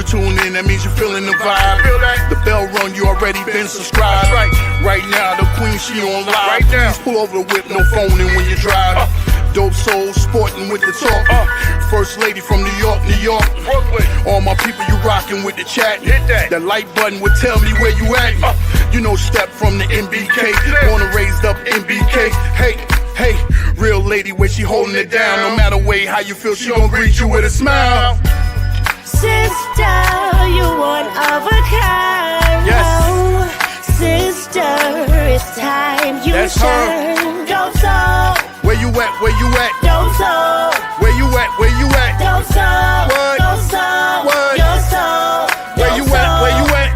You tune in, that means you're feeling the vibe. The bell rung, you already been subscribed. Right now, the queen, she on live. Right now. Please pull over the whip, no phoning when you drive. Dope Soul sporting with the talk. First lady from New York, New York. Brooklyn. All my people, you rocking with the chat. Hit that. That like button would tell me where you at. You know, step from the MBK. Born and raised up MBK. Hey, real lady, where she holding it down. No matter way how you feel, she gon' greet you with a smile. Sister, you one of a kind. Yes. Oh, sister, it's time you That's shine. Dope Soul. Where you at? Where you at? Dope Soul. Where you at? Where you at? Dope Soul. What? Dope Soul. What? Your soul. Where you at? Where you at?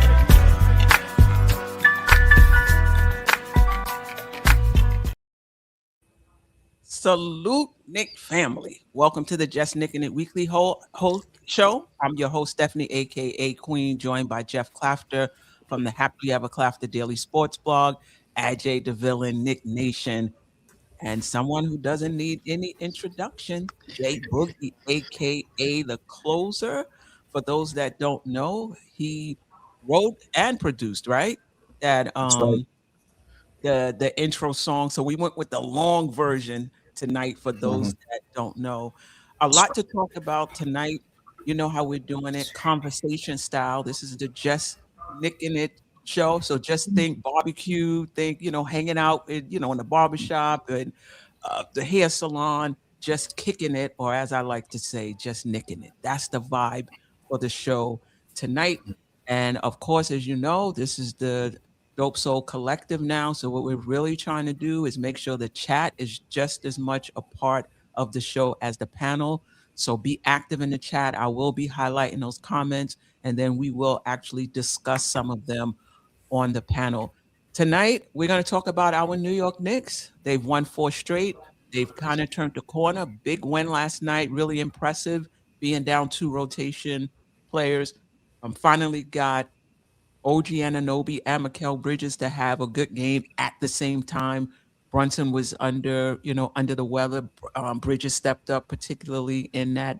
Salute, Knick family. Welcome to the Just Knickin' It Weekly host show. I'm your host, Stephanie, a.k.a. Queen, joined by Geoff Klafter from the Happily Ever Klafter Daily Sports blog, Ajay DeVillain, Knick Nation, and someone who doesn't need any introduction, Jay Boogie, a.k.a. The Closer. For those that don't know, he wrote and produced, right? That the intro song. So we went with the long version tonight for those that don't know. A lot to talk about tonight. You know how we're doing it, conversation style. This is the Just Knickin' It show. So just think barbecue, think, hanging out, in the barbershop and the hair salon, just kicking it, or as I like to say, just nicking it. That's the vibe for the show tonight. And of course, as you know, this is the Dope Soul Collective now. So what we're really trying to do is make sure the chat is just as much a part of the show as the panel. So be active in the chat. I will be highlighting those comments, and then we will actually discuss some of them on the panel. Tonight, we're going to talk about our New York Knicks. They've won 4 straight. They've kind of turned the corner. Big win last night. Really impressive, being down 2 rotation players. Finally got OG Anunoby and Mikal Bridges to have a good game at the same time. Brunson was under the weather. Bridges stepped up, particularly in that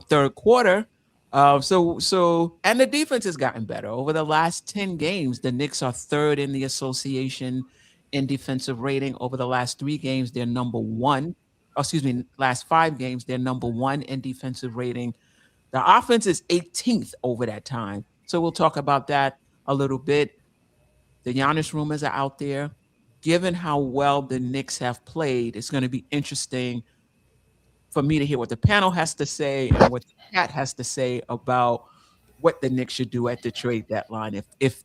third quarter. And the defense has gotten better. Over the last 10 games, the Knicks are 3rd in the association in defensive rating. Over the last 3 games, they're number 1. Last 5 games, they're number 1 in defensive rating. The offense is 18th over that time. So we'll talk about that a little bit. The Giannis rumors are out there. Given how well the Knicks have played, it's going to be interesting for me to hear what the panel has to say and what the chat has to say about what the Knicks should do at the trade deadline if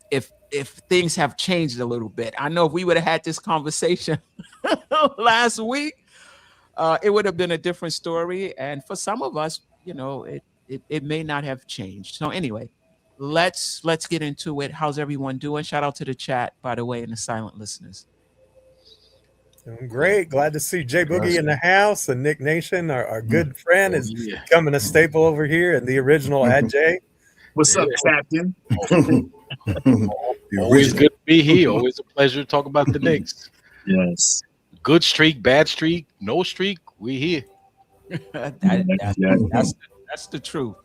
things have changed a little bit. I know if we would have had this conversation last week, it would have been a different story. And for some of us, it may not have changed. So anyway, let's get into it. How's everyone doing? Shout out to the chat, by the way, and the silent listeners. Doing great. Glad to see Jay Boogie in the house and Knick Nation. Our good friend is becoming a staple over here, and the original Ajay. What's up, Captain? Always good to be here. Always a pleasure to talk about the Knicks. Yes. Good streak, bad streak, no streak, we here. That's the truth.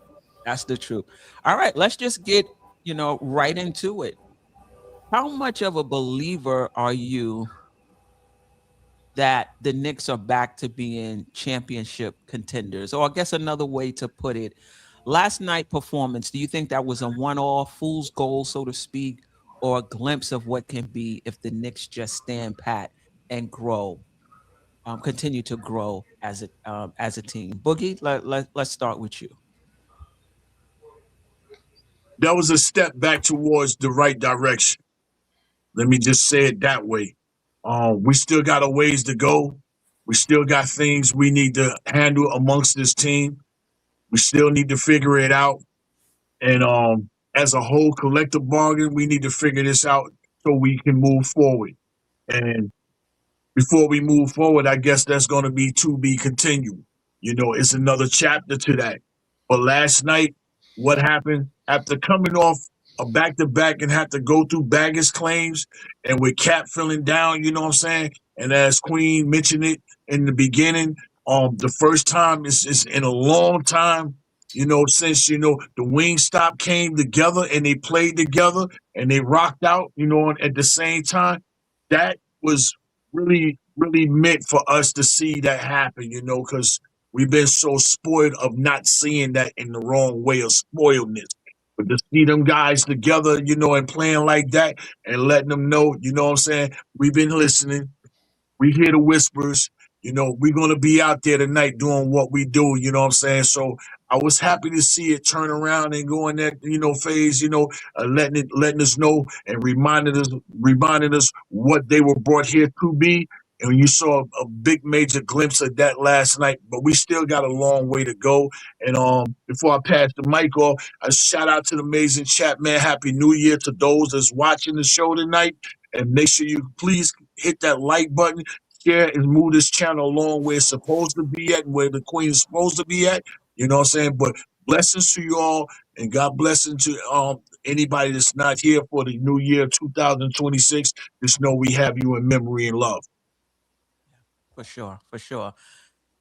That's the truth. All right, let's just get right into it. How much of a believer are you that the Knicks are back to being championship contenders? Or I guess another way to put it, last night performance, do you think that was a one-off, fool's gold, so to speak, or a glimpse of what can be if the Knicks just stand pat and grow, continue to grow as a team? Boogie, let's start with you. That was a step back towards the right direction. Let me just say it that way. We still got a ways to go. We still got things we need to handle amongst this team. We still need to figure it out. And as a whole collective bargain, we need to figure this out so we can move forward. And before we move forward, I guess that's going to be to be continued. It's another chapter to that. But last night, what happened after coming off a back-to-back and have to go through baggage claims and with Cap feeling down, you know what I'm saying? And as Queen mentioned it in the beginning, the first time is in a long time since, the Wingstop came together and they played together and they rocked out, at the same time, that was really, really meant for us to see that happen, because we've been so spoiled of not seeing that in the wrong way of spoiledness. But to see them guys together, and playing like that and letting them know, what I'm saying? We've been listening. We hear the whispers. We're going to be out there tonight doing what we do. You know what I'm saying? So I was happy to see it turn around and go in that, phase, letting us know and reminding us what they were brought here to be. And you saw a big major glimpse of that last night, but we still got a long way to go. And before I pass the mic off, a shout out to the amazing chat, man. Happy New Year to those that's watching the show tonight. And make sure you please hit that like button, share, and move this channel along where it's supposed to be at, where the queen is supposed to be at. You know what I'm saying? But blessings to you all, and God blessing to anybody that's not here for the new year 2026. Just know we have you in memory and love. For sure, for sure.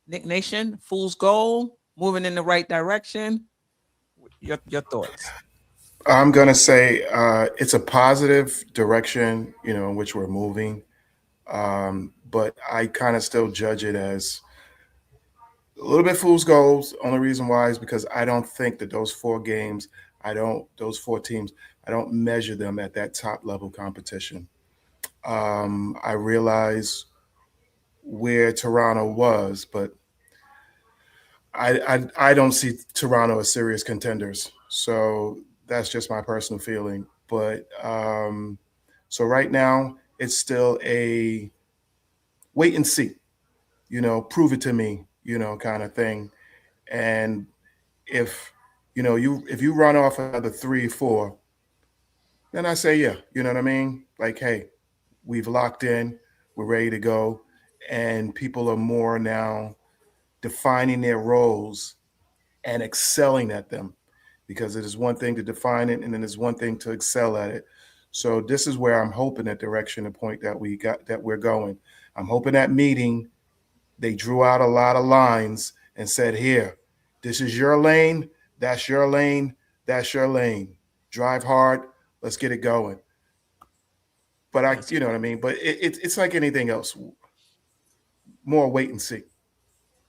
Knick Nation, Fool's Gold, moving in the right direction. Your thoughts? I'm going to say it's a positive direction, in which we're moving. But I kind of still judge it as a little bit fool's goals. Only reason why is because I don't think that those 4 teams, I don't measure them at that top level competition. I realize where Toronto was, but I don't see Toronto as serious contenders. So that's just my personal feeling. But so right now it's still a wait and see, prove it to me, kind of thing. And if you run off another 3, 4, then I say, yeah, you know what I mean? Like, hey, we've locked in, we're ready to go. And people are more now defining their roles and excelling at them, because it is one thing to define it and then it's one thing to excel at it. So this is where I'm hoping that direction and point that we're going. I'm hoping that meeting, they drew out a lot of lines and said, here, this is your lane, that's your lane, that's your lane. Drive hard, let's get it going. But you know what I mean? But it's like anything else. More wait and see.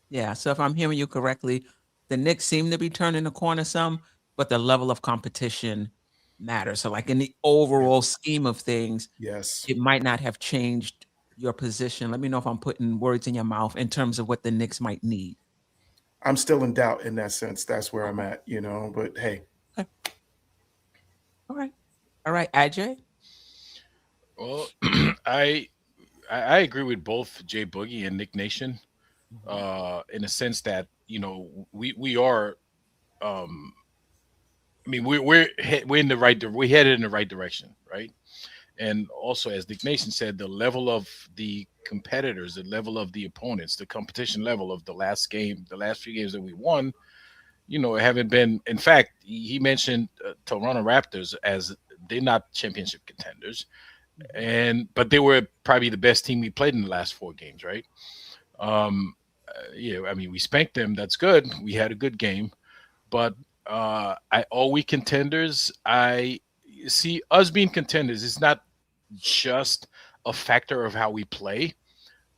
Yeah, so if I'm hearing you correctly, the Knicks seem to be turning the corner some, but the level of competition matters. So like in the overall scheme of things, yes, it might not have changed your position. Let me know if I'm putting words in your mouth in terms of what the Knicks might need. I'm still in doubt in that sense. That's where I'm at, but hey. Okay. All right, Ajay? Well, I agree with both Jay Boogie and Knick Nation, in a sense that we are, I mean we're in the right, we're headed in the right direction, right? And also, as Knick Nation said, the level of the competitors, the level of the opponents, the competition level of the last few games that we won, haven't been. In fact, he mentioned Toronto Raptors as they're not championship contenders. But they were probably the best team we played in the last 4 games, right? I mean, we spanked them. That's good. We had a good game, but are we contenders? I see us being contenders. It's not just a factor of how we play,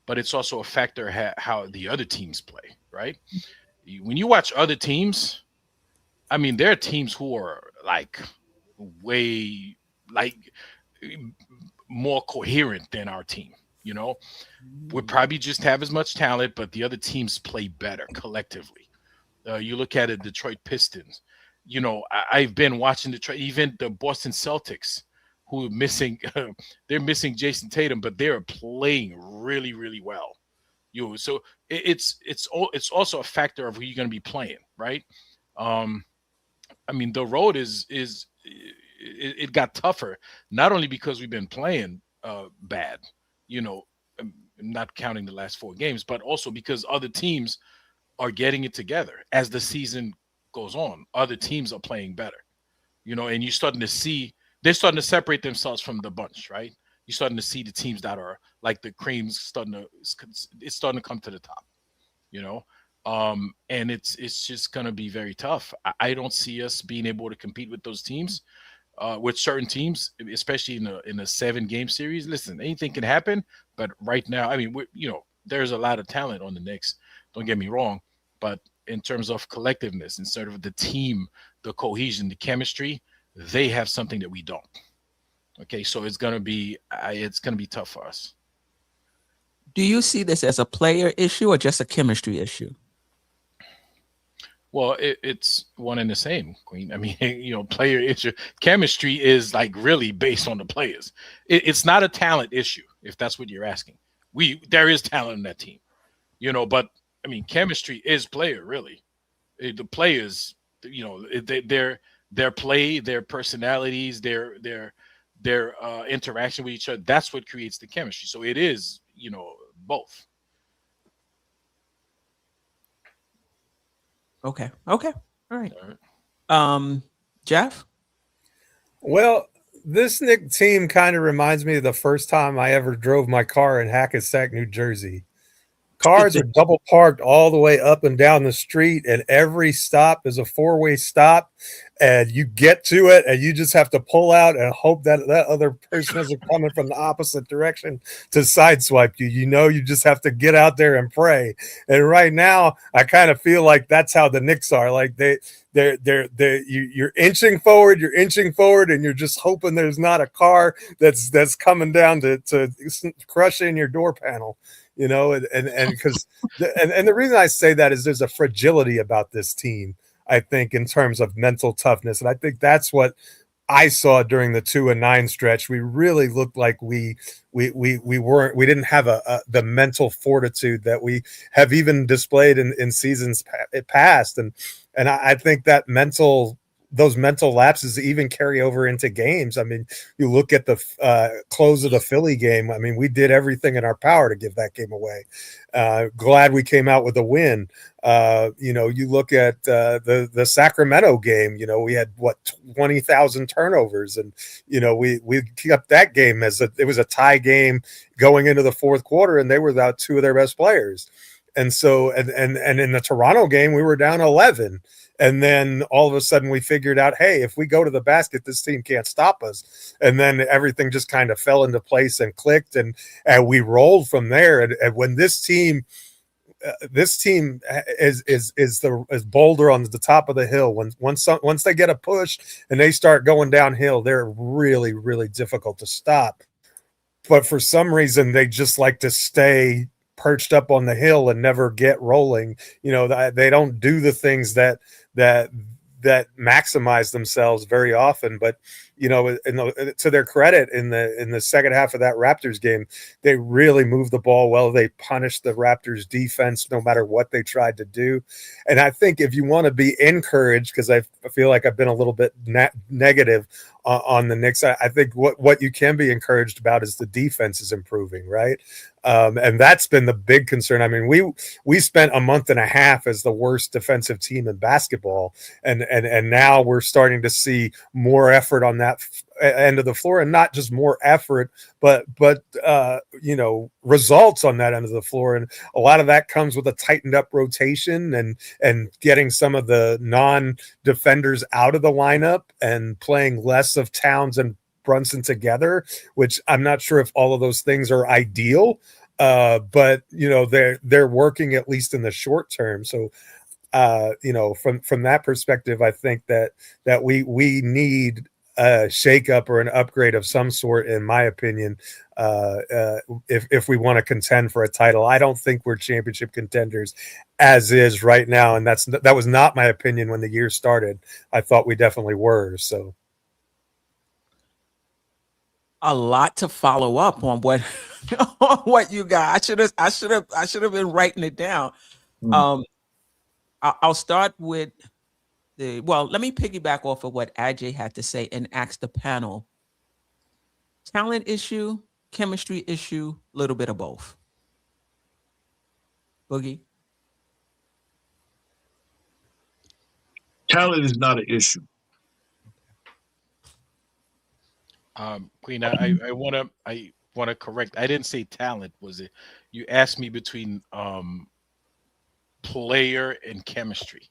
but it's also a factor how the other teams play, right? When you watch other teams, I mean, there are teams who are way more coherent than our team. We probably just have as much talent, but the other teams play better collectively. You look at it, Detroit Pistons. I've been watching Detroit, even the Boston Celtics, who are missing. They're missing Jason Tatum, but they're playing really, really well. So it's also a factor of who you're going to be playing, right? I mean, the road it got tougher, not only because we've been playing bad, not counting the last 4 games, but also because other teams are getting it together as the season goes on. Other teams are playing better, and you're starting to see they're starting to separate themselves from the bunch, right? You're starting to see the teams that are like the creams it's starting to come to the top, And it's just going to be very tough. I don't see us being able to compete with those teams, with certain teams, especially in a 7-game series. Listen, anything can happen, but right now, I mean, there's a lot of talent on the Knicks. Don't get me wrong, but in terms of collectiveness, instead of the team, the cohesion, the chemistry, they have something that we don't. Okay, so it's gonna be tough for us. Do you see this as a player issue or just a chemistry issue? Well, it's one and the same, Queen. I mean, player issue, chemistry is like really based on the players. It's not a talent issue, if that's what you're asking. There is talent in that team, but I mean, chemistry is player really. The players, their play, their personalities, their interaction with each other. That's what creates the chemistry. So it is, both. Okay. All right. Geoff? Well, this Knick team kind of reminds me of the first time I ever drove my car in Hackensack, New Jersey. Cars are double parked all the way up and down the street, and every stop is a 4-way stop. And you get to it, and you just have to pull out and hope that that other person isn't coming from the opposite direction to sideswipe you. You just have to get out there and pray. And right now, I kind of feel like that's how the Knicks are. Like you're inching forward, and you're just hoping there's not a car that's coming down to crush in your door panel. And because the reason I say that is there's a fragility about this team, I think, in terms of mental toughness. And I think that's what I saw during the 2-9 stretch. We really looked like we didn't have the mental fortitude that we have even displayed in seasons past. And I think that those mental lapses even carry over into games. I mean, you look at the close of the Philly game. I mean, we did everything in our power to give that game away. Glad we came out with a win. You look at the Sacramento game. We had 20,000 turnovers, and we kept that game it was a tie game going into the fourth quarter, and they were without 2 of their best players. And so, and in the Toronto game, we were down 11. And then all of a sudden we figured out, hey, if we go to the basket, this team can't stop us. And then everything just kind of fell into place and clicked, and we rolled from there. And when this team is boulder on the top of the hill, once they get a push and they start going downhill, they're really, really difficult to stop. But for some reason, they just like to stay perched up on the hill and never get rolling. They don't do the things that maximize themselves very often. But to their credit, in the second half of that Raptors game, they really moved the ball well. They punished the Raptors defense no matter what they tried to do. And I think if you want to be encouraged, because I feel like I've been a little bit negative on the Knicks, I think what you can be encouraged about is the defense is improving, right? And that's been the big concern. I mean, we spent a month and a half as the worst defensive team in basketball, and now we're starting to see more effort on that end of the floor, and not just more effort, but results on that end of the floor. And a lot of that comes with a tightened up rotation and getting some of the non-defenders out of the lineup and playing less of Towns and Brunson together, which I'm not sure if all of those things are ideal, but they're working, at least in the short term. So from that perspective, I think that we need a shakeup or an upgrade of some sort, in my opinion, if we want to contend for a title. I don't think we're championship contenders as is right now, and that was not my opinion when the year started. I thought we definitely were. So a lot to follow up on what on what you got. I should have been writing it down. I'll start with let me piggyback off of what Ajay had to say and ask the panel. Talent issue, chemistry issue, a little bit of both. Boogie? Talent is not an issue. Queen, I want to correct. I didn't say talent. Was it? You asked me between player and chemistry.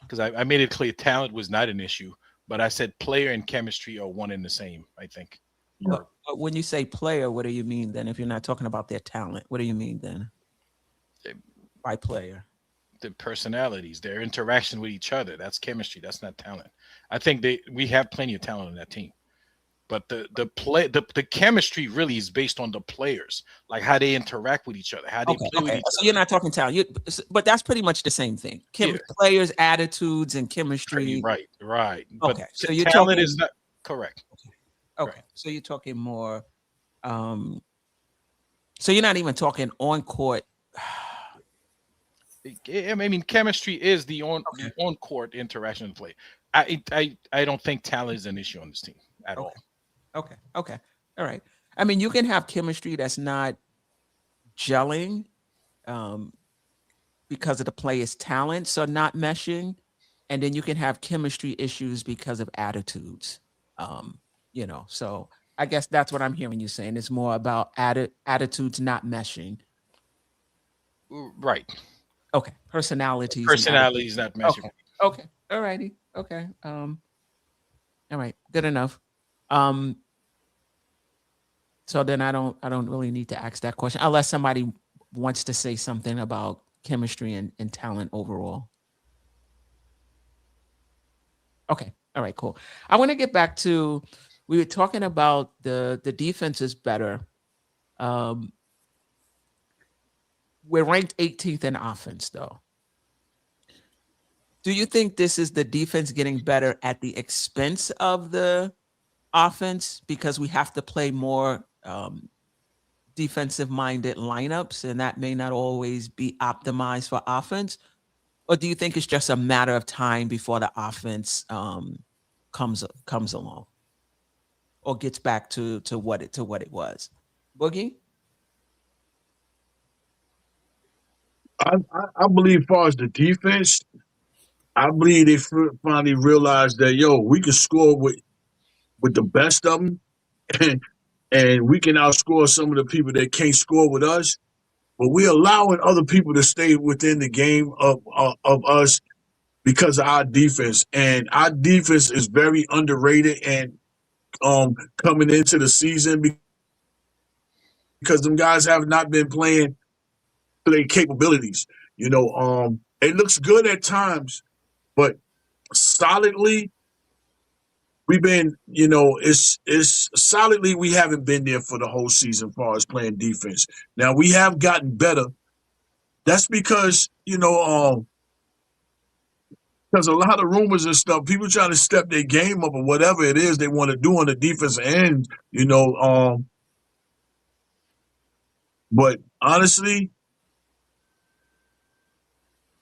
Because I made it clear talent was not an issue, but I said player and chemistry are one and the same, I think. But when you say player, what do you mean then? If you're not talking about their talent, what do you mean then by player? The personalities, their interaction with each other. That's chemistry. That's not talent. I think we have plenty of talent on that team. But the chemistry really is based on the players, like how they interact with each other, how they play with each So other. you're not talking talent, but that's pretty much the same thing. Players' attitudes and chemistry. Right. Okay, But so your talent talking is not correct. Okay, so you're talking more. So you're not even talking on court. I mean, chemistry is the on court interaction play. I don't think talent is an issue on this team at all. Okay. All right. I mean, you can have chemistry that's not gelling because of the player's talent, so not meshing. And then you can have chemistry issues because of attitudes. So I guess that's what I'm hearing you saying. It's more about attitudes not meshing. Right. Okay. Personalities not meshing. Okay. All righty. Okay. All right. Good enough. So then I don't really need to ask that question unless somebody wants to say something about chemistry and talent overall. Okay. All right, cool. I want to get back to, we were talking about the defense is better. We're ranked 18th in offense though. Do you think this is the defense getting better at the expense of the offense because we have to play more defensive-minded lineups, and that may not always be optimized for offense? Or do you think it's just a matter of time before the offense comes along or gets back to what it was? Boogie? I believe, as far as the defense, I believe they finally realized that we can score with the best of them, and we can outscore some of the people that can't score with us. But we're allowing other people to stay within the game of us because of our defense, and our defense is very underrated. And coming into the season, because them guys have not been playing to their capabilities. It looks good at times, but solidly, we've been, it's solidly, we haven't been there for the whole season as far as playing defense. Now, we have gotten better. That's because, because a lot of rumors and stuff, people trying to step their game up or whatever it is they want to do on the defensive end, but honestly,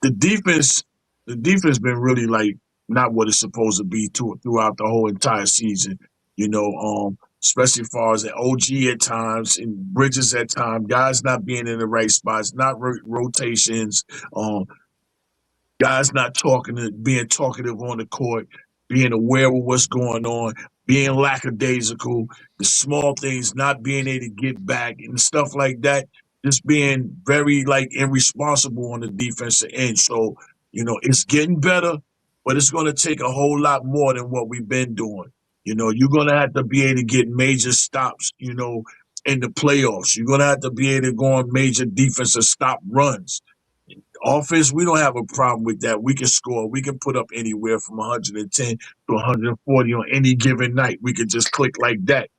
the defense been really like not what it's supposed to be throughout the whole entire season, especially as far as the OG at times and Bridges at times, guys not being in the right spots, not rotations, guys not being talkative on the court, being aware of what's going on, being lackadaisical, the small things, not being able to get back and stuff like that, just being very irresponsible on the defensive end. So, it's getting better, but it's going to take a whole lot more than what we've been doing. You're going to have to be able to get major stops, in the playoffs. You're going to have to be able to go on major defensive stop runs. Offense, we don't have a problem with that. We can score. We can put up anywhere from 110 to 140 on any given night. We can just click like that.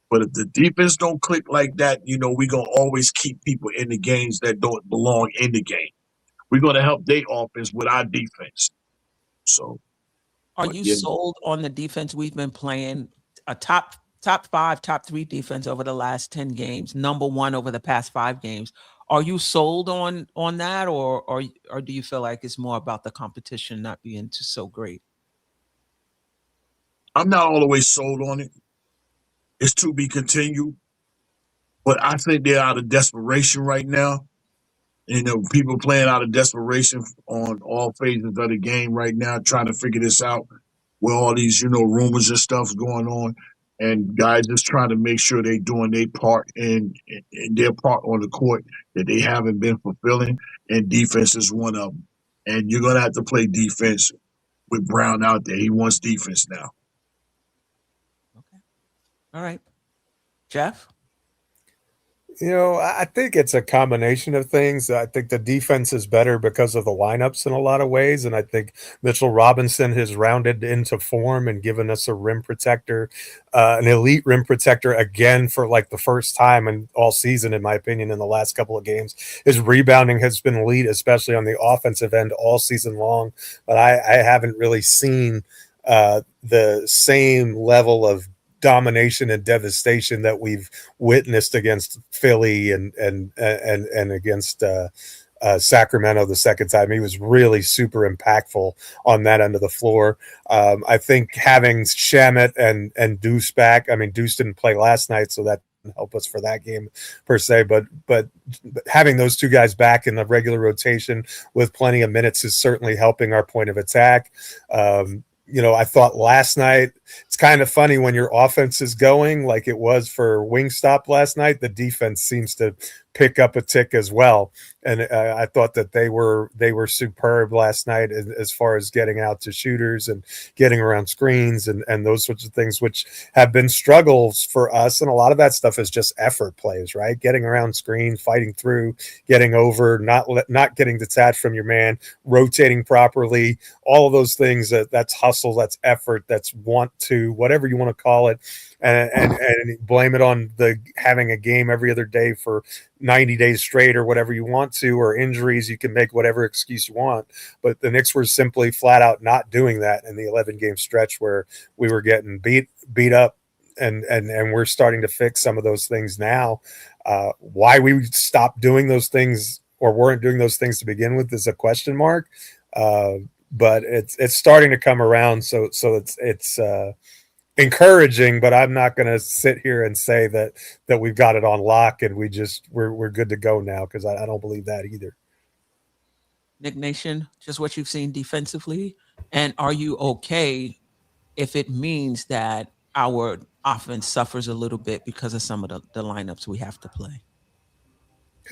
But if the defense don't click like that, we're going to always keep people in the games that don't belong in the game. We're going to help their offense with our defense. So, are you sold on the defense we've been playing? A top 5, top 3 defense over the last 10 games, number 1 over the past 5 games. Are you sold on that, or do you feel like it's more about the competition not being so great? I'm not all the way sold on it. It's to be continued. But I think they're out of desperation right now. People playing out of desperation on all phases of the game right now, trying to figure this out with all these, rumors and stuff going on. and guys just trying to make sure they doing their part and their part on the court that they haven't been fulfilling, and defense is one of them. And you're gonna have to play defense with Brown out there. He wants defense now. Okay. All right. Geoff? I think it's a combination of things. I think the defense is better because of the lineups in a lot of ways. And I think Mitchell Robinson has rounded into form and given us a rim protector, an elite rim protector again for like the first time in all season, in my opinion, in the last couple of games. His rebounding has been elite, especially on the offensive end all season long. But I haven't really seen the same level of domination and devastation that we've witnessed against Philly and against Sacramento the second time. He was really super impactful on that end of the floor. I think having Shamet and Deuce back. I mean, Deuce didn't play last night, so that didn't help us for that game per se. But having those two guys back in the regular rotation with plenty of minutes is certainly helping our point of attack. I thought last night, it's kind of funny when your offense is going like it was for Wingstop last night, the defense seems to pick up a tick as well. And I thought that they were superb last night as far as getting out to shooters and getting around screens and those sorts of things, which have been struggles for us. And a lot of that stuff is just effort plays, right? Getting around screens, fighting through, getting over, not getting detached from your man, rotating properly, all of those things. That's hustle, that's effort, that's want to, whatever you want to call it. And blame it on the having a game every other day for 90 days straight or whatever you want to, or injuries. You can make whatever excuse you want, but the Knicks were simply flat out not doing that in the 11-game stretch where we were getting beat up, and we're starting to fix some of those things now. Why we stopped doing those things or weren't doing those things to begin with is a question mark, but it's starting to come around. So it's encouraging, but I'm not going to sit here and say that we've got it on lock and we're good to go now, because I don't believe that either. Knick Nation, just what you've seen defensively, and are you okay if it means that our offense suffers a little bit because of some of the lineups we have to play?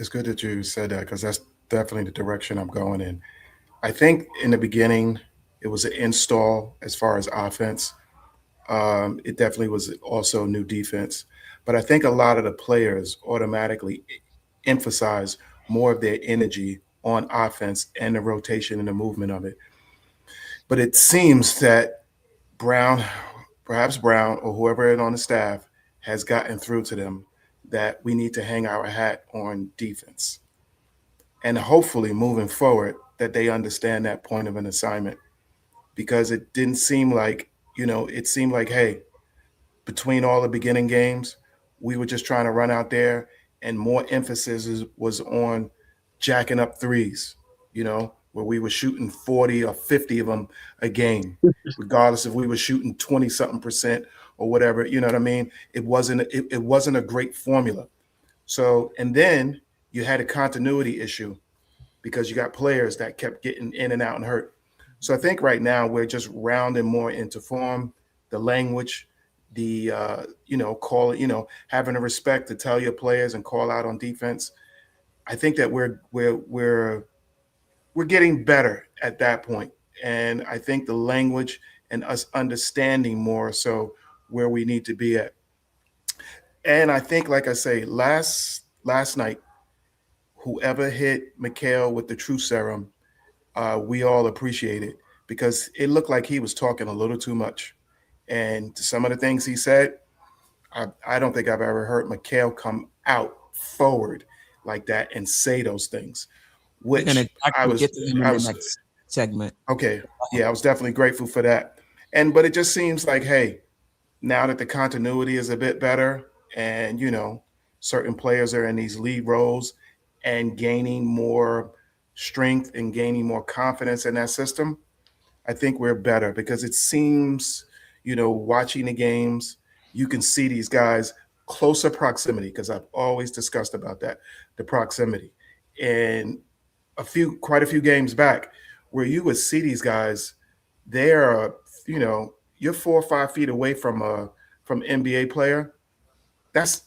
It's good that you said that, because that's definitely the direction I'm going in. I think in the beginning it was an install as far as offense. It definitely was also new defense. But I think a lot of the players automatically emphasize more of their energy on offense and the rotation and the movement of it. But it seems that perhaps Brown or whoever is on the staff has gotten through to them that we need to hang our hat on defense. And hopefully moving forward that they understand that point of an assignment, because it didn't seem like, it seemed like, hey, between all the beginning games, we were just trying to run out there, and more emphasis was on jacking up threes, where we were shooting 40 or 50 of them a game, regardless if we were shooting 20-something% or whatever, you know what I mean? It wasn't a great formula. So, and then you had a continuity issue because you got players that kept getting in and out and hurt. So I think right now we're just rounding more into form, the language, the having the respect to tell your players and call out on defense. I think that we're getting better at that point. And I think the language and us understanding more so where we need to be at. And I think, like I say, last night, whoever hit Mikal with the truth serum, we all appreciate it, because it looked like he was talking a little too much. And some of the things he said, I don't think I've ever heard Mikal come out forward like that and say those things. Which I was get to him in the next segment. Okay. Yeah, I was definitely grateful for that. But it just seems like, hey, now that the continuity is a bit better and, certain players are in these lead roles and gaining more strength and gaining more confidence in that system, I think we're better, because it seems, watching the games, you can see these guys closer proximity, because I've always discussed about that, the proximity. And quite a few games back where you would see these guys, they're, you're 4 or 5 feet away from from NBA player, that's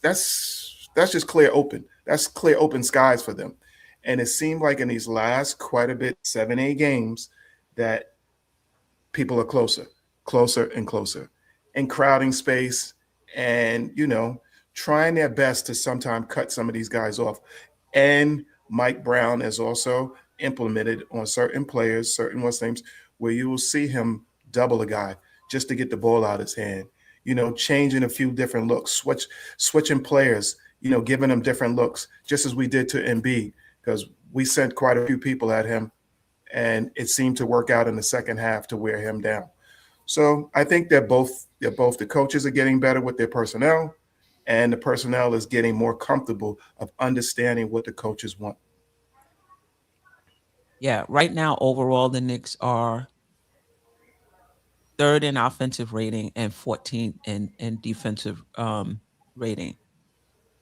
just clear open. That's clear open skies for them. And it seemed like in these last quite a bit 7-8 games that people are closer and closer, and crowding space, and trying their best to sometimes cut some of these guys off. And Mike Brown has also implemented on certain players, certain what's names, where you will see him double a guy just to get the ball out of his hand. Changing a few different looks, switching players, giving them different looks, just as we did to Embiid, because we sent quite a few people at him, and it seemed to work out in the second half to wear him down. So I think they're both the coaches are getting better with their personnel, and the personnel is getting more comfortable of understanding what the coaches want. Yeah, right now, overall, the Knicks are third in offensive rating and 14th in defensive rating.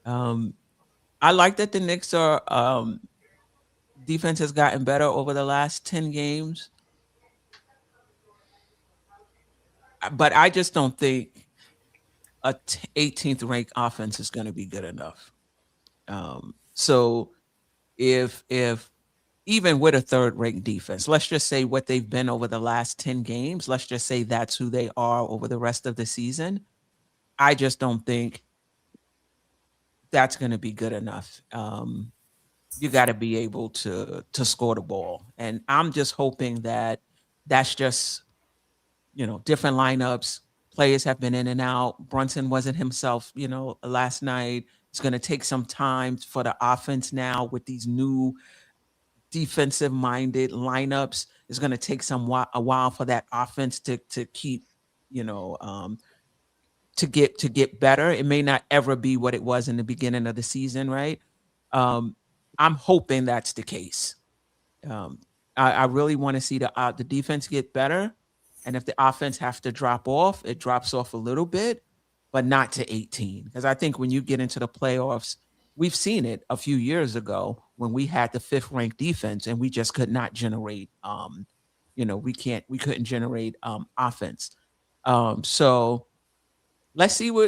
I like that the Knicks are defense has gotten better over the last 10 games. But I just don't think a 18th ranked offense is going to be good enough. So if even with a third ranked defense, let's just say what they've been over the last 10 games, let's just say that's who they are over the rest of the season. I just don't think that's going to be good enough. You got to be able to score the ball. And I'm just hoping that that's just, different lineups. Players have been in and out. Brunson wasn't himself, last night. It's going to take some time for the offense now with these new defensive-minded lineups. It's going to take a while for that offense to keep, to get better. It may not ever be what it was in the beginning of the season, right? I'm hoping that's the case. I really want to see the defense get better. And if the offense has to drop off, it drops off a little bit, but not to 18. Because I think when you get into the playoffs, we've seen it a few years ago when we had the 5th ranked defense and we just could not generate, we couldn't generate offense. So let's see where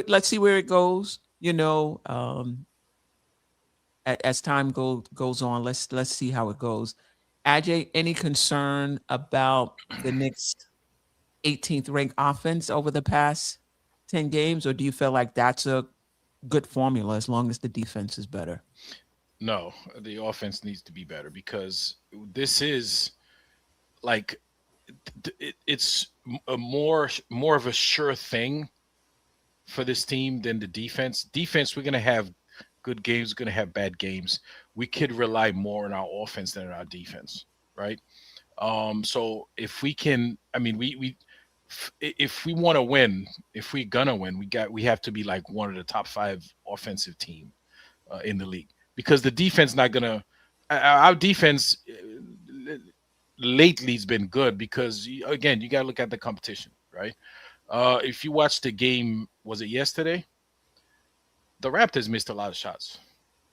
it goes, as time goes on. Let's see how it goes. Ajay, any concern about the Knicks 18th ranked offense over the past 10 games, or do you feel like that's a good formula as long as the defense is better? No, the offense needs to be better because this is like it's a more of a sure thing for this team than the defense. Defense, we're going to have good games, we're going to have bad games. We could rely more on our offense than on our defense, right? So if we can, if we want to win, if we're gonna win, we have to be like one of the top 5 offensive team in the league, because the defense not gonna. Our defense lately has been good because again, you gotta look at the competition, right? If you watch the game, was it yesterday? The Raptors missed a lot of shots.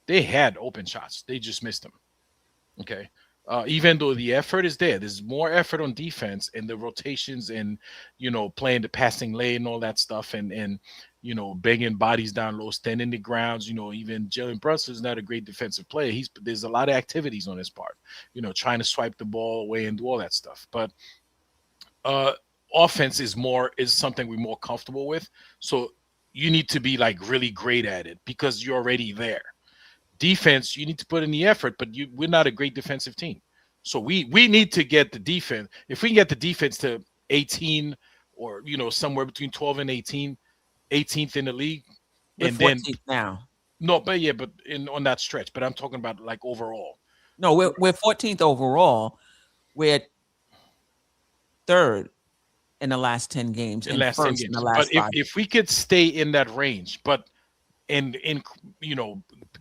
They had open shots, they just missed them. Okay. Even though the effort is there's more effort on defense and the rotations and, playing the passing lane and all that stuff and banging bodies down low, standing the grounds, even Jalen Brunson is not a great defensive player. There's a lot of activities on his part, trying to swipe the ball away and do all that stuff. But offense is something we're more comfortable with. So you need to be like really great at it because you're already there. Defense, you need to put in the effort, but we're not a great defensive team. So we need to get the defense. If we can get the defense to 18 or, somewhere between 12 and 18, 18th in the league. We're and 14th then now. No, but yeah, but on that stretch, but I'm talking about like overall. No, we're 14th overall. We're 3rd in the last 10 games and first in the last 5. But if we could stay in that range, but and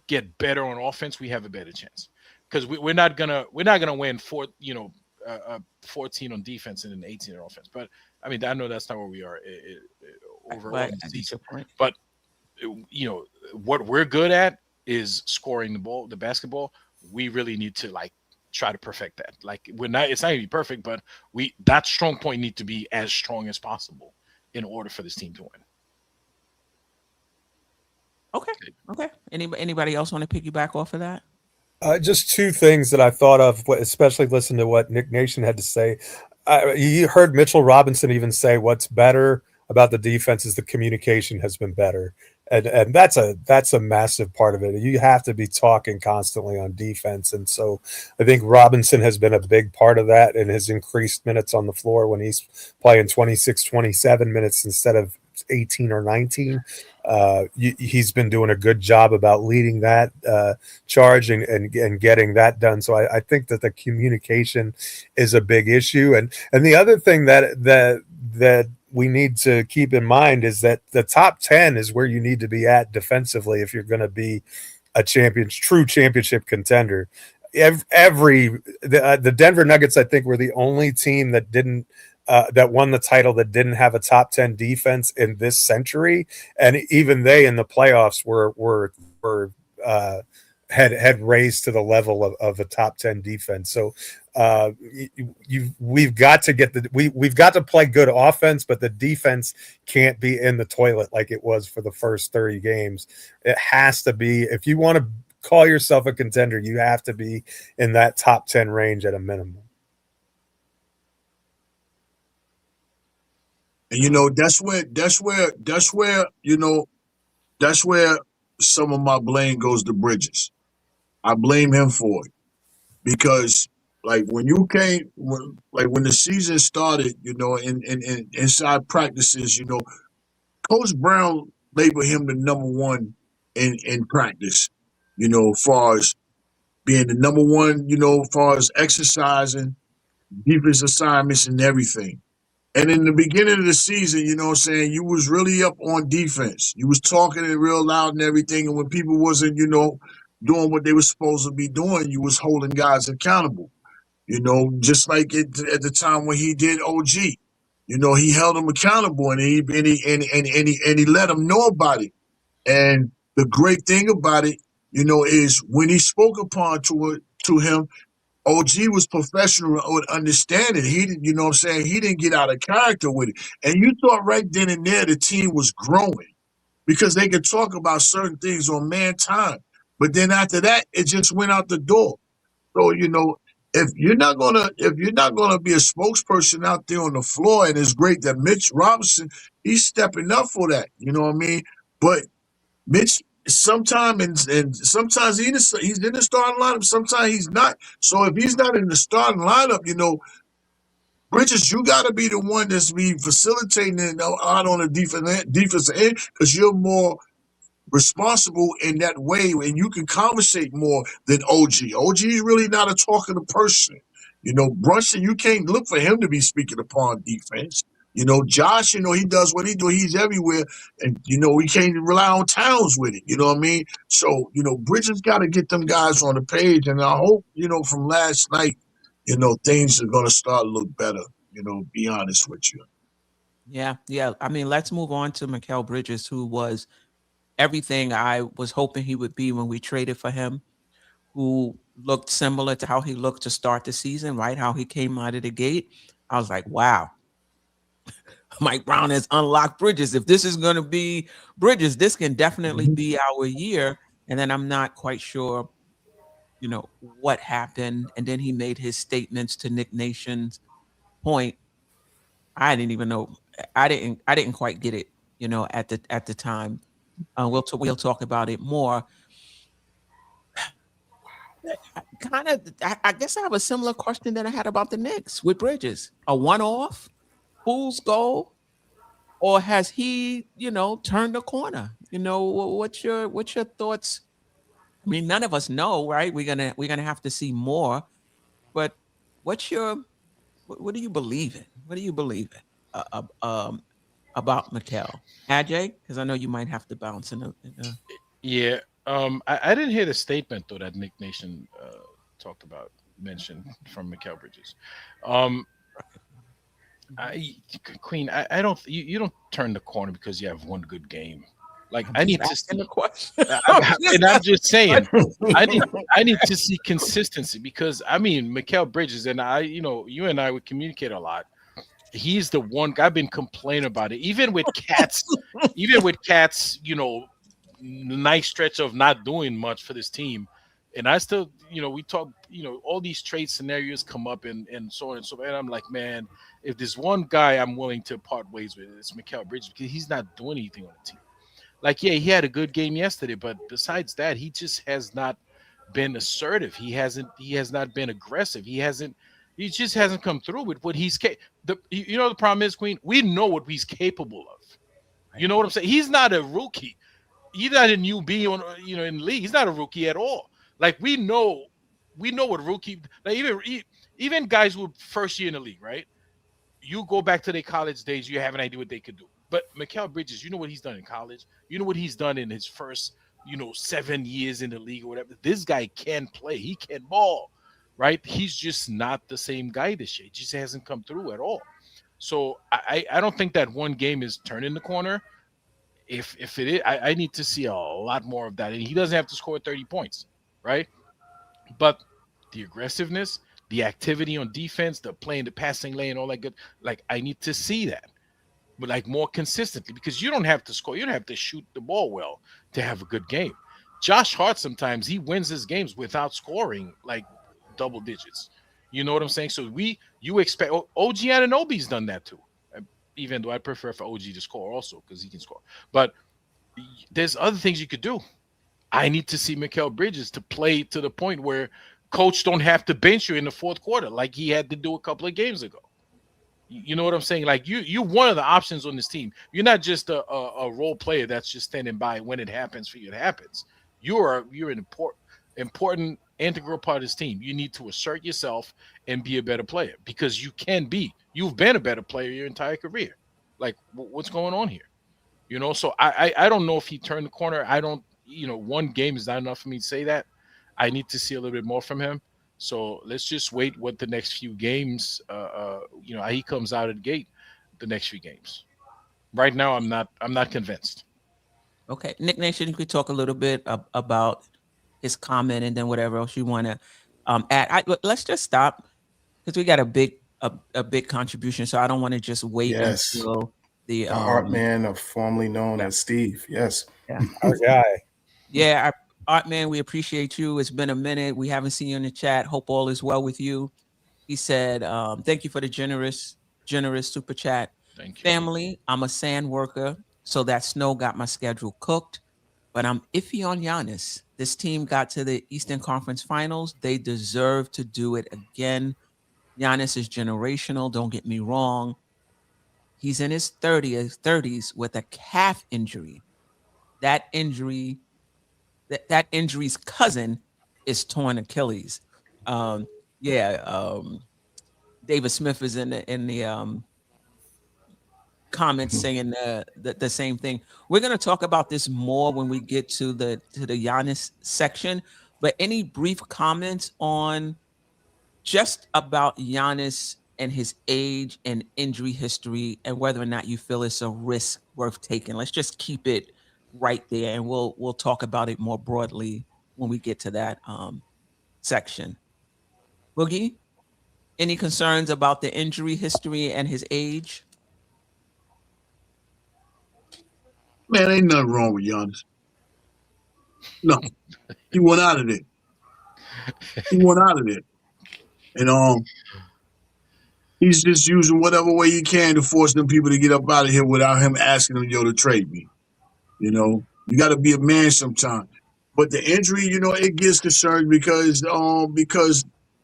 get better on offense, we have a better chance because we're not gonna win 14 on defense and then 18 on offense. But I know that's not where we are overall. But what we're good at is scoring the basketball. We really need to try to perfect that. It's not gonna be perfect, but that strong point need to be as strong as possible in order for this team to win. Okay. Anybody else want to piggyback off of that? Just two things that I thought of, especially listening to what Nick Nation had to say. You heard Mitchell Robinson even say what's better about the defense is the communication has been better. And that's a massive part of it. You have to be talking constantly on defense. And so I think Robinson has been a big part of that and has increased minutes on the floor when he's playing 26, 27 minutes instead of 18 or 19. He's been doing a good job about leading that charge and getting that done. So I think that the communication is a big issue. And the other thing that we need to keep in mind is that the top 10 is where you need to be at defensively if you're going to be a true championship contender. The Denver Nuggets, I think, were the only team that that won the title that didn't have a top 10 defense in this century, and even they in the playoffs had raised to the level of a top 10 defense. So we've got to play good offense, but the defense can't be in the toilet like it was for the first 30 games. It has to be, if you want to call yourself a contender, you have to be in that top 10 range at a minimum. And that's where some of my blame goes to Bridges. I blame him for it because, like, when the season started, in inside practices, Coach Brown labeled him the number one in practice. As far as being the number one, as far as exercising, defense assignments, and everything. And in the beginning of the season, you was really up on defense. You was talking it real loud and everything. And when people wasn't, doing what they were supposed to be doing, you was holding guys accountable. Just like at the time when he did OG. He held them accountable and he let them know about it. And the great thing about it, is when he spoke upon to him, OG was professional with understanding. He didn't, he didn't get out of character with it. And you thought right then and there the team was growing because they could talk about certain things on man time. But then after that, it just went out the door. So, if you're not gonna be a spokesperson out there on the floor, and it's great that Mitch Robinson, he's stepping up for that. You know what I mean? But Mitch, sometimes sometimes he's in the starting lineup, sometimes he's not. So if he's not in the starting lineup, Bridges, you got to be the one that's be facilitating it out on the defensive end because you're more responsible in that way, and you can conversate more than OG. OG is really not a talkative person. Brunson, you can't look for him to be speaking upon defense. Josh, he does what he do. He's everywhere. And, we can't rely on Towns with it. You know what I mean? So, Bridges got to get them guys on the page. And I hope, from last night, things are going to start to look better, be honest with you. Yeah. I mean, let's move on to Mikal Bridges, who was everything I was hoping he would be when we traded for him, who looked similar to how he looked to start the season, right? How he came out of the gate. I was like, wow. Mike Brown has unlocked Bridges. If this is going to be Bridges, this can definitely be our year. And then I'm not quite sure, what happened. And then he made his statements to Nick Nation's point. I didn't even know. I didn't quite get it, at the time. We'll talk about it more. I guess I have a similar question that I had about the Knicks with Bridges. A one-off, fool's goal, or has he, turned the corner? What's your thoughts? I mean, none of us know, right? We're gonna have to see more. But what do you believe in? What do you believe in about Mikal? Ajay, because I know you might have to bounce in a... Yeah. I didn't hear the statement though that Nick Nation mentioned from Mikal Bridges. Queen, I don't. You don't turn the corner because you have one good game. Like I need to see the question, and I'm just saying, I need to see consistency because Mikal Bridges and I, you and I would communicate a lot. He's the one guy I've been complaining about it, even with cats, nice stretch of not doing much for this team. And I still, we talk, all these trade scenarios come up and so on and so on. And I'm like, man, if there's one guy I'm willing to part ways with, it's Mikal Bridges, because he's not doing anything on the team. Like, yeah, he had a good game yesterday, but besides that, he just has not been assertive. He has not been aggressive. He just hasn't come through with what he's the problem is, Queen, we know what he's capable of. You know what I'm saying? He's not a rookie. He's not a newbie in the league. He's not a rookie at all. Like, we know what rookie, like even guys who are first year in the league, right? You go back to their college days, you have an idea what they could do. But Mikal Bridges, you know what he's done in college. You know what he's done in his first, 7 years in the league or whatever. This guy can play. He can ball, right? He's just not the same guy this year. He just hasn't come through at all. So I don't think that one game is turning the corner. If it is, I need to see a lot more of that. And he doesn't have to score 30 points, right? But the aggressiveness, the activity on defense, the playing, the passing lane, all that good, like, I need to see that. But like more consistently, because you don't have to score, you don't have to shoot the ball well to have a good game. Josh Hart, sometimes he wins his games without scoring like double digits. You know what I'm saying? So you expect OG Anunoby's done that too. Even though I prefer for OG to score also because he can score. But there's other things you could do. I need to see Mikal Bridges to play to the point where coach don't have to bench you in the fourth quarter like he had to do a couple of games ago. You know what I'm saying? Like, you're one of the options on this team. You're not just a role player that's just standing by when it happens for you. It happens. You're an important integral part of this team. You need to assert yourself and be a better player because you can be. You've been a better player your entire career. Like, what's going on here? So I don't know if he turned the corner. I don't. One game is not enough for me to say that. I need to see a little bit more from him. So let's just wait what the next few games, how he comes out of the gate, the next few games. Right now, I'm not convinced. Okay, Nick Nation, you could talk a little bit about his comment, and then whatever else you want to add. Let's just stop because we got a big contribution. So I don't want to just wait until the art man, formerly known as Steve. Yes, our guy. Yeah. Art man, we appreciate you. It's been a minute. We haven't seen you in the chat. Hope all is well with you. He said, thank you for the generous super chat. Thank you. Family, I'm a sand worker, so that snow got my schedule cooked, but I'm iffy on Giannis. This team got to the Eastern Conference Finals. They deserve to do it again. Giannis is generational, don't get me wrong. He's in his 30s with a calf injury. That injury's cousin is torn Achilles. David Smith is in the comments saying the same thing. We're going to talk about this more when we get to the Giannis section. But any brief comments on just about Giannis and his age and injury history, and whether or not you feel it's a risk worth taking? Let's just keep it right there, and we'll talk about it more broadly when we get to that section. Boogie, any concerns about the injury history and his age? Man, ain't nothing wrong with Giannis. No, he went out of there. And he's just using whatever way he can to force them people to get up out of here without him asking them, to trade me. You got to be a man sometimes. But the injury, it gets concerned because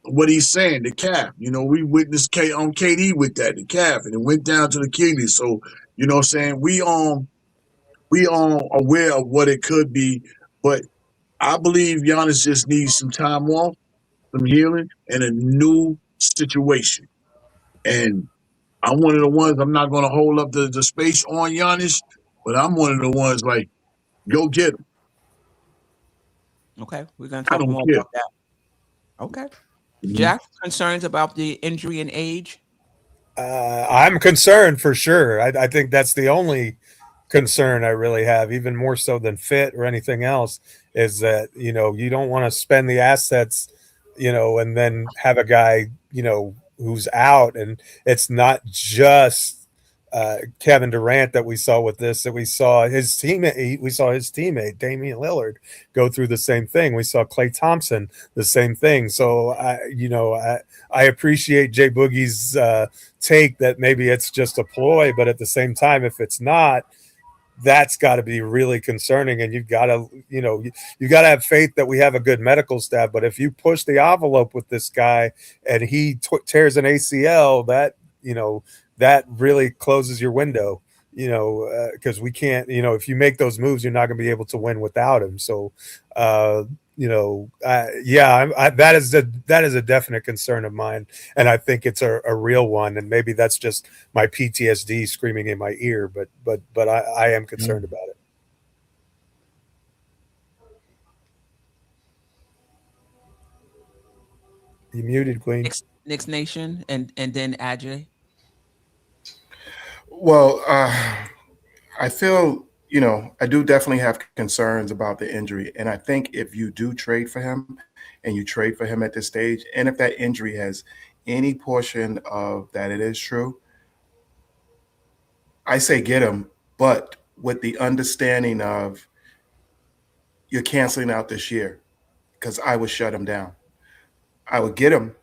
what he's saying, the calf. We witnessed KD with that, the calf, and it went down to the kidney. So, what I'm saying, we aware of what it could be, but I believe Giannis just needs some time off, some healing, and a new situation. And I'm one of the ones, I'm not going to hold up the space on Giannis, but I'm one of the ones like, go get him. Okay, we're going to talk more about that. Okay. Mm-hmm. Jack, concerns about the injury and age? I'm concerned for sure. I think that's the only concern I really have, even more so than fit or anything else, is that, you don't want to spend the assets, and then have a guy, who's out. And it's not just Kevin Durant that we saw with this, that we saw his teammate Damian Lillard go through the same thing. We saw Klay Thompson the same thing. So I appreciate Jay Boogie's take that maybe it's just a ploy, but at the same time, if it's not, that's got to be really concerning. And you've got to, you got to have faith that we have a good medical staff. But if you push the envelope with this guy and he tears an ACL, that really closes your window, because we can't, if you make those moves, you're not going to be able to win without him. So, that is a definite concern of mine, and I think it's a real one. And maybe that's just my PTSD screaming in my ear, but I am concerned about it. You muted, Queen. Knicks Nation, and then Ajay. Well, I feel, I do definitely have concerns about the injury. And I think if you do trade for him and you trade for him at this stage, and if that injury has any portion of that it is true, I say get him, but with the understanding of you're canceling out this year, because I would shut him down. I would get him,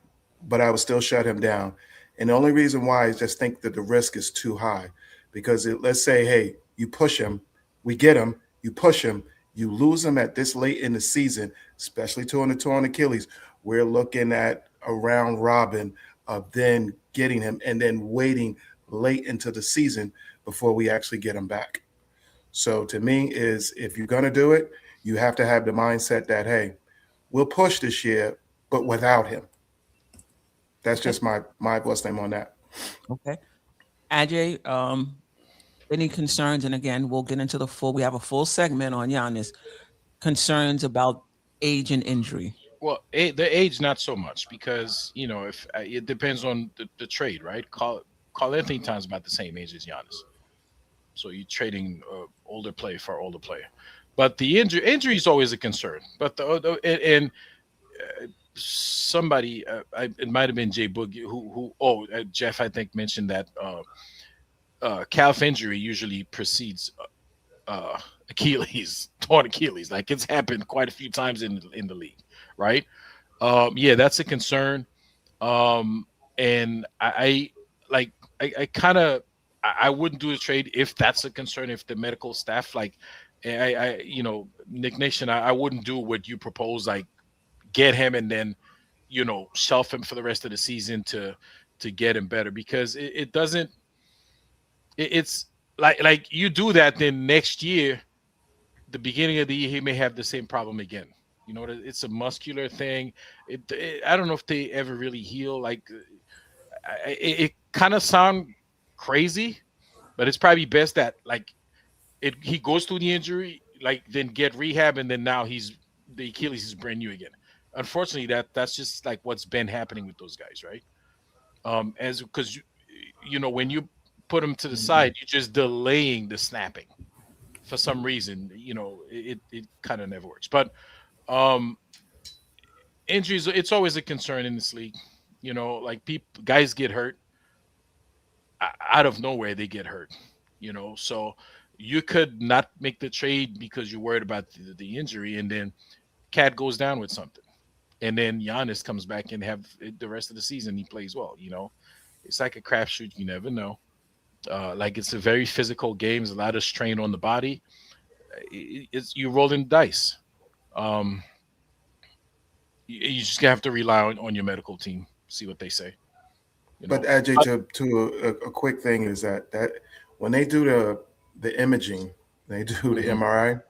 but I would still shut him down. And the only reason why is just think that the risk is too high, because let's say, hey, you push him, we get him, you push him, you lose him at this late in the season, especially to a torn Achilles. We're looking at a round robin of then getting him and then waiting late into the season before we actually get him back. So to me is, if you're going to do it, you have to have the mindset that, hey, we'll push this year, but without him. That's just my what's name on that. Okay. Ajay, any concerns? And again, we'll get into we have a full segment on Giannis. Concerns about age and injury. Well, the age, not so much, because, if it depends on the trade, right? Carl Anthony Towns about the same age as Giannis. So you're trading older player for older player. But the injury is always a concern. But somebody, it might have been Jay Boogie, Geoff, I think, mentioned that calf injury usually precedes Achilles, torn Achilles. Like, it's happened quite a few times in the league, right? That's a concern. And I wouldn't do a trade if that's a concern. If the medical staff, Nick Nation, I wouldn't do what you propose, like get him and then, shelf him for the rest of the season to get him better, because it doesn't. It's like you do that, then next year, the beginning of the year, he may have the same problem again. It's a muscular thing. I don't know if they ever really heal. Like, it kind of sound crazy, but it's probably best that he goes through the injury, then get rehab, and then now the Achilles is brand new again. Unfortunately, that's just like what's been happening with those guys, right? Because when you put them to the side, you're just delaying the snapping for some reason. It kind of never works. But injuries, it's always a concern in this league. Guys get hurt out of nowhere. They get hurt. So you could not make the trade because you're worried about the injury, and then Cat goes down with something, and then Giannis comes back and have the rest of the season he plays well. It's like a crapshoot. You never know. It's a very physical game. There's a lot of strain on the body. You're rolling dice. You just have to rely on your medical team. See what they say. But Ajay, to a quick thing is that when they do the imaging, they do the MRI.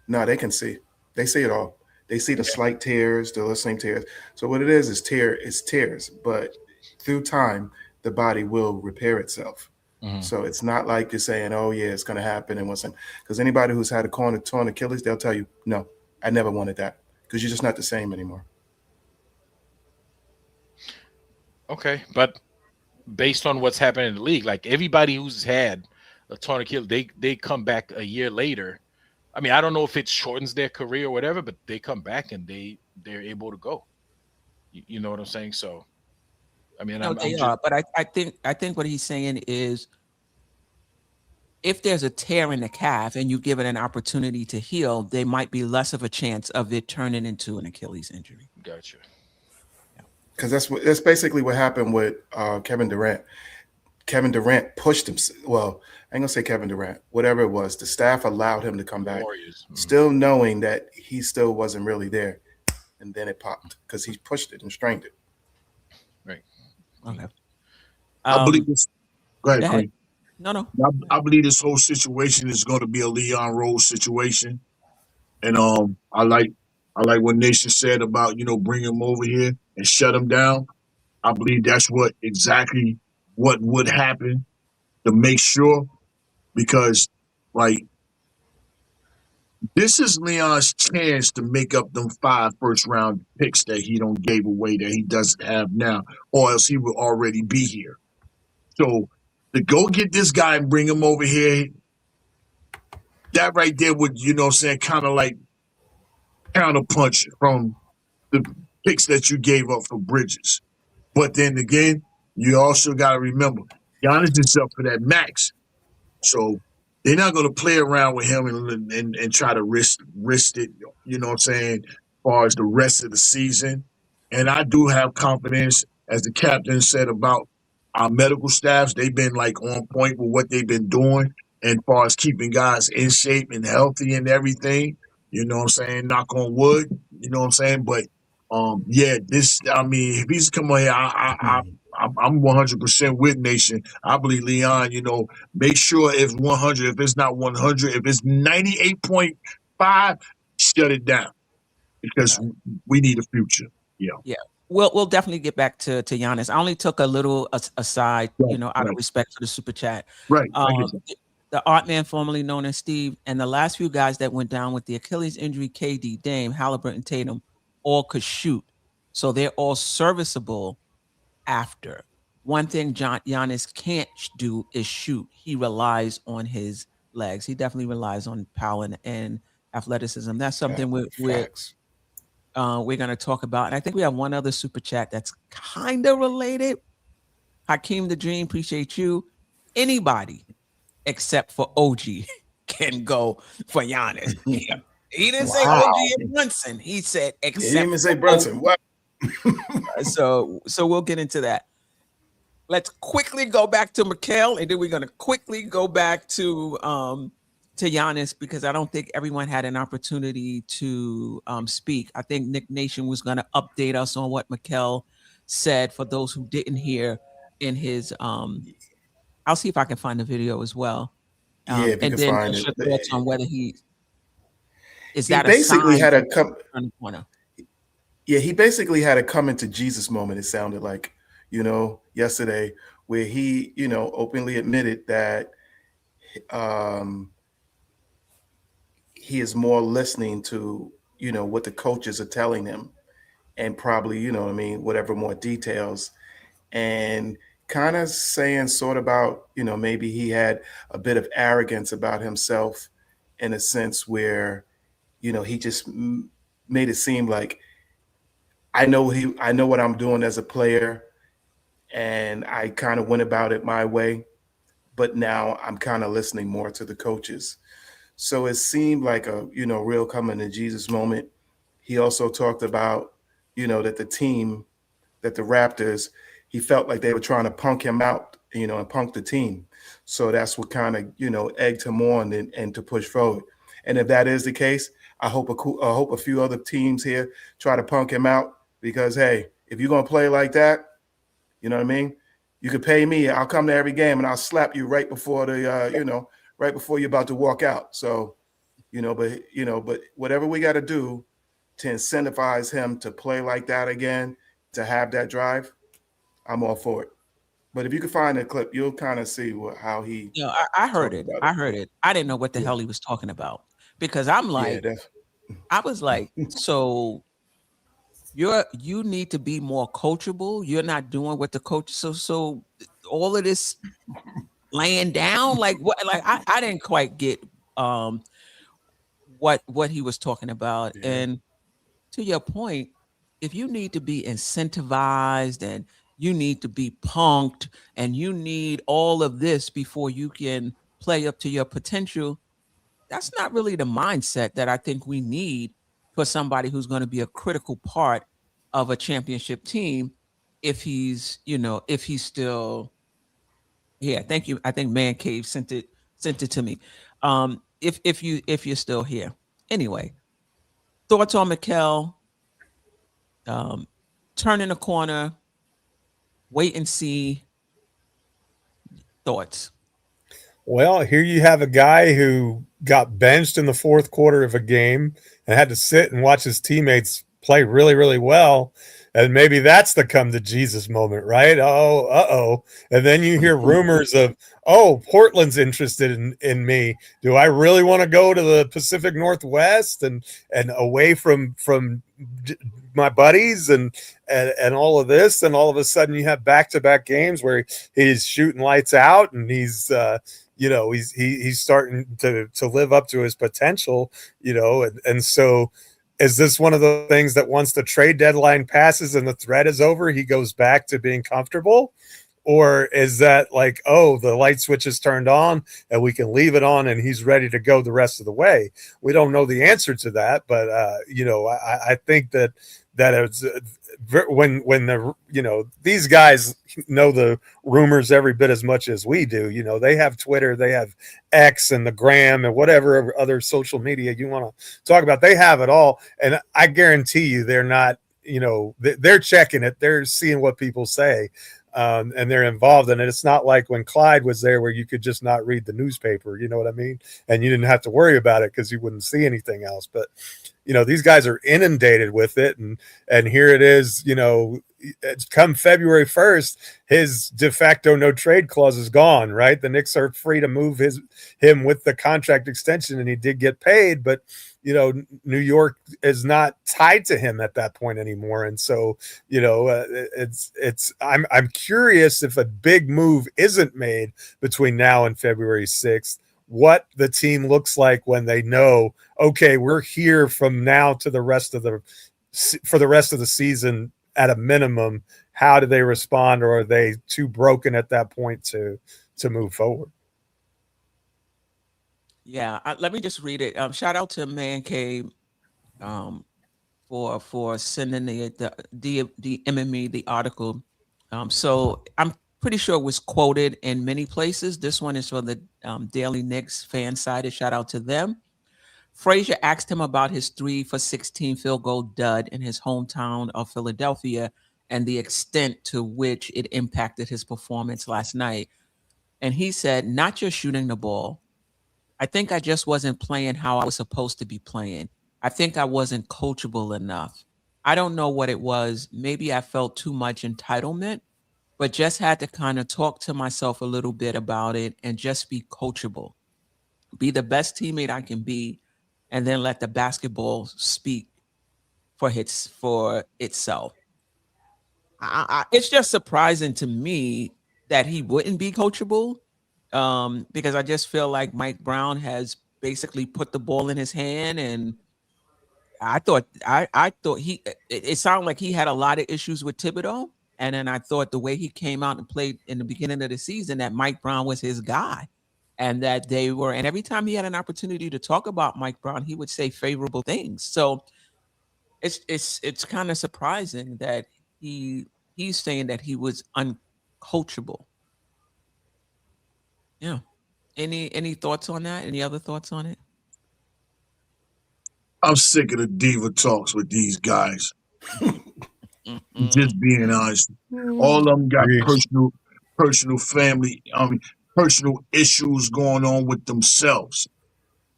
No, they can see. They see it all. They see the slight tears, the listening tears. So what it is tears. But through time, the body will repair itself. Mm-hmm. So it's not like you're saying, oh, yeah, it's going to happen. And because anybody who's had a torn Achilles, they'll tell you, no, I never wanted that, because you're just not the same anymore. Okay, but based on what's happening in the league, like everybody who's had a torn Achilles, they come back a year later. I mean, I don't know if it shortens their career or whatever, but they come back and they're able to go. You know what I'm saying? So, I mean, but I think what he's saying is if there's a tear in the calf and you give it an opportunity to heal, there might be less of a chance of it turning into an Achilles injury. Gotcha. Because that's basically what happened with Kevin Durant. Kevin Durant pushed him. Well, I ain't gonna say Kevin Durant. Whatever it was, the staff allowed him to come back, Warriors. still knowing that he still wasn't really there, and then it popped because he pushed it and strained it. Right. Okay. I believe this. Go ahead, go ahead. Queen. No. I believe this whole situation is going to be a Leon Rose situation, and I like what Nation said about bring him over here and shut him down. I believe that's exactly what would happen to make sure, because like this is Leon's chance to make up them 5 first-round picks that he don't gave away that he doesn't have now, or else he would already be here. So to go get this guy and bring him over here, that right there would, kind of like counterpunch from the picks that you gave up for Bridges. But then again, you also got to remember, Giannis is up for that max. So they're not going to play around with him and try to risk it, as far as the rest of the season. And I do have confidence, as the captain said, about our medical staffs. They've been like on point with what they've been doing as far as keeping guys in shape and healthy and everything. Knock on wood, But if he's coming here, I'm 100% with Nation. I believe Leon, make sure if 100, if it's not 100, if it's 98.5, shut it down because we need a future. Yeah. We'll definitely get back to Giannis. I only took a little aside, out of respect for the super chat. Right. The art man formerly known as Steve, and the last few guys that went down with the Achilles injury, KD, Dame, Halliburton, Tatum, all could shoot. So they're all serviceable after. One thing Giannis can't do is shoot. He relies on his legs. He definitely relies on power and athleticism. That's something we're going to talk about. And I think we have one other super chat that's kind of related. Hakeem the Dream, appreciate you. Anybody except for OG can go for Giannis. He didn't say OG and Brunson. He said except. He didn't even say Brunson. What? So we'll get into that. Let's quickly go back to Mikal, and then we're going to quickly go back to Giannis, because I don't think everyone had an opportunity to speak. I think Nick Nation was going to update us on what Mikal said for those who didn't hear in his I'll see if I can find the video as well. If you and can then find your it. thoughts on whether he basically had a on the corner. Yeah, he basically had a come into Jesus moment. It sounded like, yesterday, where he, openly admitted that he is more listening to, what the coaches are telling him, and probably, whatever more details, and kind of saying sort about, maybe he had a bit of arrogance about himself in a sense where, he just made it seem like, I know what I'm doing as a player, and I kind of went about it my way, but now I'm kind of listening more to the coaches. So it seemed like a, real coming to Jesus moment. He also talked about, that the team, that the Raptors, he felt like they were trying to punk him out, and punk the team. So that's what kind of, egged him on and to push forward. And if that is the case, I hope a few other teams here try to punk him out, because, hey, if you're going to play like that, you know what I mean? You could pay me. I'll come to every game and I'll slap you right before right before you're about to walk out. So, but whatever we got to do to incentivize him to play like that again, to have that drive, I'm all for it. But if you can find a clip, you'll kind of see how he. I heard it. I heard it. I didn't know what the hell he was talking about, because I'm like, I was like, so you need to be more coachable. You're not doing what the coach. So all of this laying down, like what? Like I didn't quite get what he was talking about. Yeah. And to your point, if you need to be incentivized and you need to be punked and you need all of this before you can play up to your potential, that's not really the mindset that I think we need for somebody who's going to be a critical part of a championship team if he's, if he's still here. Thank you. I think Man Cave sent it to me. If you're still here. Anyway, thoughts on Mikal, turning the corner, wait and see. Thoughts? Well, here you have a guy who got benched in the fourth quarter of a game and had to sit and watch his teammates play really, really well. And maybe that's the come to Jesus moment, right? Oh. And then you hear rumors of, Portland's interested in me. Do I really want to go to the Pacific Northwest and away from my buddies and all of this? And all of a sudden you have back-to-back games where he's shooting lights out and he's he's starting to live up to his potential, and so is this one of the things that once the trade deadline passes and the threat is over, he goes back to being comfortable? Or is that like, the light switch is turned on and we can leave it on and he's ready to go the rest of the way? We don't know the answer to that, but I think that it's when these guys know the rumors every bit as much as we do. They have Twitter, they have X and the Gram and whatever other social media you want to talk about. They have it all, and I guarantee you they're not. They're checking it. They're seeing what people say. And they're involved in it. It's not like when Clyde was there where you could just not read the newspaper, you know what I mean? And you didn't have to worry about it because you wouldn't see anything else. But, these guys are inundated with it. And here it is, it's come February 1st, his de facto no trade clause is gone, right? The Knicks are free to move him with the contract extension, and he did get paid, but New York is not tied to him at that point anymore. And so, I'm curious if a big move isn't made between now and February 6th, what the team looks like when they know, okay, we're here from now to for the rest of the season at a minimum. How do they respond, or are they too broken at that point to move forward? Yeah, let me just read it. Shout out to Man Cave for sending the MME the article. So I'm pretty sure it was quoted in many places. This one is for the Daily Knicks fan side. Shout out to them. Frazier asked him about his 3 for 16 field goal dud in his hometown of Philadelphia and the extent to which it impacted his performance last night. And he said, "Not just shooting the ball. I think I just wasn't playing how I was supposed to be playing. I think I wasn't coachable enough. I don't know what it was. Maybe I felt too much entitlement, but just had to kind of talk to myself a little bit about it and just be coachable. Be the best teammate I can be, and then let the basketball speak for itself." It's just surprising to me that he wouldn't be coachable, because I just feel like Mike Brown has basically put the ball in his hand, and I thought it sounded like he had a lot of issues with Thibodeau, and then I thought the way he came out and played in the beginning of the season, that Mike Brown was his guy, and that they were. And every time he had an opportunity to talk about Mike Brown, he would say favorable things. So it's kind of surprising that he's saying that he was uncoachable. Yeah. Any thoughts on that? Any other thoughts on it? I'm sick of the diva talks with these guys. Just being honest. All of them got personal family, personal issues going on with themselves.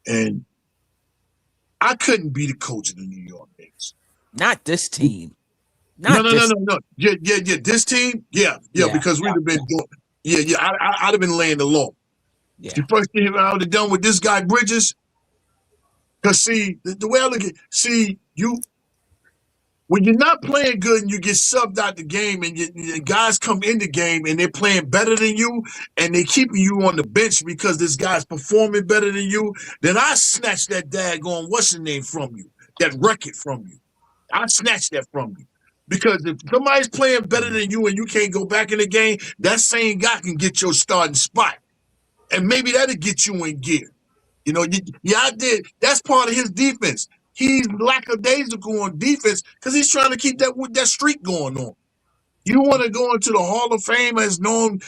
And I couldn't be the coach of the New York Knicks. Not this team. No. Yeah. This team, yeah. Because we'd have been doing. Yeah. I'd have been laying the law. Yeah. The first thing I would have done with this guy Bridges, because see, the way I look at, when you're not playing good and you get subbed out the game, and guys come in the game and they're playing better than you, and they keeping you on the bench because this guy's performing better than you, then I snatch that daggone what's the name from you, that record from you. I snatch that from you. Because if somebody's playing better than you and you can't go back in the game, that same guy can get your starting spot. and maybe that'll get you in gear. You know, I did. That's part of his defense. He's lackadaisical on defense because he's trying to keep that streak going on. You want to go into the Hall of Fame as known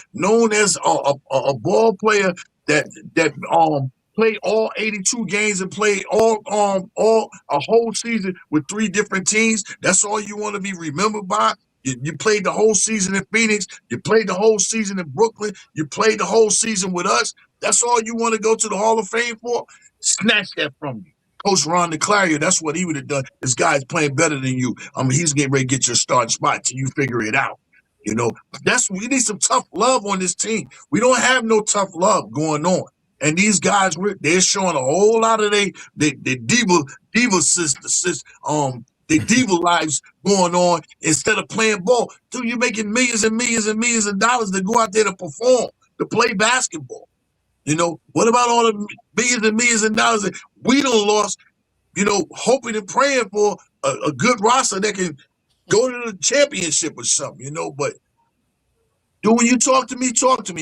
as a ball player that played all 82 games and played all a whole season with 3 different teams. That's all you want to be remembered by. You played the whole season in Phoenix. You played the whole season in Brooklyn. You played the whole season with us. That's all you want to go to the Hall of Fame for? Snatch that from you. Coach Ron DeClario, that's what he would have done. This guy's playing better than you. I mean, he's getting ready to get your starting spot till you figure it out. You know, we need some tough love on this team. We don't have no tough love going on. And these guys, they're showing a whole lot of they diva lives going on instead of playing ball. Dude, you're making millions and millions and millions of dollars to go out there to perform, to play basketball. You know, what about all the millions and millions of dollars that we done lost, you know, hoping and praying for a good roster that can go to the championship or something, you know? But dude, when you talk to me.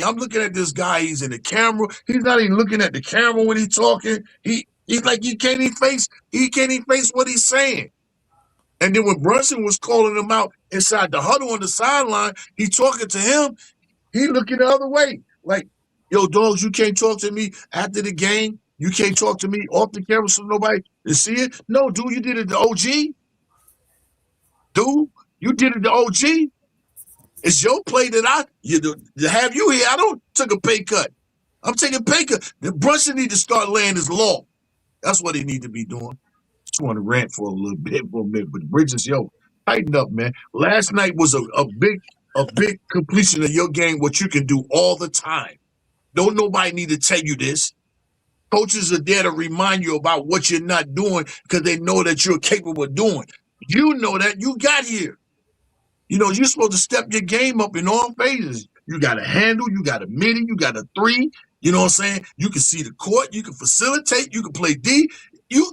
I'm looking at this guy. He's in the camera. He's not even looking at the camera when he's talking. He's like he can't even face what he's saying. And then when Brunson was calling him out inside the huddle on the sideline, he talking to him. He looking the other way, like, yo, dogs, you can't talk to me after the game. You can't talk to me off the camera so nobody can see it. No, dude, you did it to OG. Dude, you did it to OG. It's your play that to have you here. I don't took a pay cut. I'm taking a pay cut. The Brunson need to start laying his law. That's what he need to be doing. Just want to rant for a minute. But Bridges, yo, tighten up, man. Last night was a big completion of your game, what you can do all the time. Don't nobody need to tell you this. Coaches are there to remind you about what you're not doing because they know that you're capable of doing. You know that. You got here. You know, you're supposed to step your game up in all phases. You got a handle, you got a midi, you got a 3. You know what I'm saying? You can see the court, you can facilitate, you can play D. You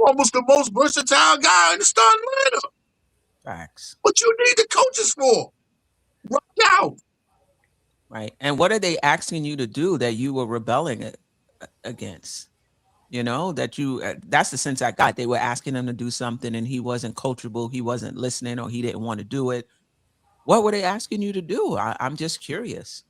almost the most versatile guy in the starting lineup. Facts. What you need the coaches for? Rock out. Right. And what are they asking you to do that you were rebelling against? You know, that's the sense I got. They were asking him to do something and he wasn't coachable. He wasn't listening or he didn't want to do it. What were they asking you to do? I'm just curious.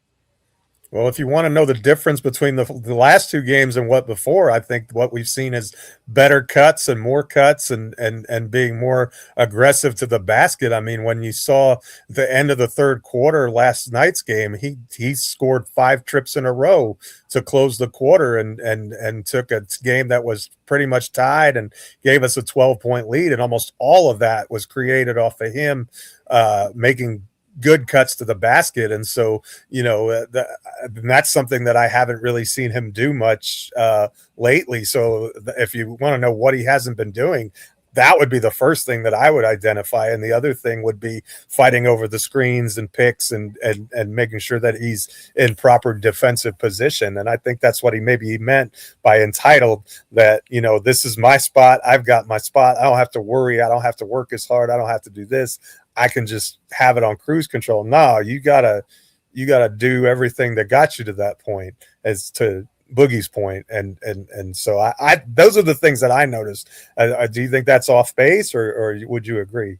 Well, if you want to know the difference between the last 2 games and what before, I think what we've seen is better cuts and more cuts and being more aggressive to the basket. I mean, when you saw the end of the third quarter last night's game, he scored 5 trips in a row to close the quarter and took a game that was pretty much tied and gave us a 12-point lead. And almost all of that was created off of him making good cuts to the basket. And so, you know, that's something that I haven't really seen him do much lately. So if you want to know what he hasn't been doing, that would be the first thing that I would identify. And the other thing would be fighting over the screens and picks and making sure that he's in proper defensive position. And I think that's what he meant by entitled, that, you know, this is my spot. I've got my spot. I don't have to worry. I don't have to work as hard. I don't have to do this. I can just have it on cruise control. No, you gotta do everything that got you to that point, as to Boogie's point. And so I those are the things that I noticed. Do you think that's off base, or would you agree?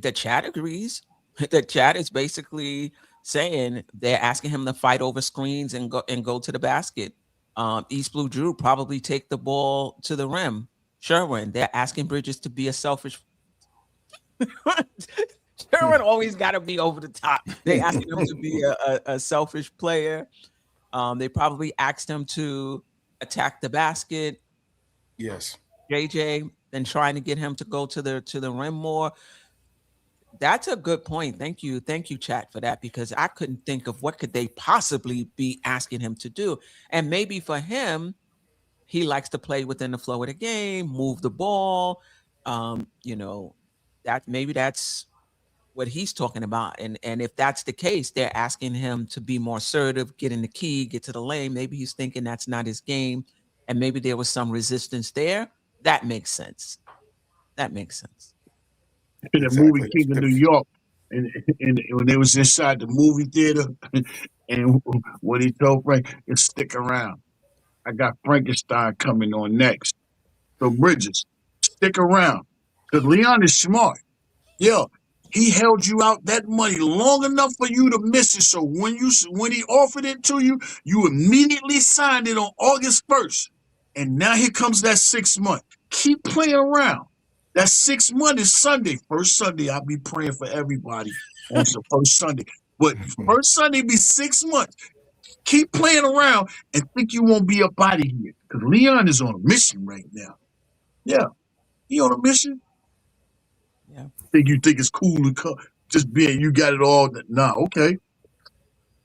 The chat agrees. The chat is basically saying they're asking him to fight over screens and go to the basket. East Blue Drew probably take the ball to the rim. Sherwin, they're asking Bridges to be a selfish. Sherwin always got to be over the top. They asking him to be a selfish player. They probably asked him to attack the basket. Yes. JJ, and trying to get him to go to the rim more. That's a good point. Thank you, chat, for that, because I couldn't think of what could they possibly be asking him to do. And maybe for him, he likes to play within the flow of the game, move the ball. You know, that's what he's talking about. And if that's the case, they're asking him to be more assertive, get in the key, get to the lane. Maybe he's thinking that's not his game, and maybe there was some resistance there. That makes sense. In the movie King of New York, and when they was inside the movie theater, And what he told Frank is stick around. I got Frankenstein coming on next. So Bridges, stick around. Because Leon is smart. Yeah, he held you out that money long enough for you to miss it. So when he offered it to you, you immediately signed it on August 1st. And now here comes that 6 month. Keep playing around. That 6 month is Sunday. First Sunday, I'll be praying for everybody on the first Sunday. But first Sunday be 6 months. Keep playing around and think you won't be up out of here. Because Leon is on a mission right now. Yeah, he on a mission. Yeah. You think it's cool to come, just being you got it all. Nah, okay.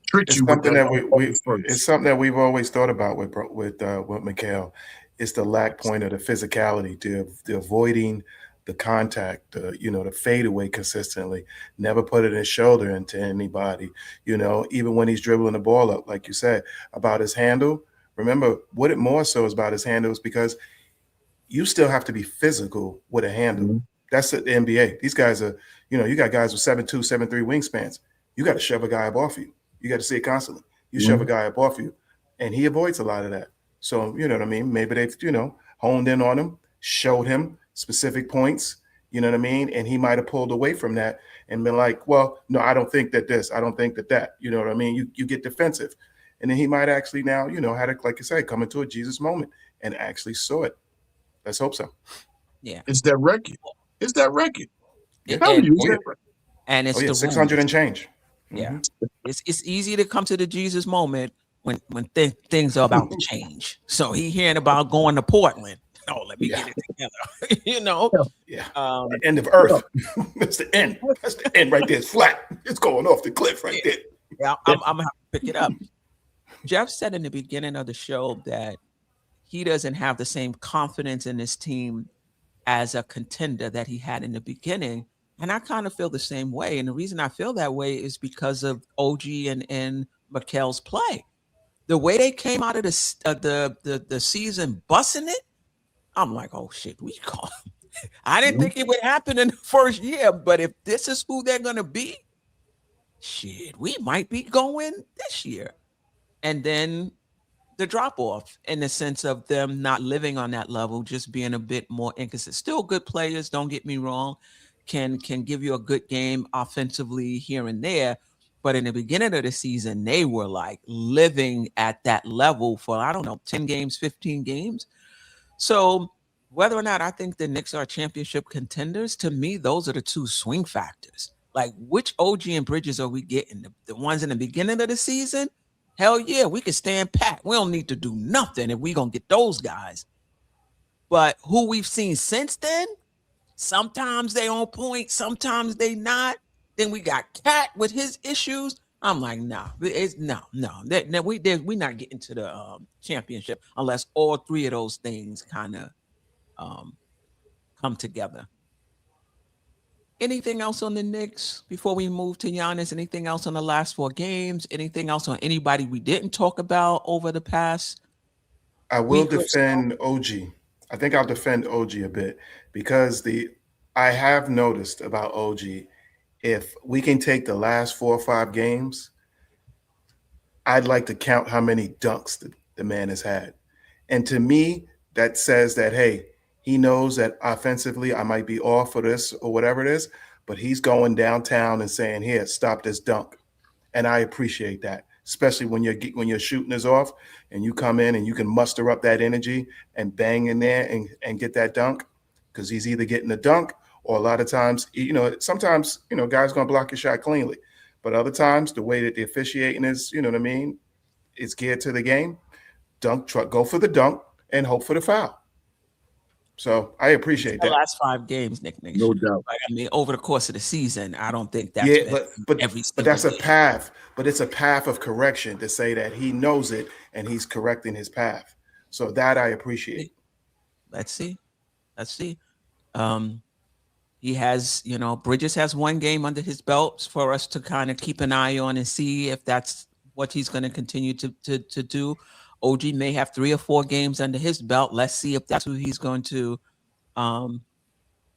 Tricked It's you with something that. it's something that we've always thought about with Mikal. It's the lack point of the physicality, the avoiding the contact, the fadeaway consistently, never put it in his shoulder into anybody, even when he's dribbling the ball up, like you said, about his handle. Remember, what it more so is about his handle is because you still have to be physical with a handle. Mm-hmm. That's the NBA. These guys are, you got guys with 7'2", 7'3" wingspans. You got to shove a guy up off you. You got to see it constantly. You shove a guy up off you, and he avoids a lot of that. So, you know what I mean? Maybe they've, honed in on him, showed him specific points, you know what I mean? And he might have pulled away from that and been like, well, no, I don't think that this, I don't think that, you know what I mean? You get defensive. And then he might actually now, had it, like I say, come into a Jesus moment and actually saw it. Let's hope so. Yeah. It's that record. It's that record. Yeah. And it's the 600 and change. Yeah. Mm-hmm. It's easy to come to the Jesus moment when things are about to change. So he hearing about going to Portland. Oh, let me get it together. Yeah. The end of Earth. That's the end. That's the end right there. It's flat. It's going off the cliff right there. Yeah, I'm gonna have to pick it up. Jeff said in the beginning of the show that he doesn't have the same confidence in his team as a contender that he had in the beginning. And I kind of feel the same way. And the reason I feel that way is because of OG and Mikal's play. The way they came out of the season busting it, I'm like, oh shit, we caught. I didn't think it would happen in the first year, but if this is who they're gonna be, shit, we might be going this year. And then the drop off in the sense of them not living on that level, just being a bit more inconsistent. Still good players, don't get me wrong, can give you a good game offensively here and there. But in the beginning of the season, they were like living at that level for, I don't know, 10 games, 15 games. So whether or not I think the Knicks are championship contenders, to me, those are the two swing factors. Like, which OG and Bridges are we getting? The ones in the beginning of the season? Hell yeah, we can stand pat. We don't need to do nothing if we're going to get those guys. But who we've seen since then, sometimes they on point, sometimes they not. Then we got Cat with his issues. I'm like, no. We're not getting to the championship unless all three of those things kind of come together. Anything else on the Knicks before we move to Giannis? Anything else on the last 4 games? Anything else on anybody we didn't talk about over the past? I will defend OG. I think I'll defend OG a bit because I have noticed about OG, if we can take the last 4 or 5 games, I'd like to count how many dunks the man has had. And to me, that says that, hey, he knows that offensively I might be off for this or whatever it is, but he's going downtown and saying, here, stop this dunk. And I appreciate that, especially when you're shooting this off and you come in and you can muster up that energy and bang in there and get that dunk, because he's either getting the dunk or a lot of times, sometimes, guys going to block your shot cleanly. But other times, the way that the officiating is, you know what I mean, it's geared to the game. Go for the dunk and hope for the foul. So I appreciate that. The last 5 games, Nick. No doubt. Like, I mean, over the course of the season, I don't think that's but that's a path. But it's a path of correction to say that he knows it and he's correcting his path. So that I appreciate. Let's see. He has, Bridges has 1 game under his belt for us to kind of keep an eye on and see if that's what he's going to continue to do. OG may have 3 or 4 games under his belt. Let's see if that's who he's going to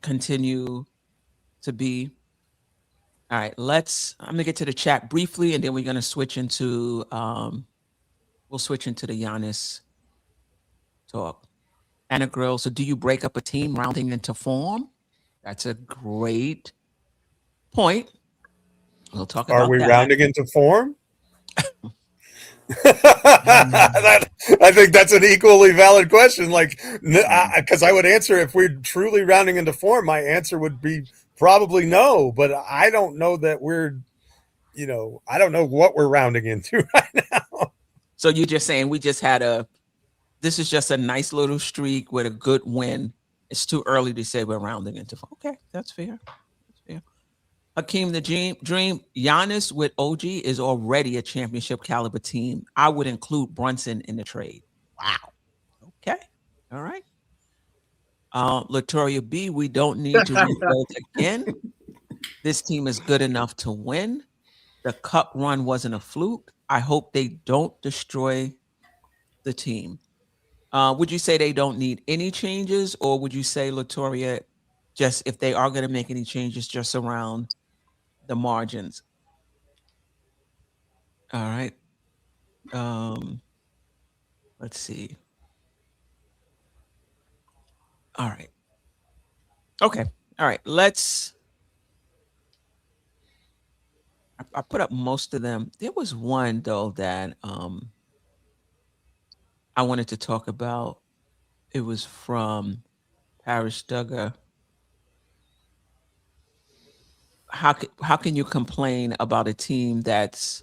continue to be. All right, I'm gonna get to the chat briefly, and then we're gonna switch into we'll switch into the Giannis talk. Anna Grill. So, do you break up a team rounding into form? That's a great point. We'll talk Are about we that. rounding into form? I think that's an equally valid question. Like, because I would answer if we're truly rounding into form, my answer would be probably no. But I don't know that we're, I don't know what we're rounding into right now. So you're just saying this is just a nice little streak with a good win. It's too early to say we're rounding into form. Okay, that's fair. That's fair. Hakeem the Dream, Giannis with OG is already a championship caliber team. I would include Brunson in the trade. Wow. Okay. All right. Latoria B, we don't need to rebuild again. This team is good enough to win. The cup run wasn't a fluke. I hope they don't destroy the team. Would you say they don't need any changes, or would you say, Latoria, just if they are going to make any changes, just around the margins? All right. Let's see. All right. Okay. All right. I put up most of them. There was one though that I wanted to talk about. It was from Parish Duggar. How can you complain about a team that's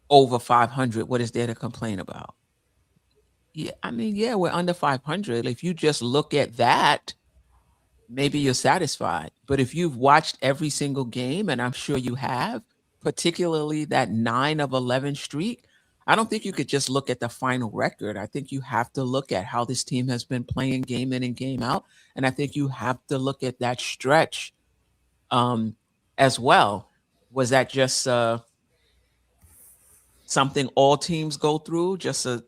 over 500? What is there to complain about? Yeah, I mean, yeah, we're under 500. If you just look at that, maybe you're satisfied. But if you've watched every single game, and I'm sure you have, particularly that 9 of 11 streak, I don't think you could just look at the final record. I think you have to look at how this team has been playing game in and game out. And I think you have to look at that stretch as well. Was that just something all teams go through, just a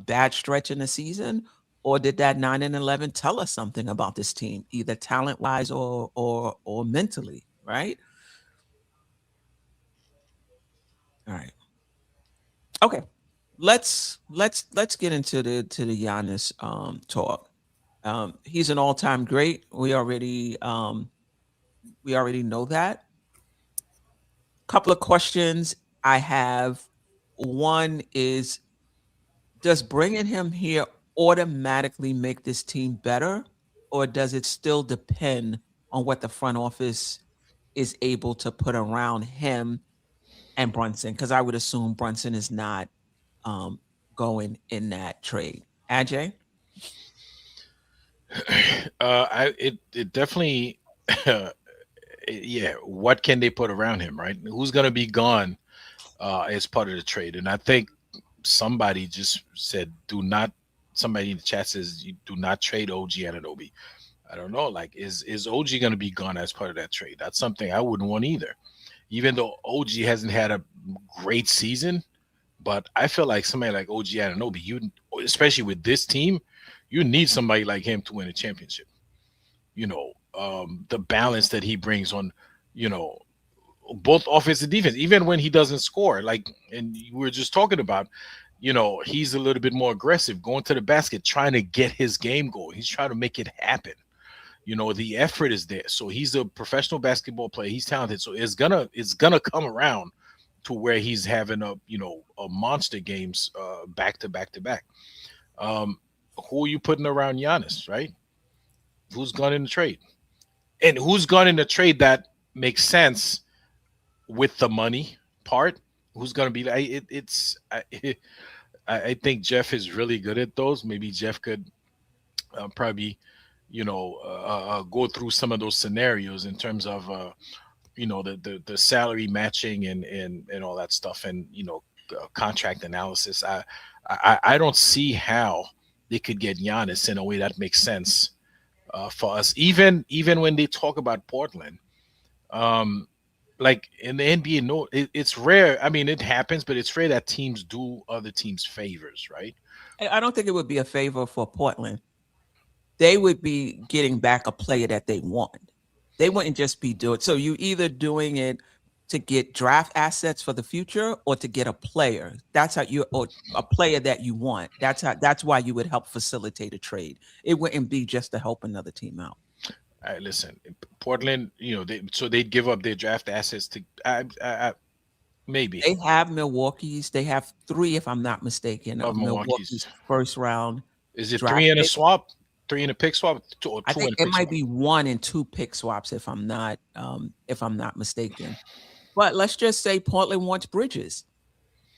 bad stretch in the season, or did that 9 and 11 tell us something about this team, either talent wise or mentally? Right. All right. Okay. Let's get into the Giannis talk. He's an all-time great. We already know that. Couple of questions I have. One is, does bringing him here automatically make this team better, or does it still depend on what the front office is able to put around him and Brunson? Because I would assume Brunson is not going in that trade. Ajay? It definitely yeah, what can they put around him, right? Who's going to be gone as part of the trade? And I think somebody just said, somebody in the chat says, you do not trade OG Anunoby. I don't know. Like, is OG going to be gone as part of that trade? That's something I wouldn't want either. Even though OG hasn't had a great season, but I feel like somebody like OG Anunoby, especially with this team, you need somebody like him to win a championship. The balance that he brings on, both offense and defense, even when he doesn't score, like, and we were just talking about, he's a little bit more aggressive, going to the basket, trying to get his game going. He's trying to make it happen. The effort is there. So he's a professional basketball player. He's talented. So it's gonna come around to where he's having a monster games back to back to back. Who are you putting around Giannis, right? Who's gone in the trade? And who's gone in the trade that makes sense with the money part? Who's going to be like I think Geoff is really good at those. Maybe Geoff could probably go through some of those scenarios in terms of the salary matching and all that stuff, and contract analysis. I don't see how they could get Giannis in a way that makes sense for us. Even when they talk about Portland, like in the NBA, no, it's rare. I mean, it happens, but it's rare that teams do other teams favors, right? I don't think it would be a favor for Portland. They would be getting back a player that they want. They wouldn't just be doing. So you either doing it to get draft assets for the future or to get a player. That's how you, or a player that you want. That's why you would help facilitate a trade. It wouldn't be just to help another team out. All right, listen, Portland, so they'd give up their draft assets to maybe They have Milwaukee's. They have 3, if I'm not mistaken, Of of Milwaukee's. Milwaukee's first round. Is it draft 3 in a pick. swap, 3 in a pick swap, or 2 I in a think pick it might swap? be 1 and 2 pick swaps if I'm not mistaken. But let's just say Portland wants Bridges.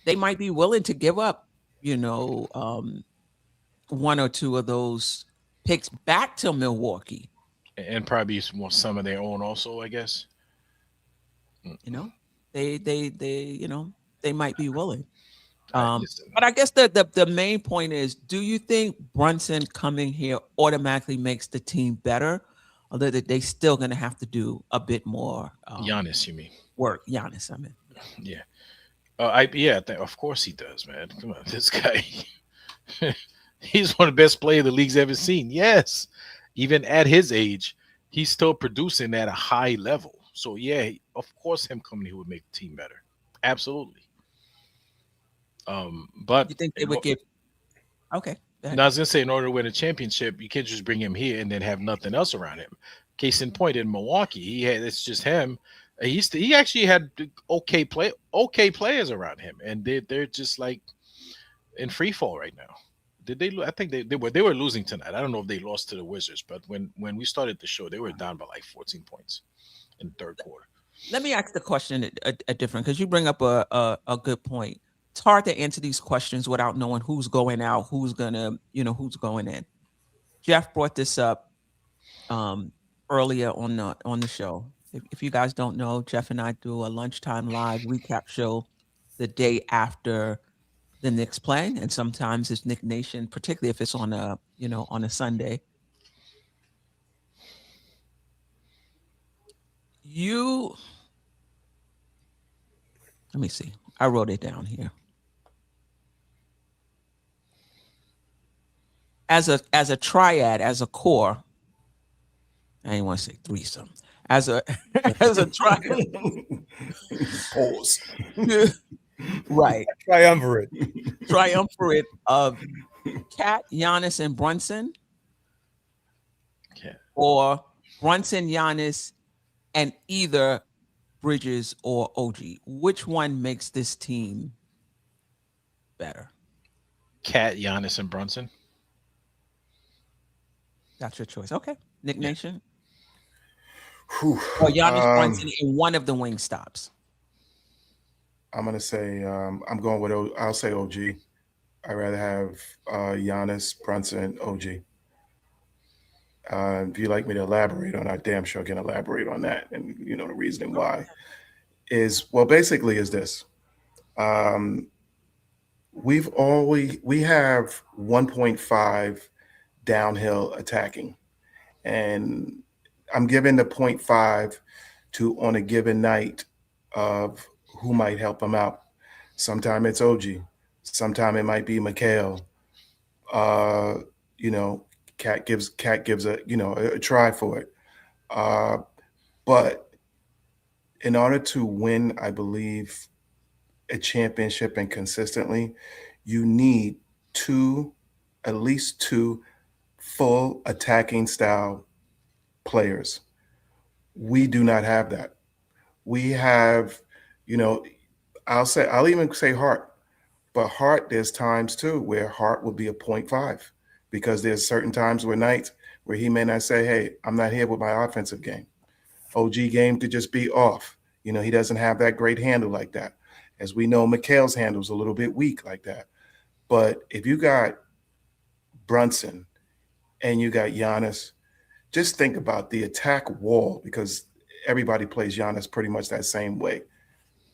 They might be willing to give up, 1 or 2 of those picks back to Milwaukee. And probably some of their own also, I guess. They might be willing. Listen, But I guess the main point is, do you think Brunson coming here automatically makes the team better, or that they still going to have to do a bit more Giannis, you mean? work? Giannis, I mean. Yeah. Of course he does, man. Come on, this guy. He's one of the best players the league's ever seen. Yes, even at his age, he's still producing at a high level. So yeah, of course, him coming here would make the team better. Absolutely. But You think they would give? Okay. go ahead. I was gonna say, in order to win a championship, you can't just bring him here and then have nothing else around him. Case in point, in Milwaukee, it's just him. He actually had okay players around him, and they're just like in free fall right now. Did they? I think they were losing tonight. I don't know if they lost to the Wizards, but when we started the show, they were down by like 14 points in the third quarter. Let me ask the question a different, because you bring up a good point. It's hard to answer these questions without knowing who's going out, who's going in. Geoff brought this up earlier on the show. If you guys don't know, Geoff and I do a lunchtime live recap show the day after the Knicks play, and sometimes it's Knick Nation, particularly if it's on a Sunday. Let me see. I wrote it down here. As a triad, as a core, I didn't want to say threesome. As a triad. Pause. Right. Triumvirate. Of Cat, Giannis, and Brunson. Okay. Or Brunson, Giannis, and either Bridges or OG. Which one makes this team better? Cat, Giannis, and Brunson. That's your choice. Okay. Knick Nation. Whew. Or Giannis, Brunson in one of the wing stops. I'm gonna say I'm going with I'll say OG. I'd rather have Giannis, Brunson, OG. If you'd like me to elaborate on, I damn sure can elaborate on that. And the reasoning why is, well, basically is this. We have 1.5 downhill attacking, and I'm giving the 0.5 to on a given night of who might help him out. Sometime it's OG. Sometime it might be Mikal. Cat gives a try for it. But in order to win, I believe, a championship and consistently, you need at least two full attacking style players. We do not have that. We have, I'll even say Hart, but Hart, there's times too where Hart will be a 0.5, because there's certain times where nights where he may not say, hey, I'm not here with my offensive game. OG game could just be off. He doesn't have that great handle like that. As we know, Mikal's handle's a little bit weak like that. But if you got Brunson and you got Giannis, just think about the attack wall, because everybody plays Giannis pretty much that same way.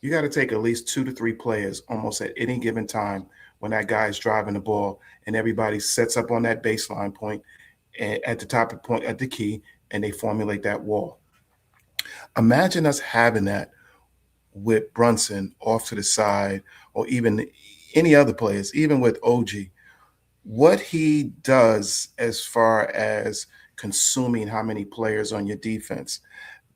You got to take at least 2 to 3 players almost at any given time when that guy's driving the ball, and everybody sets up on that baseline point at the top of point at the key, and they formulate that wall. Imagine us having that with Brunson off to the side, or even any other players, even with OG. What he does as far as consuming how many players on your defense.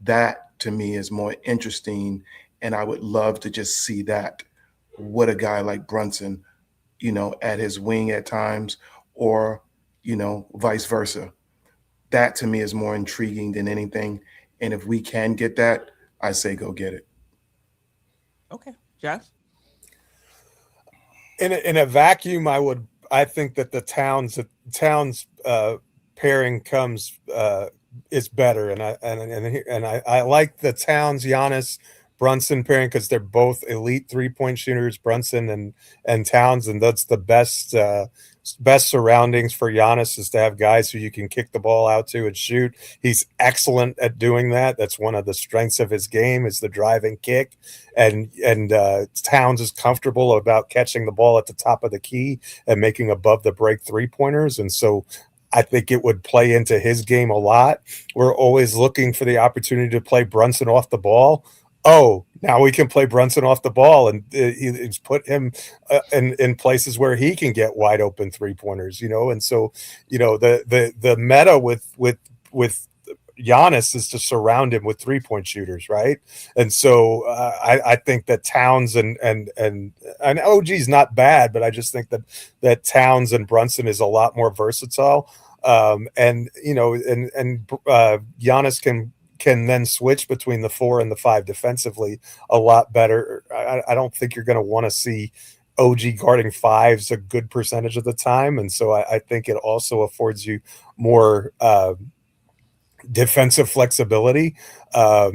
That to me is more interesting. And I would love to just see that with a guy like Brunson, at his wing at times, or, vice versa. That to me is more intriguing than anything. And if we can get that, I say go get it. Okay, Jeff. In a vacuum, I think that the Towns pairing comes is better, and I like the Towns Giannis Brunson pairing because they're both elite 3-point shooters, Brunson and Towns, and that's the best surroundings for Giannis is to have guys who you can kick the ball out to and shoot. He's excellent at doing that. That's one of the strengths of his game is the drive and kick, and Towns is comfortable about catching the ball at the top of the key and making above the break 3-pointers, and so I think it would play into his game a lot. We're always looking for the opportunity to play Brunson off the ball. Oh, now we can play Brunson off the ball, and he's put him in places where he can get wide open 3-pointers, and so the meta with Giannis is to surround him with 3-point shooters, right? And so I think that Towns and OG's not bad, but I just think that Towns and Brunson is a lot more versatile, and Giannis can then switch between the 4 and the 5 defensively a lot better. I don't think you're going to want to see OG guarding 5s a good percentage of the time. And so I think it also affords you more defensive flexibility.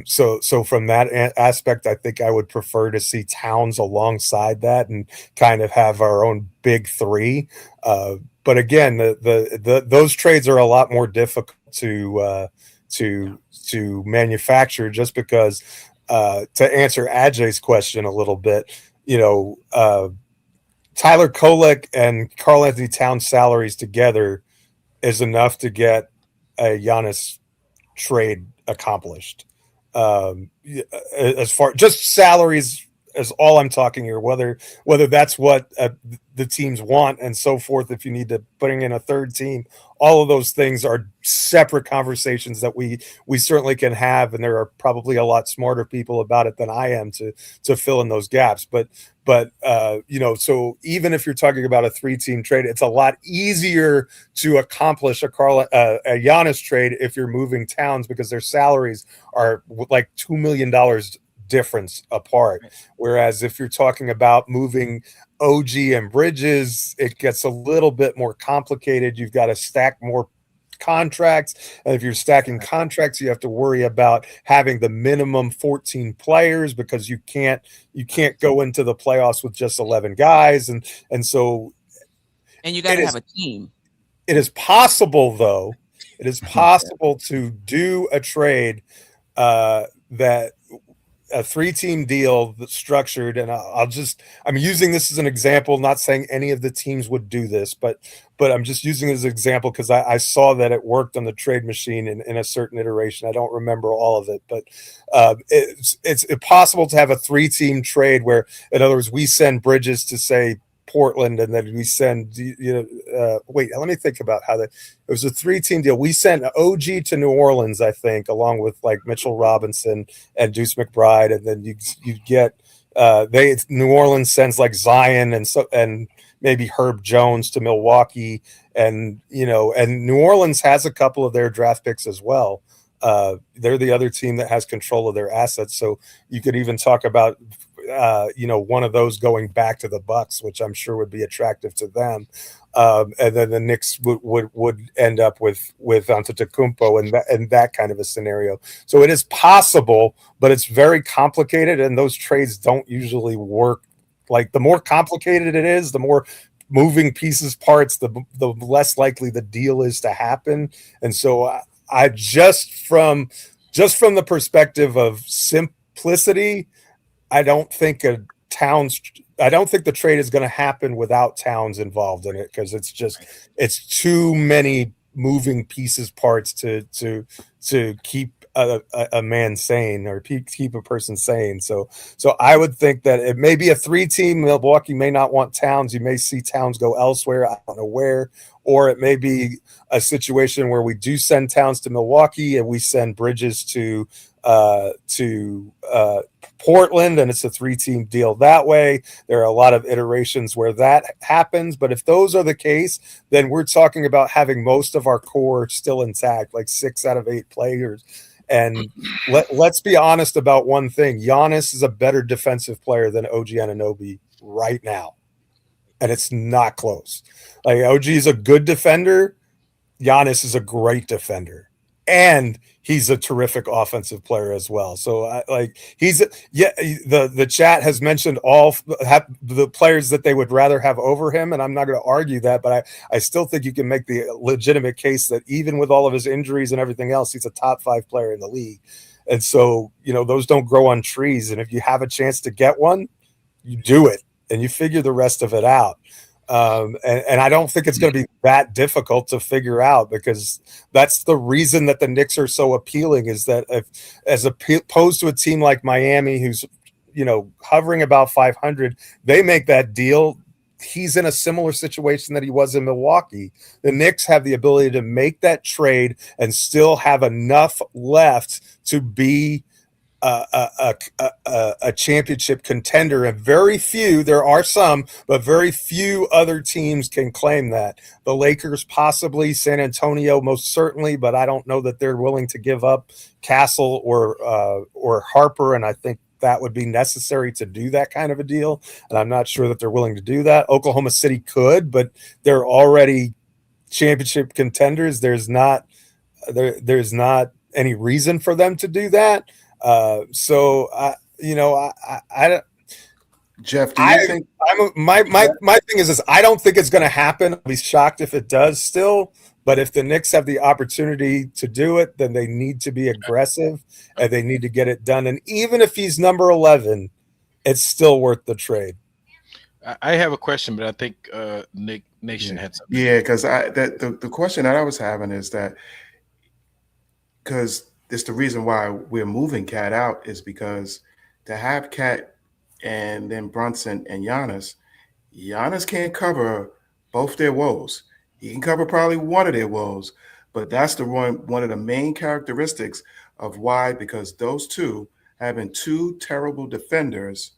So from that aspect, I think I would prefer to see Towns alongside that and kind of have our own big 3. But again, those trades are a lot more difficult to manufacture just because to answer Ajay's question a little bit, Tyler Kolek and Karl Anthony Towns salaries together is enough to get a Giannis trade accomplished. As far just salaries is all I'm talking here, whether that's what the teams want and so forth. If you need to bring in a third team, all of those things are separate conversations that we certainly can have, and there are probably a lot smarter people about it than I am to fill in those gaps. But so even if you're talking about a 3-team trade, it's a lot easier to accomplish a Giannis trade if you're moving Towns because their salaries are like $2 million difference apart. Whereas if you're talking about moving OG and Bridges, it gets a little bit more complicated. You've got to stack more contracts, and if you're stacking contracts, you have to worry about having the minimum 14 players because you can't go into the playoffs with just 11 guys, and so you got to have a team. It is possible, though. It is possible to do a trade that a 3-team deal that's structured, and I'm using this as an example, not saying any of the teams would do this, but I'm just using it as an example because I saw that it worked on the trade machine in a certain iteration. I don't remember all of it, but it's possible to have a 3-team trade where, in other words, we send Bridges to, say, Portland, and then we send wait, let me think about how it was a 3-team deal. We sent OG to New Orleans, I think, along with like Mitchell Robinson and Deuce McBride, and then you get New Orleans sends like Zion and maybe Herb Jones to Milwaukee, and New Orleans has a couple of their draft picks as well. They're the other team that has control of their assets, so you could even talk about one of those going back to the Bucks, which I'm sure would be attractive to them. And then the Knicks would end up with Antetokounmpo and that kind of a scenario. So it is possible, but it's very complicated, and those trades don't usually work. Like the more complicated it is, the more moving pieces, parts, the less likely the deal is to happen. And so I just from the perspective of simplicity, I don't think the trade is going to happen without Towns involved in it because it's too many moving pieces, parts to keep a man sane or keep a person sane. So I would think that it may be a 3-team. Milwaukee may not want Towns. You may see Towns go elsewhere. I don't know where, or it may be a situation where we do send Towns to Milwaukee and we send Bridges to Portland, and it's a 3-team deal that way. There are a lot of iterations where that happens, but if those are the case, then we're talking about having most of our core still intact, like 6 out of 8 players. And let's be honest about one thing. Giannis is a better defensive player than OG Anunoby right now. And it's not close. Like, OG is a good defender. Giannis is a great defender. And he's a terrific offensive player as well. So the chat has mentioned all the players that they would rather have over him, and I'm not going to argue that, but I still think you can make the legitimate case that even with all of his injuries and everything else, he's a top 5 player in the league. And so, those don't grow on trees, and if you have a chance to get one, you do it and you figure the rest of it out. And I don't think it's going to be that difficult to figure out, because that's the reason that the Knicks are so appealing, is that as opposed to a team like Miami, who's, hovering about 500, they make that deal. He's in a similar situation that he was in Milwaukee. The Knicks have the ability to make that trade and still have enough left to be a championship contender, and there are some, but very few other teams can claim that. The Lakers possibly, San Antonio most certainly, but I don't know that they're willing to give up Castle or Harper, and I think that would be necessary to do that kind of a deal, and I'm not sure that they're willing to do that. Oklahoma City could, but they're already championship contenders. There's not any reason for them to do that. So I don't. Jeff, do you think my thing is this? I don't think it's going to happen. I'll be shocked if it does still. But if the Knicks have the opportunity to do it, then they need to be aggressive and they need to get it done. And even if he's number 11, it's still worth the trade. I have a question, but I think Nick Nation had something. Yeah, because the question that I was having is that, because it's the reason why we're moving Cat out, is because to have Cat and then Brunson and Giannis can't cover both their woes. He can cover probably one of their woes, but that's one of the main characteristics of why, because those two having 2 terrible defenders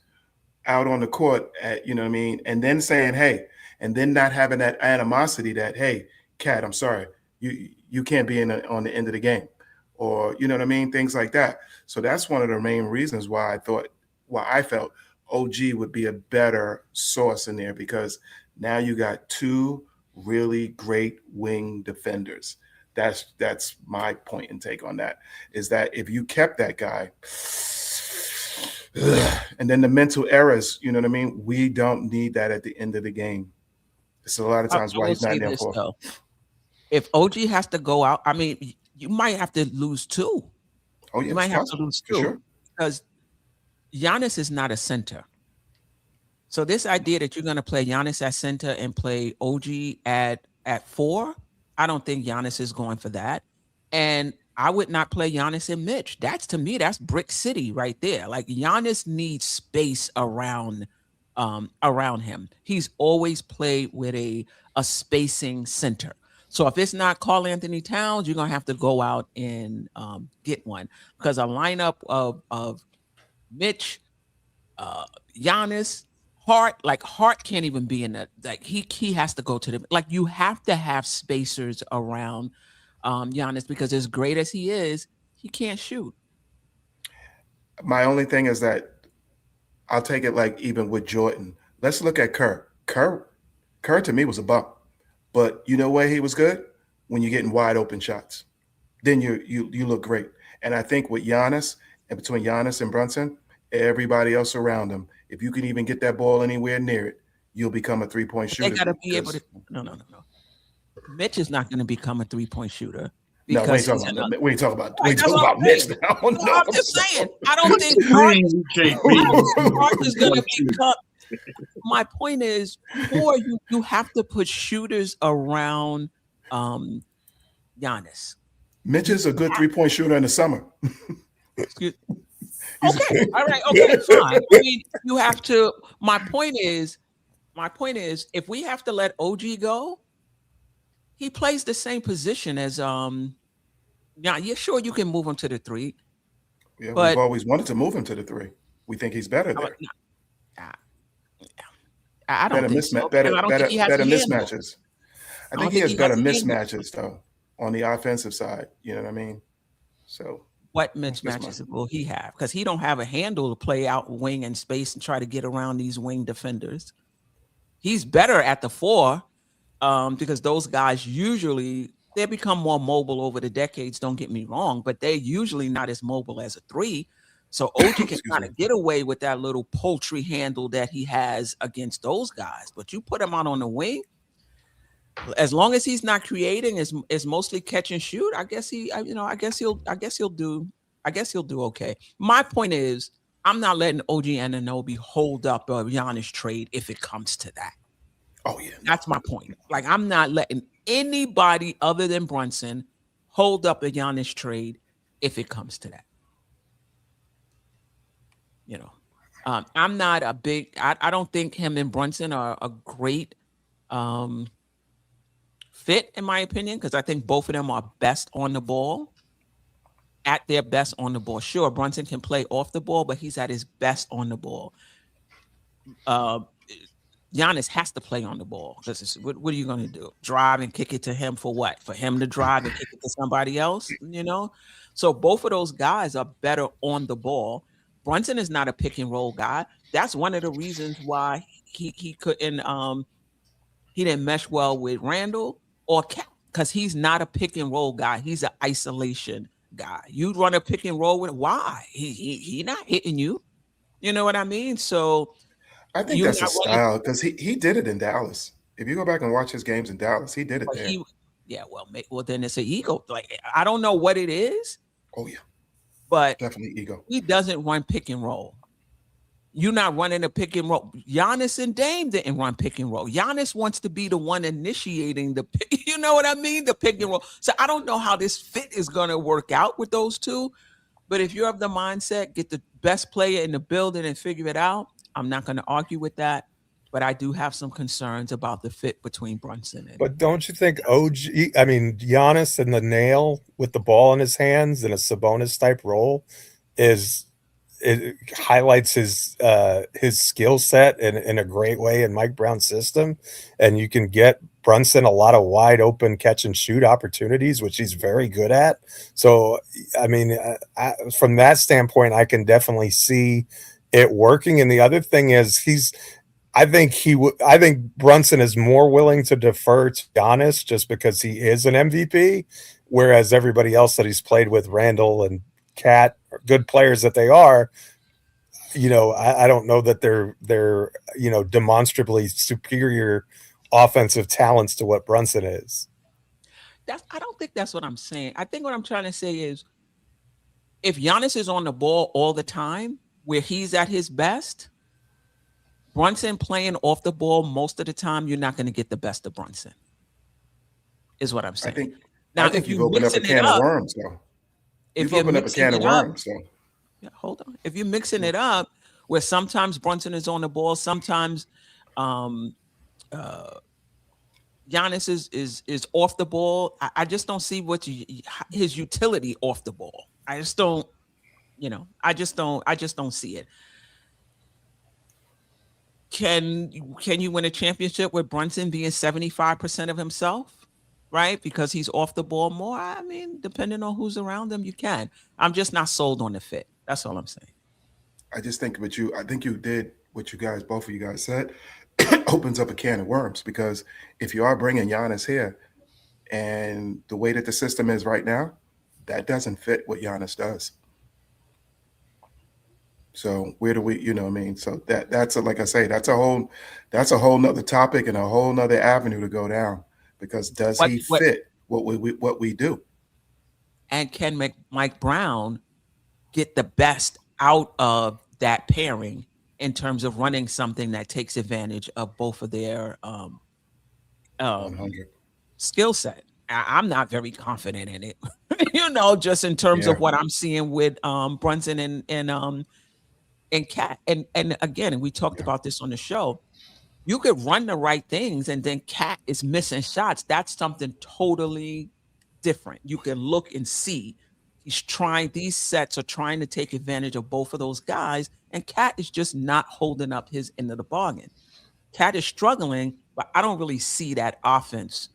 out on the court and then saying, hey, and then not having that animosity that, hey, Cat, I'm sorry, you can't be on the end of the game. Or, things like that. So that's one of the main reasons why I felt OG would be a better source in there, because now you got 2 really great wing defenders. That's my point and take on that, is that if you kept that guy, and then the mental errors, we don't need that at the end of the game. It's a lot of times why he's not there for. If OG has to go out, you might have to lose 2. Oh, yeah, you might have to lose 2, sure, because Giannis is not a center. So this idea that you're going to play Giannis at center and play OG at 4, I don't think Giannis is going for that. And I would not play Giannis and Mitch. To me, that's Brick City right there. Like, Giannis needs space around him. He's always played with a spacing center. So if it's not Karl Anthony Towns, you're going to have to go out and get one, because a lineup of Mitch, Giannis, Hart can't even be in that. Like, he has to go to the, like, you have to have spacers around Giannis, because as great as he is, he can't shoot. My only thing is that I'll take it like even with Jordan. Let's look at Kerr. Kerr to me was a bump. But you know where he was good? When you're getting wide open shots. Then you look great. And I think with Giannis, and between Giannis and Brunson, everybody else around him, if you can even get that ball anywhere near it, you'll become a 3-point shooter. They got to be able to. No. Mitch is not going to become a 3-point shooter. No, we ain't talking about Mitch now. No, I'm just saying. I don't think Hart is going to become. My point is, you have to put shooters around Giannis. Mitch is a good 3-point shooter in the summer. Okay, all right, okay, fine. You have to. My point is, if we have to let OG go, He plays the same position as yeah, sure you can move him to the 3, Yeah, we've but always wanted to move him to the 3. We think he's better I, there. I don't Better think so. mismatch, And better, I don't think better, he has better a handle. mismatches. I I think don't he think has he has better a handle. mismatches though on the offensive side. You know what I mean? So What that's just my. mismatches will he have? Because he don't have a handle to play out wing and space and try to get around these wing defenders. He's better at the 4 because those guys usually they become more mobile over the decades. Don't get me wrong, but they're usually not as mobile as a 3. So OG can Excuse kind me. of get away with that little poultry handle that he has against those guys. But you put him out on the wing, as long as he's not creating, is mostly catch and shoot. I guess he'll do okay. My point is, I'm not letting OG Anunoby hold up a Giannis trade if it comes to that. Oh yeah, That's my point. Like, I'm not letting anybody other than Brunson hold up a Giannis trade if it comes to that. You know, I'm not a big. I don't think him and Brunson are a great fit, in my opinion, because I think both of them are best on the ball. At their best on the ball. Sure, Brunson can play off the ball, but he's at his best on the ball. Giannis has to play on the ball because what are you going to do? Drive and kick it to him for what? For him to drive and kick it to somebody else, you know? So both of those guys are better on the ball. Brunson is not a pick and roll guy. That's one of the reasons why he couldn't he didn't mesh well with Randall or Cat, because he's not a pick and roll guy. He's an isolation guy. You'd run a pick and roll with why? He not hitting you. You know what I mean? So I think you're that's not his running. style because he did it in Dallas. If you go back and watch his games in Dallas, he did it But there. yeah, well, then it's an ego. Like, I don't know what it is, Oh yeah, but definitely ego. he doesn't run pick and roll. You're not running a pick and roll. Giannis and Dame didn't run pick and roll. Giannis wants to be the one initiating the pick. You know what I mean? The pick and roll. So I don't know how this fit is going to work out with those two. But if you have the mindset, get the best player in the building and figure it out, I'm not going to argue with that. But I do have some concerns about the fit between Brunson and. But don't you think Giannis and the nail with the ball in his hands in a Sabonis type role is it highlights his skill set in a great way in Mike Brown's system, and you can get Brunson a lot of wide open catch and shoot opportunities, which he's very good at. So, I mean, from that standpoint, I can definitely see it working. And the other thing is I think Brunson is more willing to defer to Giannis just because he is an MVP, whereas everybody else that he's played with, Randall and Cat, good players that they are, I don't know that they're demonstrably superior offensive talents to what Brunson is. I don't think that's what I'm saying. I think what I'm trying to say is, if Giannis is on the ball all the time, where he's at his best, Brunson playing off the ball most of the time, you're not going to get the best of Brunson, is what I'm saying. I think you've opened up a can of worms, though. You've opened up a can of worms, though. Yeah, hold on. If you're mixing it up, where sometimes Brunson is on the ball, sometimes Giannis is off the ball. I just don't see his utility off the ball. I just don't, I just don't see it. Can you win a championship with Brunson being 75% of himself, right? Because he's off the ball more. I mean, depending on who's around him, you can. I'm just not sold on the fit. That's all I'm saying. I just think I think you did what both of you guys said, opens up a can of worms, because if you are bringing Giannis here and the way that the system is right now, that doesn't fit what Giannis does. So where do we, what I mean? So like I say, that's a whole nother topic and a whole nother avenue to go down, because does he fit what we do? And can Mike Brown get the best out of that pairing in terms of running something that takes advantage of both of their 100 skill set? I'm not very confident in it, just in terms of what I'm seeing with Brunson and Cat. And again, we talked about this on the show. You could run the right things and then Cat is missing shots. That's something totally different. You can look and see these sets are trying to take advantage of both of those guys, and Cat is just not holding up his end of the bargain. Cat is struggling, but I don't really see that offense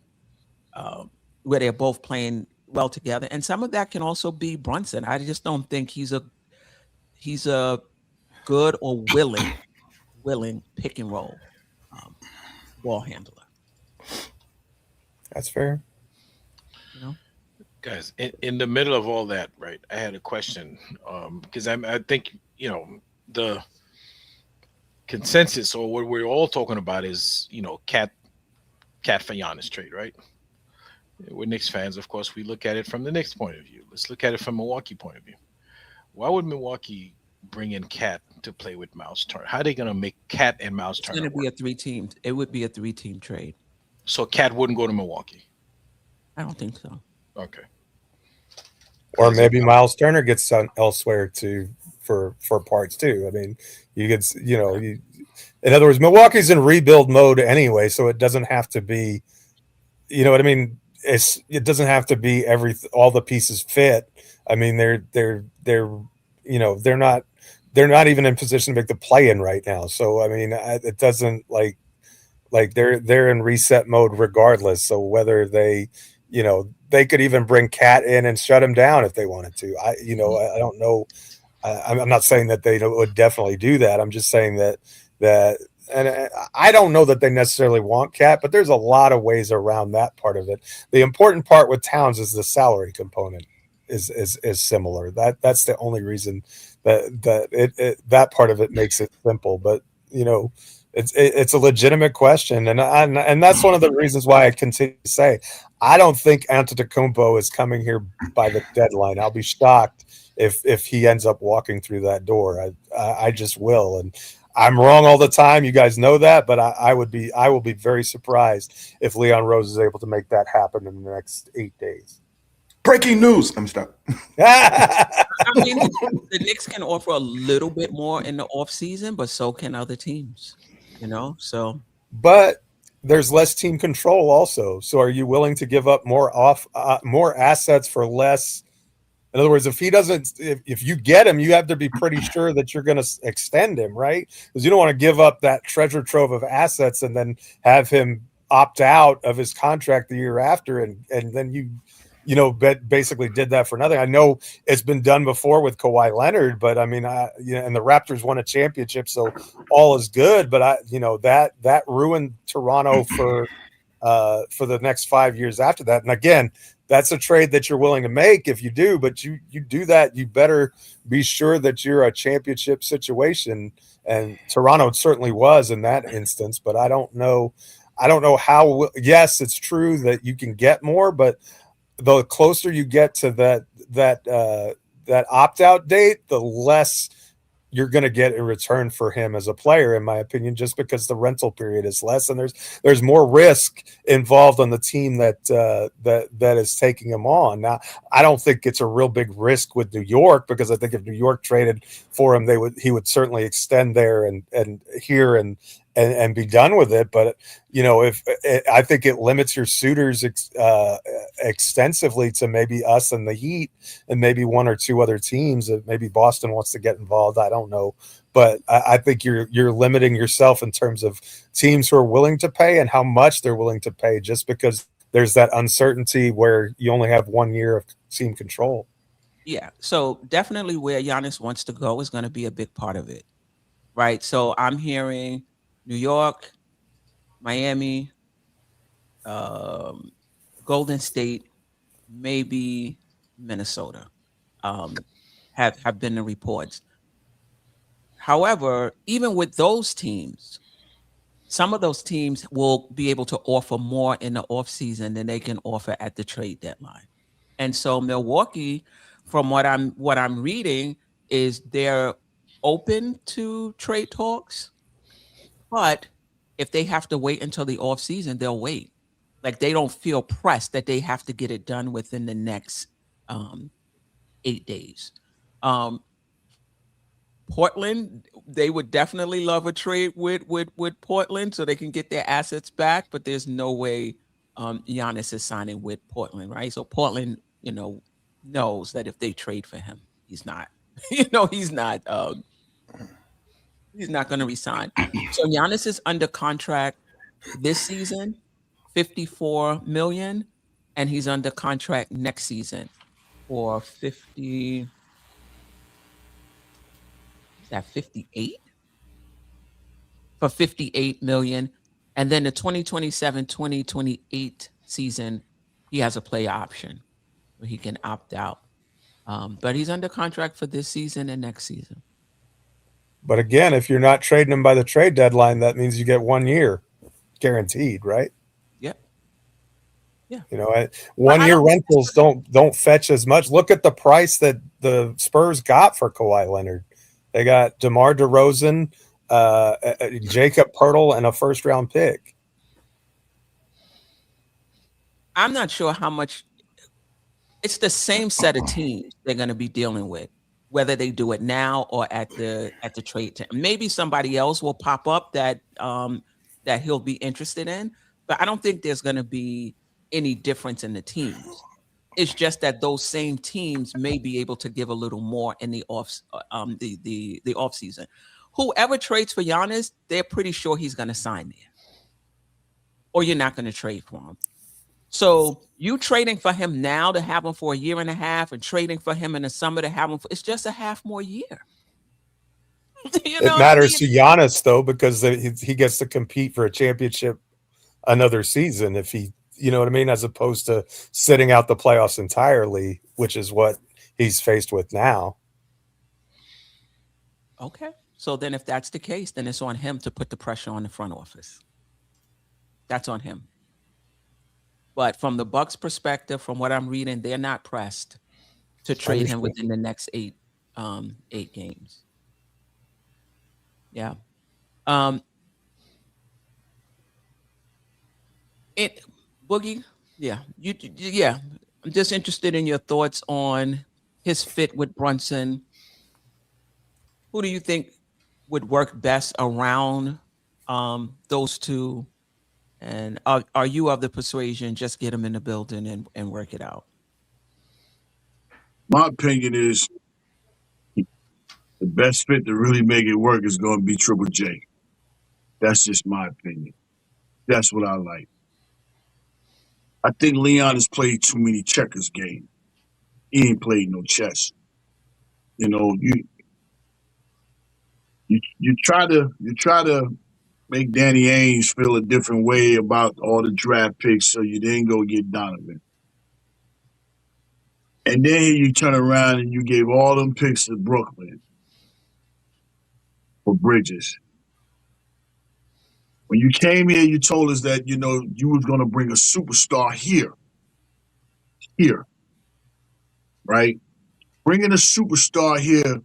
where they're both playing well together. And some of that can also be Brunson. I just don't think he's a good or willing pick and roll ball handler. That's fair. You know, Guys, in the middle of all that, right? I had a question because I think the consensus or what we're all talking about is Cat for Giannis trade, right? We're Knicks fans, of course. We look at it from the Knicks point of view. Let's look at it from Milwaukee point of view. Why would Milwaukee bring in Cat to play with Miles Turner? How are they going to make Cat and Miles Turner? It's going to be a 3-team. It would be a 3-team trade. So Cat wouldn't go to Milwaukee. I don't think so. Okay. Or maybe Miles Turner gets sent elsewhere for parts too. I mean, you get in other words, Milwaukee's in rebuild mode anyway, so it doesn't have to be. You know what I mean? It doesn't have to be all the pieces fit. I mean, they're not even in position to make the play-in right now. So I mean, it doesn't like they're in reset mode regardless. So whether they could even bring Cat in and shut him down if they wanted to. I don't know. I'm not saying that they would definitely do that. I'm just saying that and I don't know that they necessarily want Cat, but there's a lot of ways around that part of it. The important part with Towns is the salary component is similar. That's the only reason that part of it makes it simple. But it's a legitimate question, and that's one of the reasons why I continue to say I don't think Antetokounmpo is coming here by the deadline. I'll be shocked if he ends up walking through that door. I just will, and I'm wrong all the time. You guys know that, but I will be very surprised if Leon Rose is able to make that happen in the next 8 days. Breaking news. I'm stuck. I mean, the Knicks can offer a little bit more in the off season, but so can other teams. So. But there's less team control also. So are you willing to give up more assets for less? In other words, if you get him, you have to be pretty sure that you're going to extend him, right? Because you don't want to give up that treasure trove of assets and then have him opt out of his contract the year after, and then you basically did that for nothing. I know it's been done before with Kawhi Leonard, but I mean, and the Raptors won a championship, so all is good. But that ruined Toronto for the next 5 years after that. And again, that's a trade that you're willing to make if you do, but you do that, you better be sure that you're a championship situation. And Toronto certainly was in that instance, but I don't know how. Yes, it's true that you can get more, but the closer you get to that opt-out date, the less you're going to get in return for him as a player, in my opinion, just because the rental period is less and there's more risk involved on the team that is taking him on. Now, I don't think it's a real big risk with New York, because I think if New York traded for him, he would certainly extend there and here and be done with it. But if I think it limits your suitors extensively to maybe us and the Heat and maybe one or two other teams. Maybe Boston wants to get involved. I don't know, but I think you're limiting yourself in terms of teams who are willing to pay and how much they're willing to pay, just because there's that uncertainty where you only have 1 year of team control. Yeah, so definitely where Giannis wants to go is going to be a big part of it, right? So I'm hearing New York, Miami, Golden State, maybe Minnesota have been the reports. However, even with those teams, some of those teams will be able to offer more in the offseason than they can offer at the trade deadline. And so Milwaukee, from what I'm reading, is they're open to trade talks. But if they have to wait until the offseason, they'll wait. Like, they don't feel pressed that they have to get it done within the next 8 days. Portland, they would definitely love a trade with Portland so they can get their assets back, but there's no way Giannis is signing with Portland, right? So Portland, knows that if they trade for him, he's not, he's not going to resign. So Giannis is under contract this season, $54 million, and he's under contract next season for 50. Is that 58? For $58 million. And then the 2027-2028 season, he has a play option where he can opt out. But he's under contract for this season and next season. But again, if you're not trading him by the trade deadline, that means you get 1 year guaranteed, right? Yep. Yeah. 1 year rentals don't fetch as much. Look at the price that the Spurs got for Kawhi Leonard. They got DeMar DeRozan, Jacob Poeltl, and a first-round pick. I'm not sure how much. It's the same set of teams they're going to be dealing with, whether they do it now or at the trade time. Maybe somebody else will pop up that he'll be interested in, but I don't think there's going to be any difference in the teams. It's just that those same teams may be able to give a little more in the off season. Whoever trades for Giannis, they're pretty sure he's going to sign there, or you're not going to trade for him. So you trading for him now to have him for a year and a half, and trading for him in the summer to have him it's just a half more year. It matters to Giannis though, because he gets to compete for a championship another season if he. You know what I mean? As opposed to sitting out the playoffs entirely, which is what he's faced with now. Okay. So then if that's the case, then it's on him to put the pressure on the front office. That's on him. But from the Bucks' perspective, from what I'm reading, they're not pressed to trade him within the next eight games. Yeah. Boogie, I'm just interested in your thoughts on his fit with Brunson. Who do you think would work best around those two? And are you of the persuasion just get him in the building and work it out? My opinion is the best fit to really make it work is going to be Triple J. That's just my opinion. That's what I like. I think Leon has played too many checkers games. He ain't played no chess. You try to make Danny Ainge feel a different way about all the draft picks, so you didn't go get Donovan. And then you turn around and you gave all them picks to Brooklyn for Bridges. When you came here, you told us that, you was going to bring a superstar here, right? Bringing a superstar here.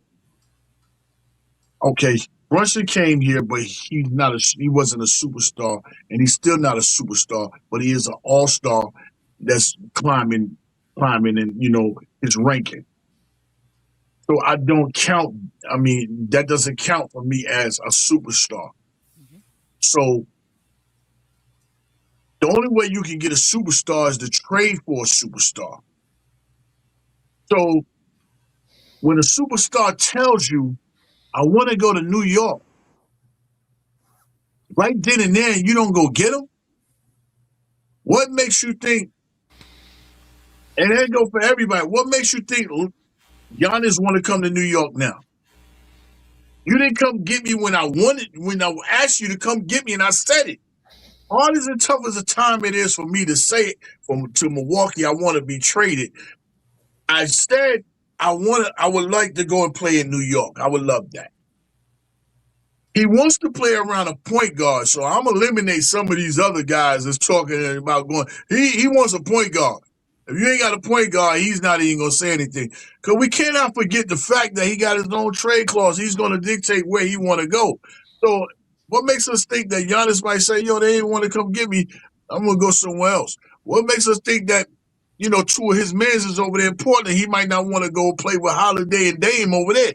Okay, Brunson came here, but he wasn't a superstar, and he's still not a superstar, but he is an all-star that's climbing in, his ranking. So I don't count. I mean, that doesn't count for me as a superstar. So the only way you can get a superstar is to trade for a superstar. So when a superstar tells you, I want to go to New York, right then and there, you don't go get him? What makes you think, and that go for everybody, what makes you think Giannis want to come to New York now? You didn't come get me when I asked you to come get me, and I said it. Hard as and tough as the time it is for me to say it to Milwaukee, I want to be traded. I said I would like to go and play in New York. I would love that. He wants to play around a point guard, so I'm going to eliminate some of these other guys that's talking about going. He wants a point guard. If you ain't got a point guard, he's not even going to say anything. Because we cannot forget the fact that he got his own trade clause. He's going to dictate where he want to go. So what makes us think that Giannis might say, they didn't want to come get me, I'm going to go somewhere else? What makes us think that, two of his mans is over there in Portland, he might not want to go play with Holiday and Dame over there?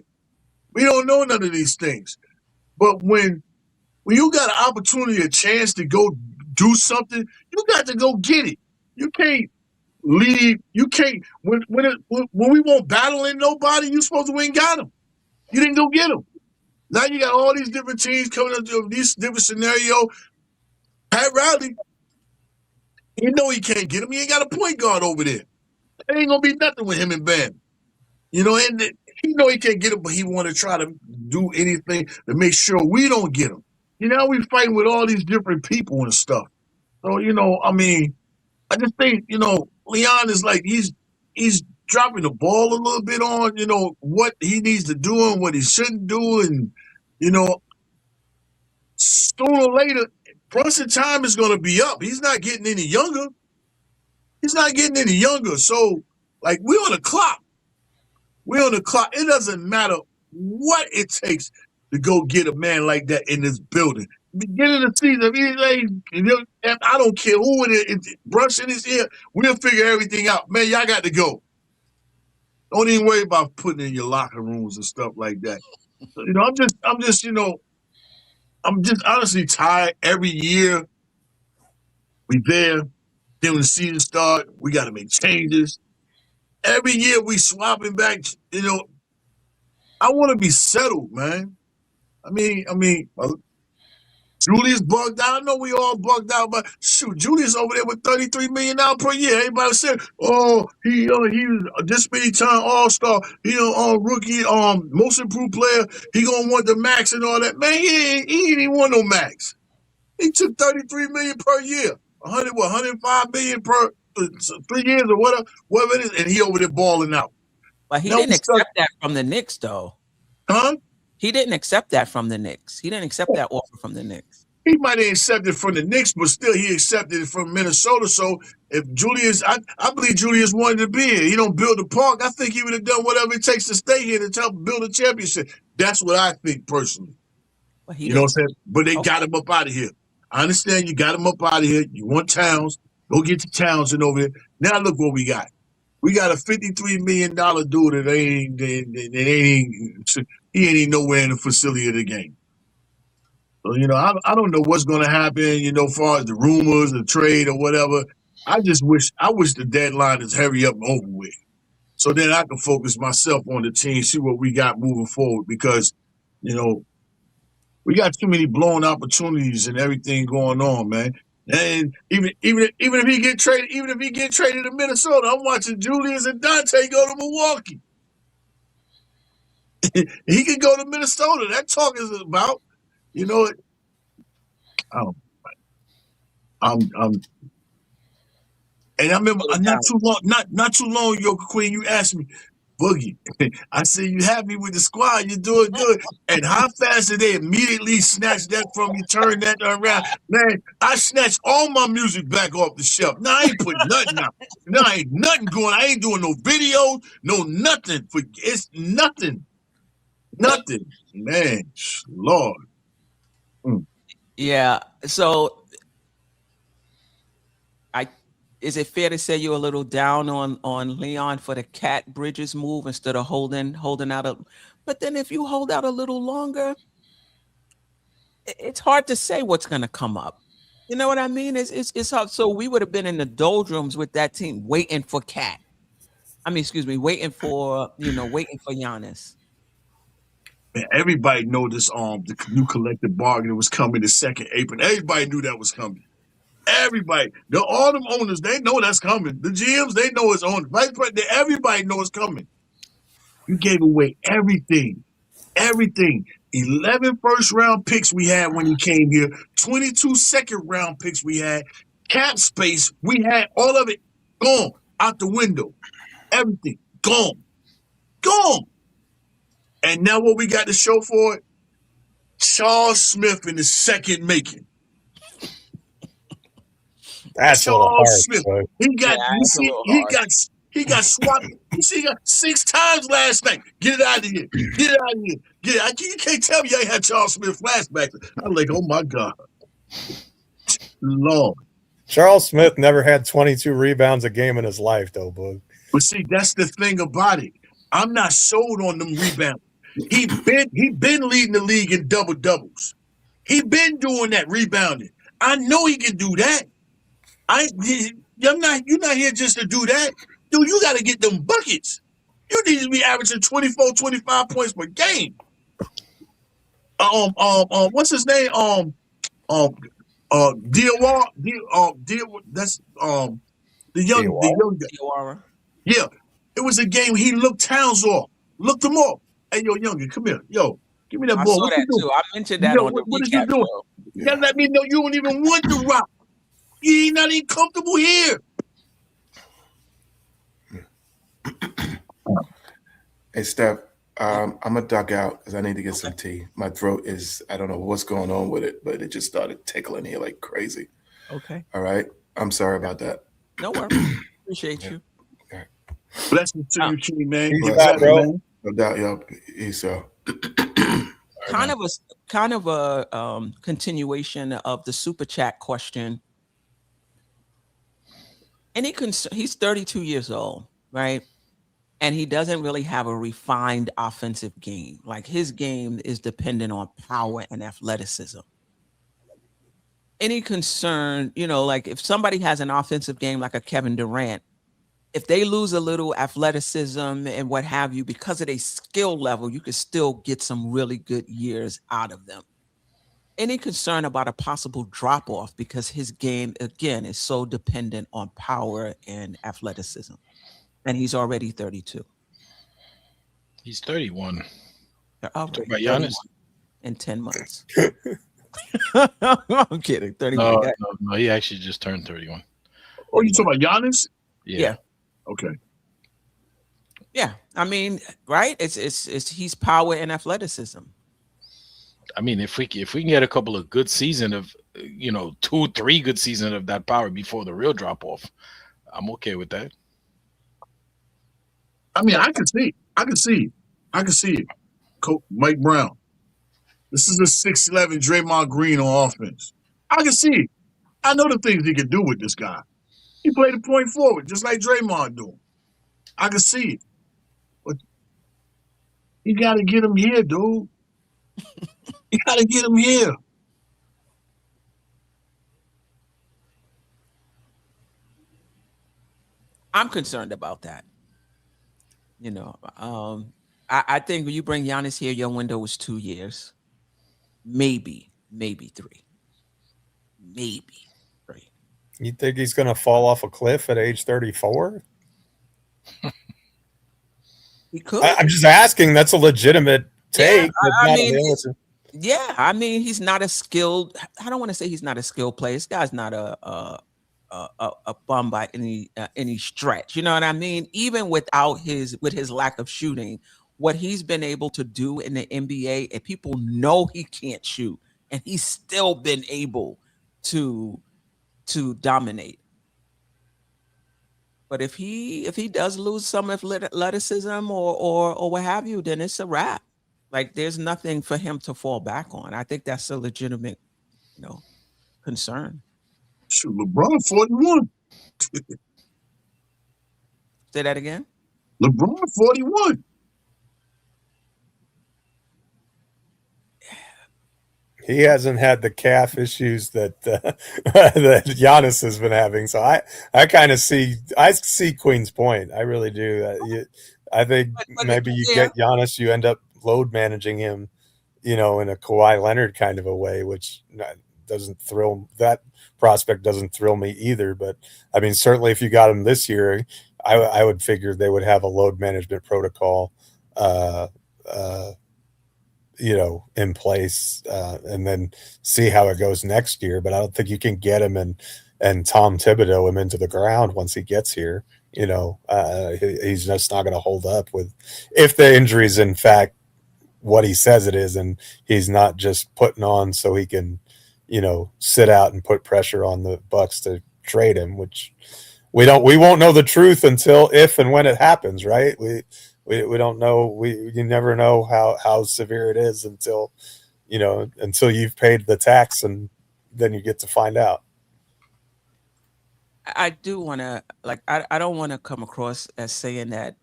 We don't know none of these things. But when you got an opportunity, a chance to go do something, you got to go get it. You can't leave. You can't when we won't battle in nobody. You supposed to win, got them. You didn't go get them. Now you got all these different teams coming up to these different scenarios. Pat Riley, you know he can't get him. He ain't got a point guard over there. There ain't gonna be nothing with him and Bam. You know, and he know he can't get him, but he want to try to do anything to make sure we don't get him. You know, we fighting with all these different people and stuff. So, you know, I mean, I just think, you know, Leon is like he's dropping the ball a little bit on, you know, what he needs to do and what he shouldn't do. And, you know, sooner or later, Brunson time is going to be up. He's not getting any younger. He's not getting any younger. So, like, we're on the clock. We're on the clock. It doesn't matter what it takes to go get a man like that in this building. Beginning of the season, I don't care who it is. Brunson is here. We'll figure everything out. Man, y'all got to go. Don't even worry about putting in your locker rooms and stuff like that. You know, I'm just honestly tired. Every year we there. Then when the season start, we got to make changes. Every year we swapping back. You know, I want to be settled, man. I mean, Julius bugged out. I know we all bugged out, but shoot, Julius over there with $33 million per year. Everybody said, "Oh, he was this many time All-Star. He rookie, most improved player. He gonna want the max and all that." Man, he ain't even want no max. He took $33 million per year. 105 million per 3 years or whatever it is, and he over there balling out. But he didn't accept that from the Knicks, though. Huh? He didn't accept that from the Knicks. He didn't accept that offer from the Knicks. He might have accepted from the Knicks, but still he accepted it from Minnesota. So if Julius, I believe Julius wanted to be here. He don't build the park. I think he would have done whatever it takes to stay here to help build a championship. That's what I think personally. You know what I'm saying? But they got him up out of here. I understand you got him up out of here. You want Towns. Go get the Townsend over there. Now look what we got. We got a $53 million dude that ain't he ain't even nowhere in the facility of the game. So, you know, I don't know what's going to happen, you know, as far as the rumors, the trade or whatever. I wish the deadline is hurry up and over with. So then I can focus myself on the team, see what we got moving forward because, you know, we got too many blown opportunities and everything going on, man. And even if he get traded, to Minnesota, I'm watching Julius and Dante go to Milwaukee. He could go to Minnesota. That talk is about, you know. And I remember not too long ago, Queen, you asked me, Boogie, I said, you happy with the squad, you're doing good. And how fast did they immediately snatch that from you, turn that around? Man, I snatched all my music back off the shelf. Now I ain't putting nothing out. Now ain't nothing going. I ain't doing no videos, no nothing. It's nothing. Nothing. Man, Lord. Yeah. So is it fair to say you're a little down on Leon for the Cat Bridges move instead of holding out but then if you hold out a little longer, it's hard to say what's going to come up. You know what I mean? It's hard. So we would have been in the doldrums with that team waiting for Cat. Waiting for Giannis. Man, everybody know this the new collective bargaining was coming the 2nd April. Everybody knew that was coming. Everybody, all them owners, they know that's coming. The GMs, they know it's on. Vice President, everybody know it's coming. You gave away everything. 11 first-round picks we had when he came here. 22 second-round picks we had. Cap space, we had all of it gone out the window. Everything gone. And now what we got to show for it? Charles Smith in the second making. That's Charles Smith. He got swapped. You see, he got 6 times last night. Get it out of here. You can't tell me I ain't had Charles Smith flashbacks. I'm like, oh my God. Lord. Charles Smith never had 22 rebounds a game in his life, though, Boog. But see, that's the thing about it. I'm not sold on them rebounds. He been leading the league in double doubles. He been doing that rebounding. I know he can do that. You're not here just to do that. Dude, you got to get them buckets. You need to be averaging 24, 25 points per game. What's his name? That's the young guy. Diawara. Yeah, it was a game he looked Towns off, looked him off. Hey, yo, younger, come here, yo, give me that I ball. saw What that you doing? too. I mentioned that Yo, on the what is you recap doing? show. You gotta let me know you don't even want the rock. You ain't not even comfortable here. Hey, Steph, I'm gonna duck out because I need to get some tea. My throat is, I don't know what's going on with it, but it just started tickling here like crazy. Okay. All right. I'm sorry about that. No worries. Appreciate you. Blessings to you, King, man. He's Bless, back, bro. No doubt, yo. He's Kind of a continuation of the super chat question. He's 32 years old, right? And he doesn't really have a refined offensive game. Like his game is dependent on power and athleticism. Any concern, like if somebody has an offensive game like a Kevin Durant, if they lose a little athleticism and what have you, because of their skill level, you could still get some really good years out of them. Any concern about a possible drop off because his game, again, is so dependent on power and athleticism? And he's already 32. He's 31. All Talk right, about Giannis. in 10 months. I'm kidding. 31. No, he actually just turned 31. Oh, you talking about Giannis? Yeah. Okay. Yeah. I mean, right? It's he's power and athleticism. I mean, if we can get a couple of good season of 2-3 good season of that power before the real drop off, I'm okay with that. I mean, I can see it. Coach Mike Brown. This is a 6'11" Draymond Green on offense. I can see it. I know the things he can do with this guy. He played a point forward, just like Draymond do. I can see it. But you got to get him here, dude. You got to get him here. I'm concerned about that. I think when you bring Giannis here, your window was 2 years. Maybe 3. Maybe 3. You think he's going to fall off a cliff at age 34? He could. I'm just asking. That's a legitimate take. Yeah, I mean, he's not a skilled. I don't want to say he's not a skilled player. This guy's not a bum by any stretch. You know what I mean? Even with his lack of shooting, what he's been able to do in the NBA, and people know he can't shoot, and he's still been able to dominate. But if he does lose some athleticism or what have you, then it's a wrap. Like there's nothing for him to fall back on. I think that's a legitimate, concern. Shoot, LeBron 41. Say that again. LeBron 41. He hasn't had the calf issues that that Giannis has been having. So I kind of see Queen's point. I really do. I think maybe you get Giannis, you end up load managing him, in a Kawhi Leonard kind of a way, which that prospect doesn't thrill me either. But I mean, certainly if you got him this year, I would figure they would have a load management protocol, in place, and then see how it goes next year. But I don't think you can get him and Tom Thibodeau him into the ground once he gets here. He's just not going to hold up if the injury is in fact what he says it is, and he's not just putting on so he can, sit out and put pressure on the Bucks to trade him, which we won't know the truth until if and when it happens, right? We don't know. You never know how severe it is until you've paid the tax, and then you get to find out. I do want to I don't want to come across as saying that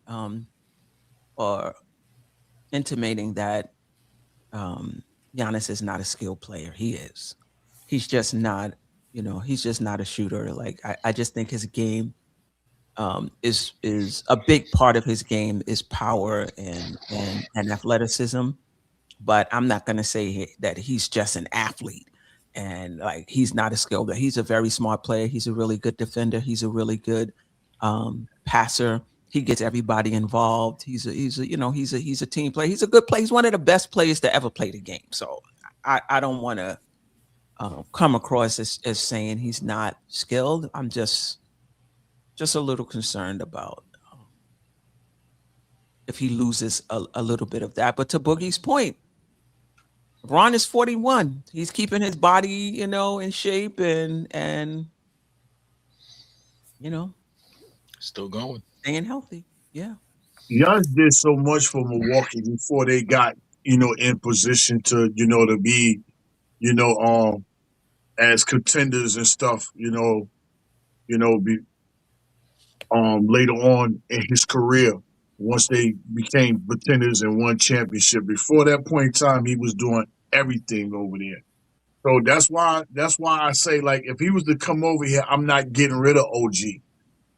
or intimating that Giannis is not a skilled player. He is. He's just not, he's just not a shooter. Like I just think his game is a big part of his game is power and athleticism. But I'm not going to say that he's just an athlete and like he's not a skilled player. He's a very smart player. He's a really good defender. He's a really good passer. He gets everybody involved. He's a team player. He's a good player. He's one of the best players to ever play the game. So I don't want to come across as saying he's not skilled. I'm just a little concerned about if he loses a little bit of that. But to Boogie's point, LeBron is 41. He's keeping his body, in shape and Still going. staying healthy. Yeah. Giannis did so much for Milwaukee before they got, in position to, to be, as contenders and stuff, be later on in his career, once they became contenders and won championship. Before that point in time, he was doing everything over there. So that's why I say, like, if he was to come over here, I'm not getting rid of OG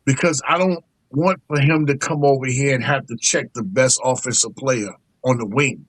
because I don't want for him to come over here and have to check the best offensive player on the wing.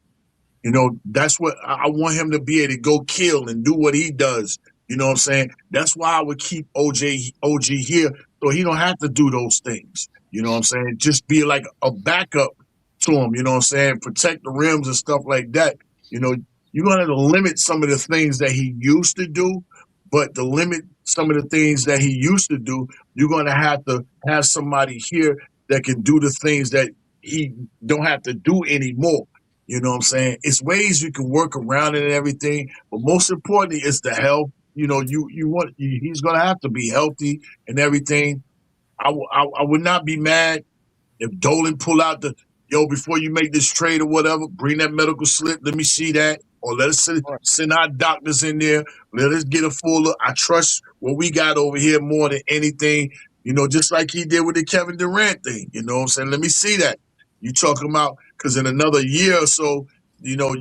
That's what I want him to be able to go kill and do what he does. You know what I'm saying? That's why I would keep OG here so he don't have to do those things. You know what I'm saying? Just be like a backup to him. You know what I'm saying? Protect the rims and stuff like that. You're going to have to limit some of the things that he used to do, but to limit some of the things that he used to do, you're going to have somebody here that can do the things that he don't have to do anymore. You know what I'm saying? It's ways you can work around it and everything, but most importantly, it's the health. He's going to have to be healthy and everything. I would not be mad if Dolan pull out before you make this trade or whatever, bring that medical slip. Let me see that. Or let us send our doctors in there. Let us get a full look. I trust what we got over here more than anything, just like he did with the Kevin Durant thing. You know what I'm saying? Let me see that. You talking about, because in another year or so, your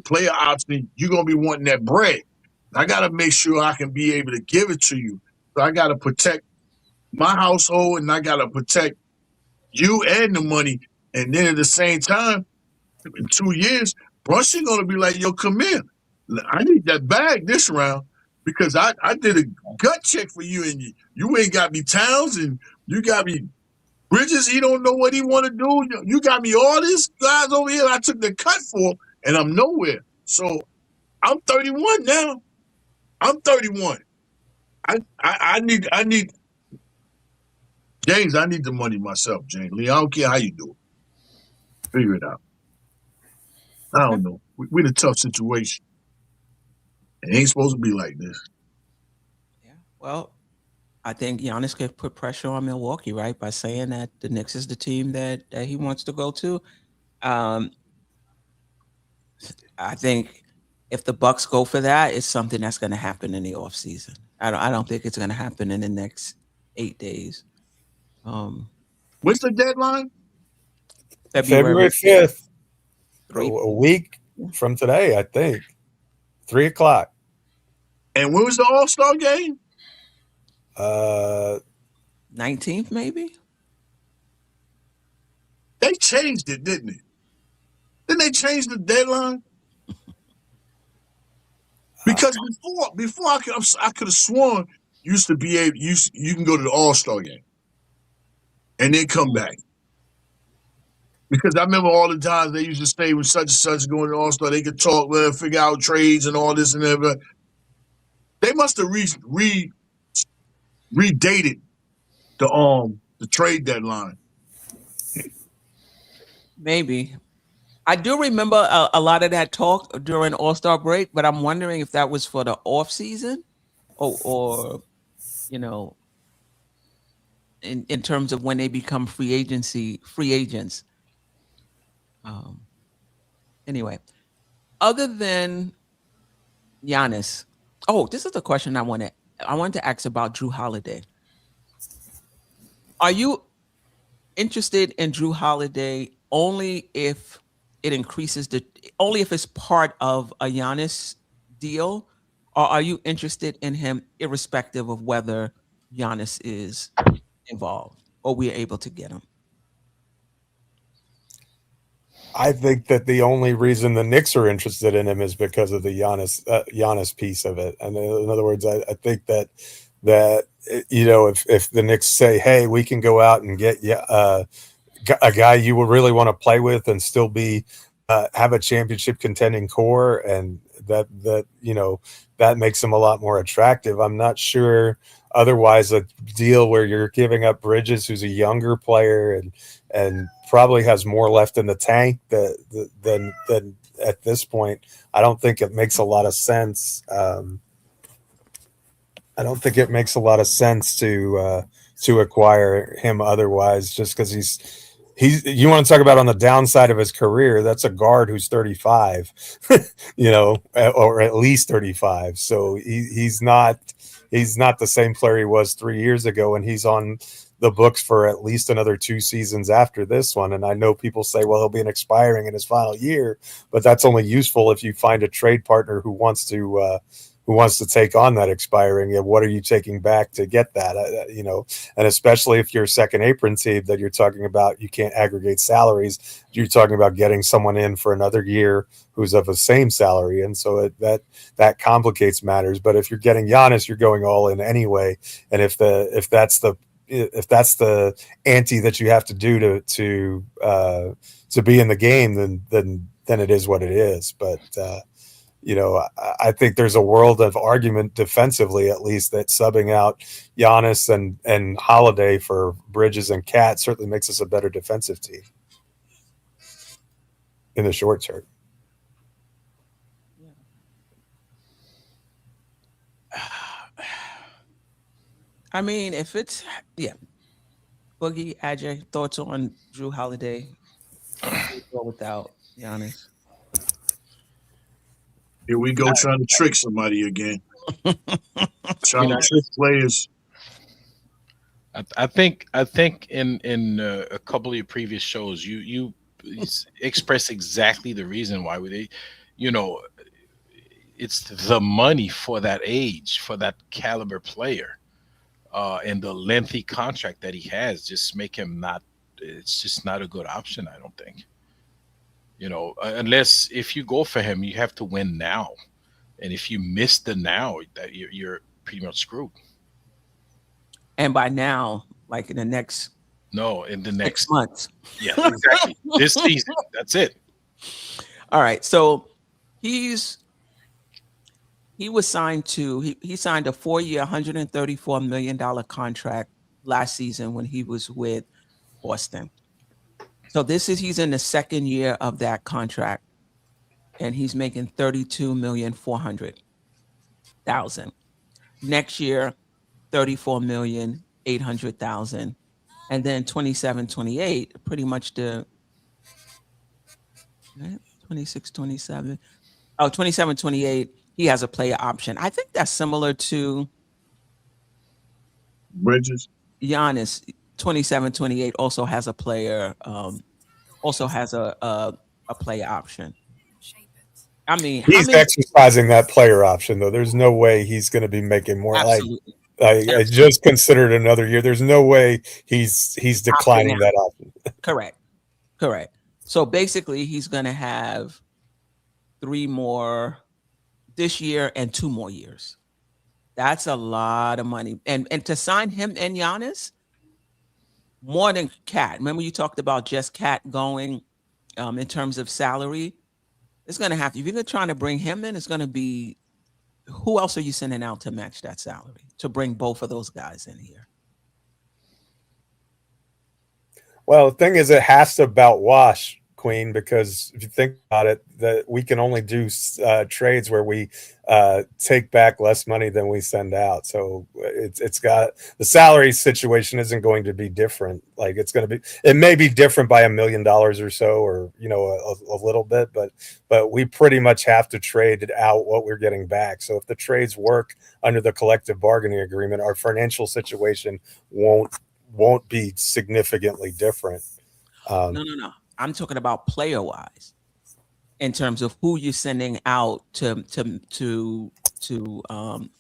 player option, you're going to be wanting that bread. I got to make sure I can be able to give it to you. So I got to protect my household and I got to protect you and the money. And then at the same time, in 2 years, Brunson going to be like, yo, come here. I need that bag this round because I did a gut check for you and you ain't got me Towns and you got me Bridges. He don't know what he want to do. You got me all these guys over here I took the cut for and I'm nowhere. So I'm 31 now. I'm 31. I need James, I need the money myself, James. Lee, I don't care how you do it. Figure it out. I don't know. We're in a tough situation. It ain't supposed to be like this. Yeah. Well, I think Giannis could put pressure on Milwaukee, right, by saying that the Knicks is the team that he wants to go to. I think if the Bucks go for that, it's something that's going to happen in the offseason. I don't think it's going to happen in the next 8 days. What's the deadline? February 5th. A 3. week from today, I think. 3:00. And when was the All-Star game? 19th, maybe? They changed it, didn't they? Didn't they change the deadline? Because before I could have sworn used to be able you can go to the All-Star game and then come back. Because I remember all the times they used to stay with such and such going to All-Star. They could talk, figure out trades and all this and that. They must have redated the trade deadline. Maybe. I do remember a lot of that talk during All-Star break, but I'm wondering if that was for the off season or in terms of when they become free agents. Anyway, other than Giannis, this is the question I wanted to ask about Jrue Holiday. Are you interested in Jrue Holiday only if it increases only if it's part of a Giannis deal, or are you interested in him irrespective of whether Giannis is involved or we're able to get him? I think that the only reason the Knicks are interested in him is because of the Giannis piece of it. And in other words, I think that if the Knicks say, hey, we can go out and get a guy you would really want to play with and still be have a championship contending core, and that makes him a lot more attractive. I'm not sure otherwise a deal where you're giving up Bridges, who's a younger player and probably has more left in the tank than at this point. I don't think it makes a lot of sense. I don't think it makes a lot of sense to acquire him otherwise, just because he's you want to talk about on the downside of his career, that's a guard who's 35, or at least 35. So he's not the same player he was 3 years ago, and he's on the books for at least another 2 seasons after this one. And I know people say, well, he'll be expiring in his final year, but that's only useful if you find a trade partner who wants to take on that expiring. And what are you taking back to get that? And especially if you're a second apron team that you're talking about, you can't aggregate salaries. You're talking about getting someone in for another year who's of the same salary. And so that complicates matters. But if you're getting Giannis, you're going all in anyway. And if that's the ante that you have to do to be in the game, then it is what it is. But, I think there's a world of argument defensively, at least, that subbing out Giannis and Holiday for Bridges and Cat certainly makes us a better defensive team in the short term. I mean, if it's Boogie, Ajay, thoughts on Jrue Holiday without Giannis? Here we go trying to trick somebody again. Trying to trick players. I think in a couple of your previous shows, you express exactly the reason why it's the money for that age, for that caliber player, and the lengthy contract that he has just make him it's just not a good option, I don't think. Unless if you go for him, you have to win now. And if you miss the now, that you're pretty much screwed. And by now, like in the next 6 months. Yeah, exactly. This season. That's it. All right. So he was signed he signed a 4-year, $134 million contract last season when he was with Boston. So he's in the second year of that contract, and he's making $32,400,000. Next year, $34,800,000, and then 27-28, pretty much 26-27. Oh, 27-28, he has a player option. I think that's similar to Bridges. Giannis. 27-28 also has a player, also has a player option. I mean, he's exercising that player option, though. There's no way he's going to be making more. Absolutely. I just considered another year. There's no way he's declining that option. Correct. So basically, he's going to have 3 more this year and 2 more years. That's a lot of money, and to sign him and Giannis. More than Cat. Remember you talked about just Cat going in terms of salary? It's going to have to, if you're trying to bring him in, it's going to be, who else are you sending out to match that salary to bring both of those guys in here? Well, the thing is, it has to about wash, Queen, because if you think about it, that we can only do trades where we take back less money than we send out. So it's got, the salary situation isn't going to be different. Like it may be different by $1 million or so, or a little bit, but we pretty much have to trade out what we're getting back. So if the trades work under the collective bargaining agreement, our financial situation won't be significantly different. No. I'm talking about player wise. in terms of who you're sending out to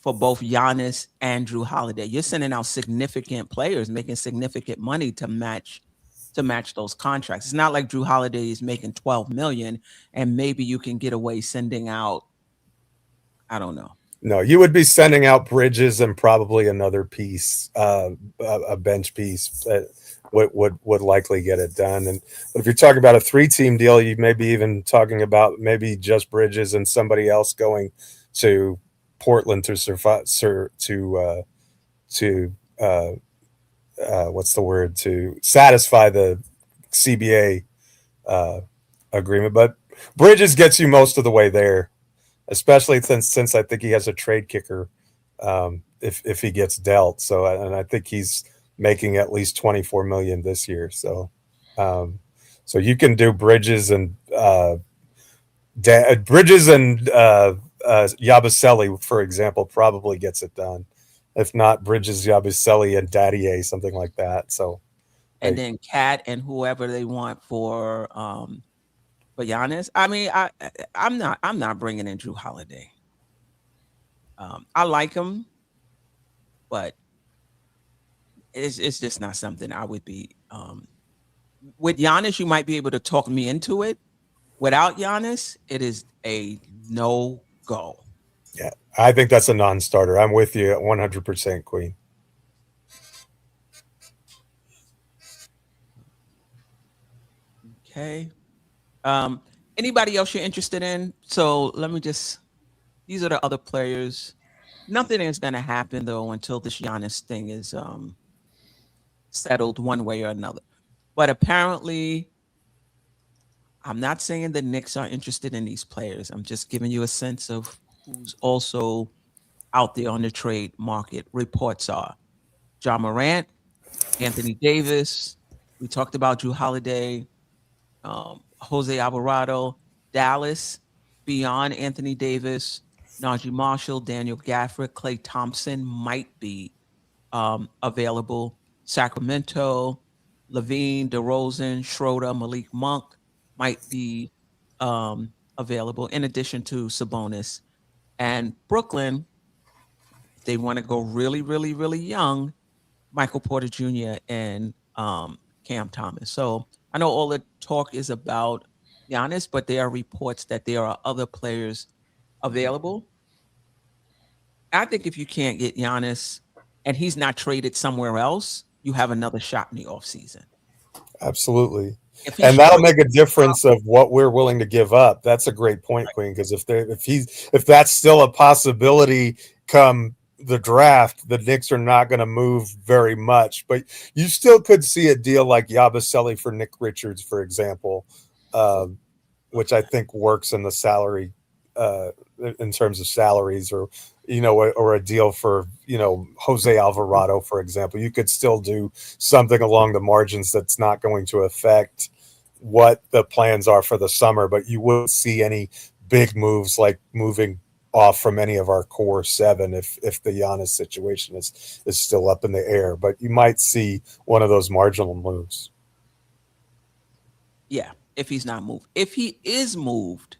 for both Giannis and Jrue Holiday. You're sending out significant players making significant money to match those contracts. It's not like Jrue Holiday is making $12 million and maybe you can get away sending out, I don't know. No, you would be sending out Bridges and probably another piece, a bench piece that would likely get it done. But if you're talking about a 3-team deal, you may be even talking about maybe just Bridges and somebody else going to Portland to satisfy the CBA agreement. But Bridges gets you most of the way there, especially since I think he has a trade kicker if he gets dealt. So, and I think he's making at least $24 million this year. So, so you can do Bridges and Yabusele, for example, probably gets it done. If not, Bridges, Yabusele, and Dadier, something like that. So, and then Cat and whoever they want for Giannis. I mean, I'm not bringing in Jrue Holiday. I like him, but it's just not something I would be. With Giannis, you might be able to talk me into it. Without Giannis, it is a no-go. Yeah, I think that's a non-starter. I'm with you at 100%, Queen. Okay. Anybody else you're interested in? So let me just. These are the other players. Nothing is going to happen though until this Giannis thing is settled one way or another. But apparently, I'm not saying the Knicks are interested in these players. I'm just giving you a sense of who's also out there on the trade market. Reports are Ja Morant, Anthony Davis. We talked about Jrue Holiday, Jose Alvarado, Dallas, beyond Anthony Davis, Najee Marshall, Daniel Gafford, Klay Thompson might be available. Sacramento, Levine, DeRozan, Schroeder, Malik Monk might be available, in addition to Sabonis. And Brooklyn, if they want to go really, really, really young, Michael Porter Jr. and Cam Thomas. So I know all the talk is about Giannis, but there are reports that there are other players available. I think if you can't get Giannis and he's not traded somewhere else, you have another shot in the offseason. Absolutely. And that'll make a difference of what we're willing to give up. That's a great point, Queen, because if that's still a possibility come the draft, the Knicks are not going to move very much. But you still could see a deal like Yabusele for Nick Richards, for example, which I think works in the salary in terms of salaries, or or a deal for Jose Alvarado, for example. You could still do something along the margins that's not going to affect what the plans are for the summer, but you wouldn't see any big moves like moving off from any of our core 7 if the Giannis situation is still up in the air. But you might see one of those marginal moves. Yeah, if he's not moved. If he is moved,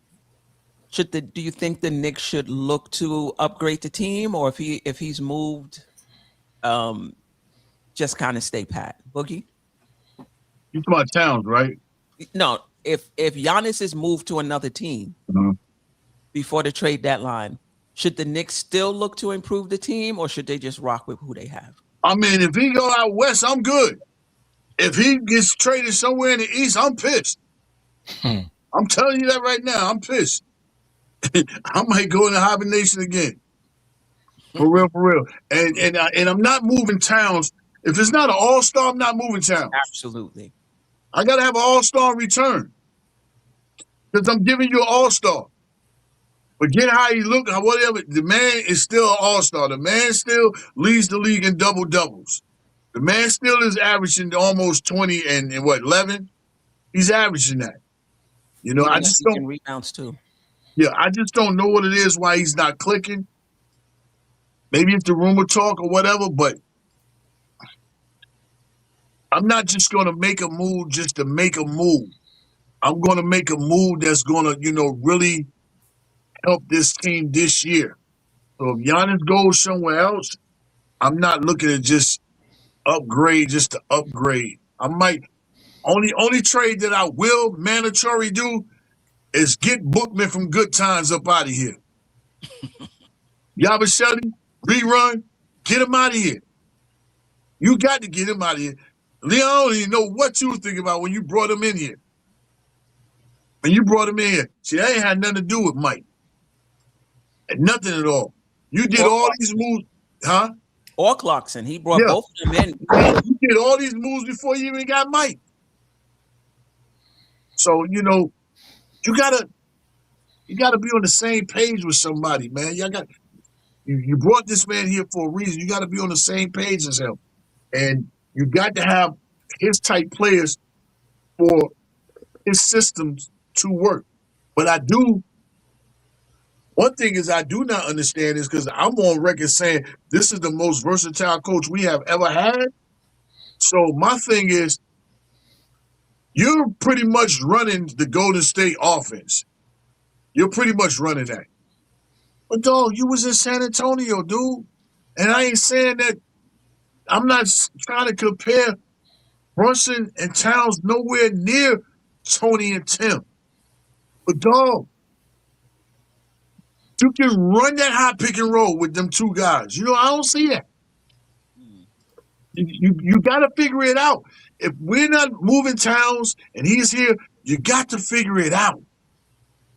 do you think the Knicks should look to upgrade the team, or if he's moved, just kind of stay pat? Boogie? You talking about Towns, right? No, if Giannis is moved to another team before the trade deadline, should the Knicks still look to improve the team, or should they just rock with who they have? I mean, if he go out west, I'm good. If he gets traded somewhere in the east, I'm pissed. I'm telling you that right now. I'm pissed. I might go into hibernation again. For real. And I'm not moving Towns. If it's not an all-star, I'm not moving Towns. Absolutely. I got to have an all-star return. Because I'm giving you an all-star. Forget how he look, whatever. The man is still an all-star. The man still leads the league in double-doubles. The man still is averaging almost 20 and 11? He's averaging that. I just don't. Rebounds too. Yeah, I just don't know what it is, why he's not clicking. Maybe it's the rumor talk or whatever, but I'm not just going to make a move just to make a move. I'm going to make a move that's going to, really help this team this year. So if Giannis goes somewhere else, I'm not looking to just upgrade just to upgrade. I might only trade that I will mandatory do is get Bookman from Good Times up out of here. Yabasheli, rerun, get him out of here. You got to get him out of here. Leon, I don't even know what you was thinking about when you brought him in here. When you brought him in here, see, that ain't had nothing to do with Mike. Nothing at all. You did all these moves, huh? Or Clarkson. He brought both of them in. You did all these moves before you even got Mike. So, you gotta be on the same page with somebody, man. You brought this man here for a reason. You gotta be on the same page as him. And you got to have his type players for his systems to work. But one thing is I do not understand is because I'm on record saying this is the most versatile coach we have ever had. So my thing is, you're pretty much running the Golden State offense. You're pretty much running that. But dog, you was in San Antonio, dude. And I ain't saying that. I'm not trying to compare Brunson and Towns nowhere near Tony and Tim. But dog, you can run that high pick and roll with them two guys. I don't see that. You got to figure it out. If we're not moving Towns and he's here, you got to figure it out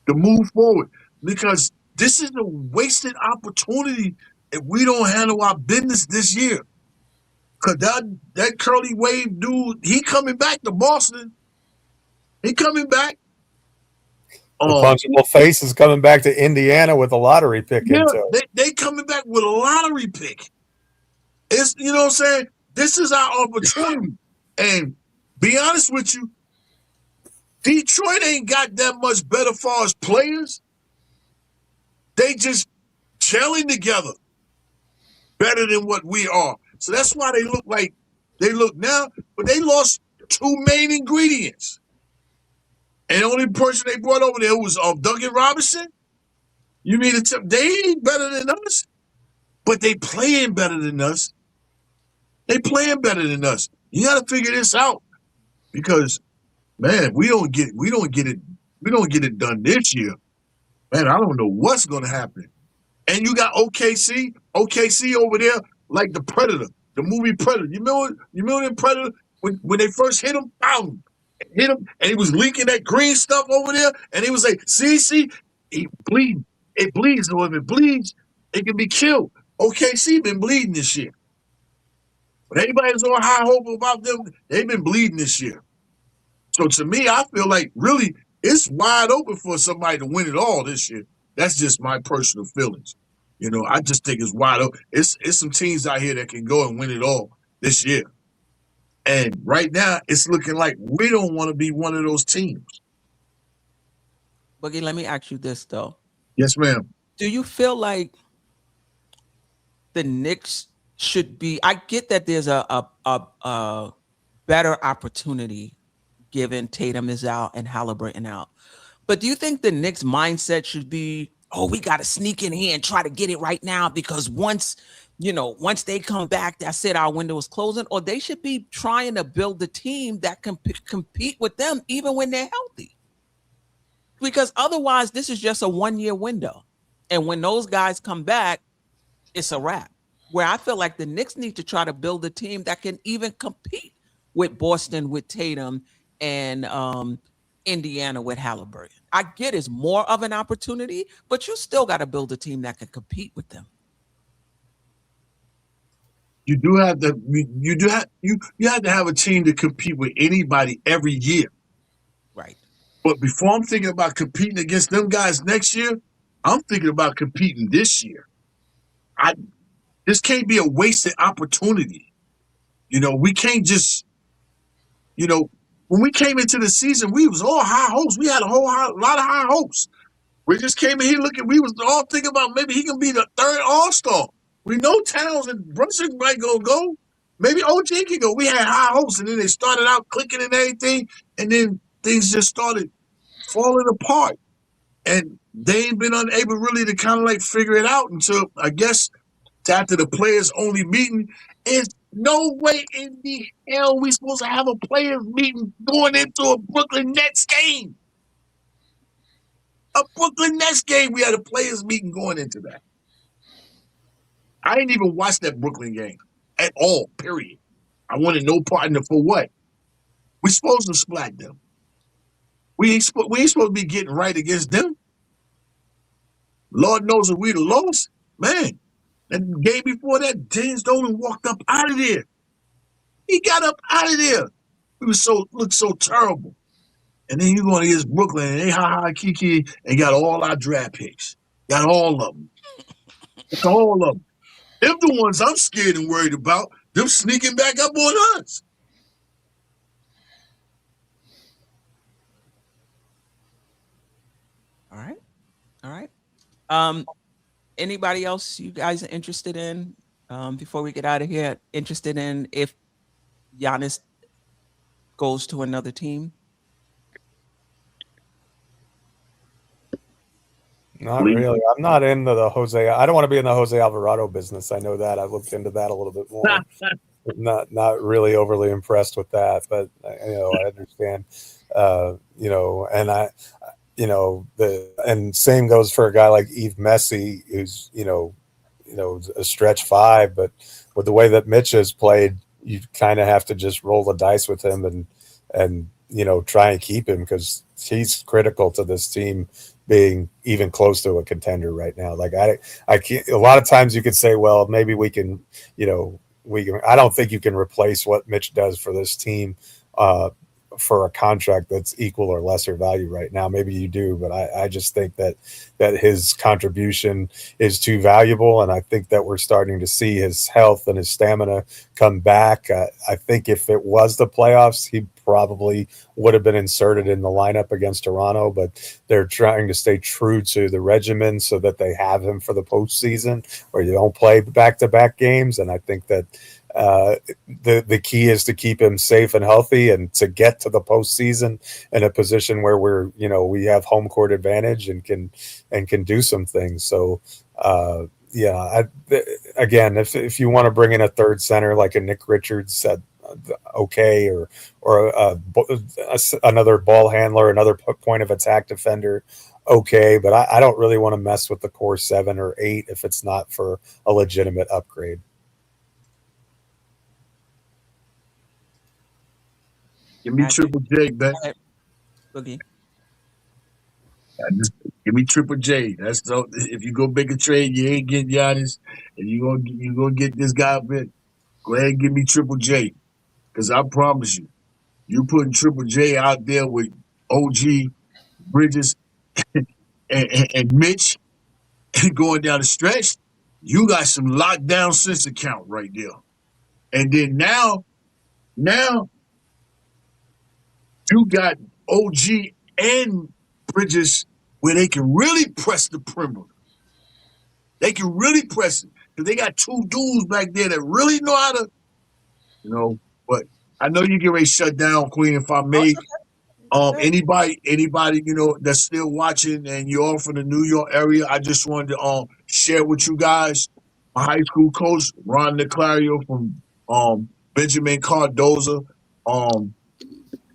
to move forward because this is a wasted opportunity if we don't handle our business this year. Because that curly wave dude, he coming back to Boston. He coming back. The punchable face is coming back to Indiana with a lottery pick. Yeah, they coming back with a lottery pick. It's what I'm saying? This is our opportunity. And be honest with you, Detroit ain't got that much better far as players. They just gelling together better than what we are. So that's why they look like they look now, but they lost two main ingredients. And the only person they brought over there was Duncan Robinson. You mean they ain't better than us, but they playing better than us. They playing better than us. You got to figure this out because, man, we don't get it done this year. Man, I don't know what's going to happen. And you got OKC over there like the Predator, the movie Predator. You remember the Predator when they first hit him, bam, hit him, and he was leaking that green stuff over there, and he was like, see, he bleeding. It bleeds, so if it bleeds, it can be killed. OKC been bleeding this year. But anybody's on high hope about them, they've been bleeding this year. So to me, I feel like really it's wide open for somebody to win it all this year. That's just my personal feelings. I just think it's wide open. It's some teams out here that can go and win it all this year. And right now, it's looking like we don't want to be one of those teams. Boogie, let me ask you this, though. Yes, ma'am. Do you feel like the Knicks should be – I get that there's a better opportunity given Tatum is out and Halliburton out. But do you think the Knicks' mindset should be, we got to sneak in here and try to get it right now because once they come back, that's it, our window is closing? Or they should be trying to build a team that can compete with them even when they're healthy? Because otherwise, this is just a one-year window. And when those guys come back, it's a wrap. Where I feel like the Knicks need to try to build a team that can even compete with Boston, with Tatum, and Indiana with Halliburton. I get it's more of an opportunity, but you still got to build a team that can compete with them. You have to have a team to compete with anybody every year. Right. But before I'm thinking about competing against them guys next year, I'm thinking about competing this year. This can't be a wasted opportunity. We can't just, when we came into the season, we was all high hopes. We had a lot of high hopes. We just came in here we was all thinking about maybe he can be the third All-Star. We know Towns and Brunson might go. Maybe OG can go. We had high hopes, and then they started out clicking and everything, and then things just started falling apart. And they ain't been unable really to kind of like figure it out until, I guess, after the players only meeting. Is no way in the hell we supposed to have a players meeting going into a Brooklyn Nets game. A Brooklyn Nets game, we had a players meeting going into that. I didn't even watch that Brooklyn game at all, period. I wanted no partner for what? We supposed to splat them. We ain't supposed to be getting right against them. Lord knows if we'd have lost, man. And the game before that, James Dolan walked up out of there. He got up out of there. We looked so terrible. And then you going against Brooklyn and they kiki and got all our draft picks. Got all of them. It's all of them. Them the ones I'm scared and worried about. Them sneaking back up on us. All right. Anybody else you guys are interested in before we get out of here? Interested in if Giannis goes to another team? Not really. I'm not into the Jose. I don't want to be in the Jose Alvarado business. I know that. I've looked into that a little bit more. not really overly impressed with that, but I understand. And same goes for a guy like Yves Messi, who's a stretch five, but with the way that Mitch has played, you kind of have to just roll the dice with him and try and keep him because he's critical to this team being even close to a contender right now. Like I can't, a lot of times you could say, well, maybe we can, I don't think you can replace what Mitch does for this team for a contract that's equal or lesser value right now. Maybe you do, but I just think that his contribution is too valuable. And I think that we're starting to see his health and his stamina come back. I think if it was the playoffs, he probably would have been inserted in the lineup against Toronto, but they're trying to stay true to the regimen so that they have him for the postseason where you don't play back-to-back games. And I think that the key is to keep him safe and healthy and to get to the postseason in a position where we have home court advantage and can do some things. So, again, if you want to bring in a third center like a Nick Richards, okay, or another ball handler, another point of attack defender, okay, but I don't really want to mess with the core 7 or 8 if it's not for a legitimate upgrade. Give me Triple J, man. Boogie. Give me Triple J. That's so. If you go make a trade, you ain't getting Giannis, and you gonna get this guy. Go ahead and give me Triple J, because I promise you, you putting Triple J out there with OG, Bridges, and Mitch, and going down the stretch, you got some lockdown sense account right there. And then now. You got OG and Bridges where they can really press the perimeter. They can really press it because they got two dudes back there that really know how to, But I know you get ready to shut down, Queen. If I may, anybody, that's still watching and you're all from the New York area, I just wanted to share with you guys my high school coach, Ron Niclario from Benjamin Cardozo.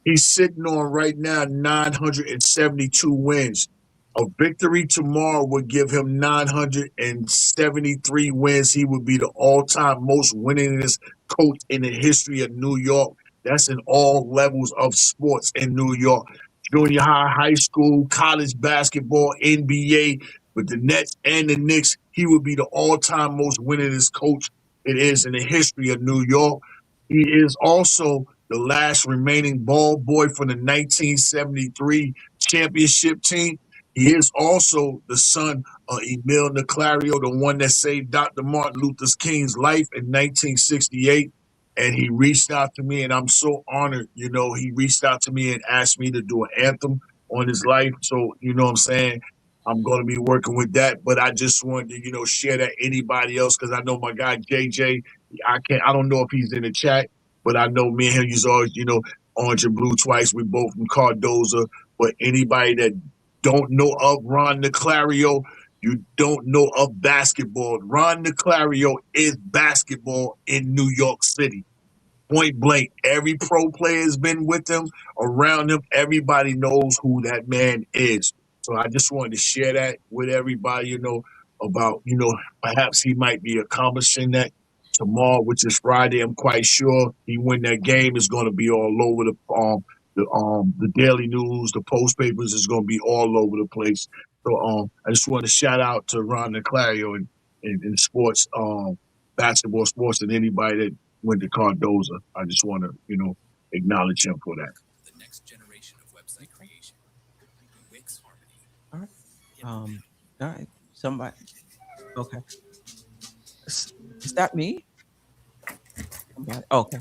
He's sitting on right now 972 wins. A victory tomorrow would give him 973 wins. He would be the all-time most winningest coach in the history of New York. That's in all levels of sports in New York. Junior high, high school, college basketball, NBA, with the Nets and the Knicks, he would be the all-time most winningest coach it is in the history of New York. He is also the last remaining ball boy for the 1973 championship team. He is also the son of Emil Niclario, the one that saved Dr. Martin Luther King's life in 1968. And he reached out to me, and I'm so honored. He reached out to me and asked me to do an anthem on his life. So, you know what I'm saying? I'm going to be working with that. But I just wanted to, share that anybody else, because I know my guy JJ, I don't know if he's in the chat. But I know me and him, he's always, orange and blue twice. We both from Cardozo. But anybody that don't know of Ron Niclario, you don't know of basketball. Ron Niclario is basketball in New York City. Point blank, every pro player has been with him, around him. Everybody knows who that man is. So I just wanted to share that with everybody, about, perhaps he might be accomplishing that tomorrow, which is Friday. I'm quite sure he win that game is going to be all over the daily news, the post papers is going to be all over the place. So I just want to shout out to Ron Niclario in sports, basketball sports, and anybody that went to Cardoza. I just want to, acknowledge him for that. The next generation of website creation. Wix Harmony. All right. All right. Somebody. Okay. Is that me? Somebody. Okay.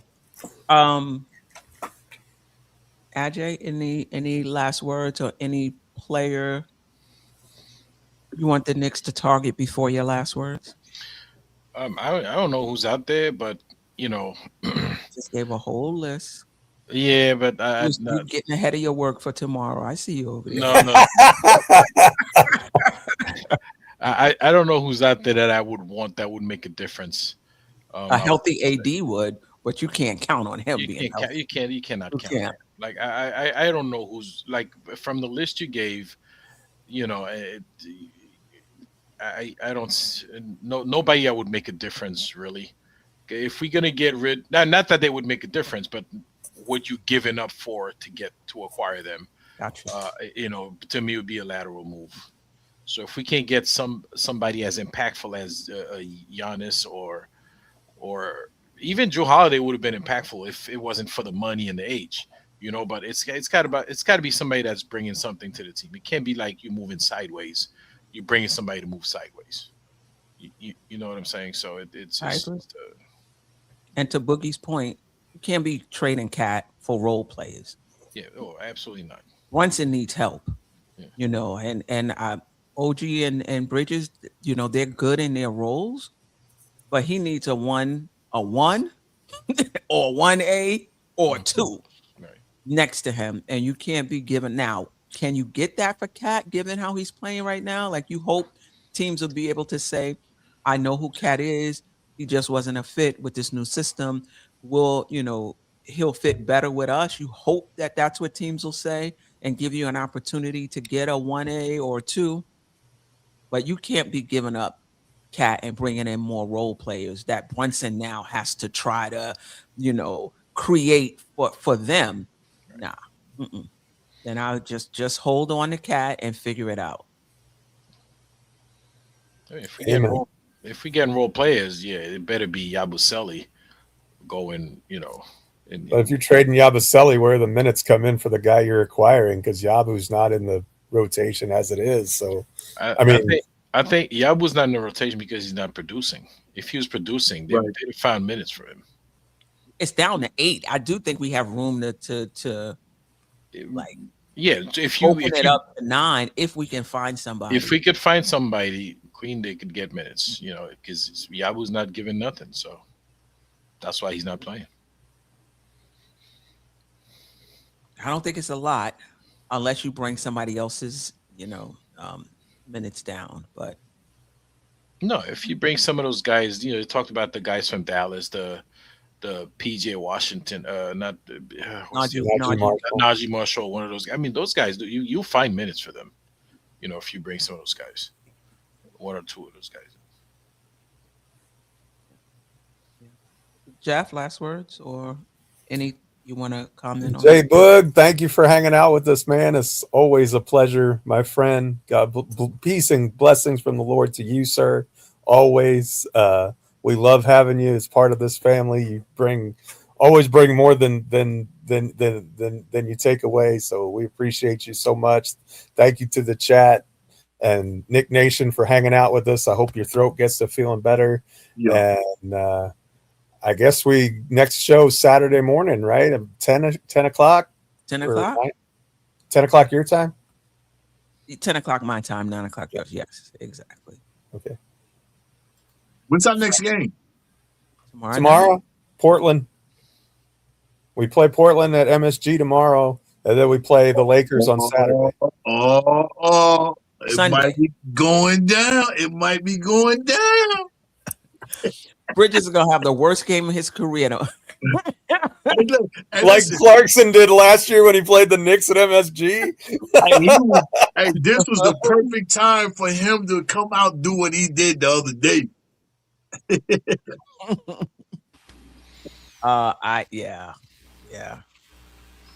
Ajay, any last words or any player you want the Knicks to target before your last words? I don't know who's out there, but Just gave a whole list. yeah, but You're getting ahead of your work for tomorrow. I see you over there. no. I don't know who's out there that I would want that would make a difference. A healthy AD would, but you can't count on him being healthy. You cannot count. On him. Like I don't know who's, like, from the list you gave, I don't know nobody that would make a difference really. If we're gonna get rid, not that they would make a difference, but what you given up for to acquire them, Gotcha. To me, it would be a lateral move. So if we can't get somebody as impactful as Giannis or even Jrue Holiday would have been impactful if it wasn't for the money and the age, But it's got to be somebody that's bringing something to the team. It can't be like you moving sideways. You're bringing somebody to move sideways. You know what I'm saying? So it's just. And to Boogie's point, you can't be trading Cat for role players. Yeah, absolutely not. Brunson needs help, Yeah. and OG and Bridges, they're good in their roles, but he needs a one or 1A or 2 next to him, and you can't be given now. Can you get that for Cat, given how he's playing right now? Like, you hope teams will be able to say, I know who Cat is. He just wasn't a fit with this new system. He'll fit better with us. You hope that that's what teams will say and give you an opportunity to get a 1A or 2. But you can't be giving up Cat and bringing in more role players that Brunson now has to try to, create for them. Nah. Then I'll just hold on to Cat and figure it out. I mean, if we get role players, yeah, it better be Yabusele going, But if you're trading Yabusele, where the minutes come in for the guy you're acquiring, because Yabu's not in the rotation as it is. So I think Yabu's not in the rotation because he's not producing. If he was producing, they'd have found minutes for him. It's down to 8. I do think we have room to if you open it up to 9 if we can find somebody. If we could find somebody, they could get minutes, because Yabu's not giving nothing. So that's why he's not playing. I don't think it's a lot unless you bring somebody else's, minutes down. But no, if you bring some of those guys, you talked about the guys from Dallas, the PJ Washington, Najee Marshall, one of those. I mean, those guys, you'll find minutes for them, if you bring some of those guys, 1 or 2 of those guys. Geoff, last words or any you want to comment on? Jay Boog, thank you for hanging out with us, man. It's always a pleasure, my friend. God, peace and blessings from the Lord to you, sir. Always. We love having you as part of this family. You always bring more than you take away. So we appreciate you so much. Thank you to the chat and Knick Nation for hanging out with us. I hope your throat gets to feeling better. Yeah. And I guess next show Saturday morning, right? 10 o'clock? 10 o'clock? 10 o'clock your time? 10 o'clock my time, 9 o'clock yours. Yes, exactly. Okay. When's our next game? Tomorrow, Portland. We play Portland at MSG tomorrow. and then we play the Lakers on Saturday. It Sunday. might be going down. It might be going down. Bridges is gonna have the worst game of his career. Hey, look, hey, Like listen, Clarkson did last year when he played the Knicks at MSG. this was the perfect time for him to come out and do what he did the other day. Yeah.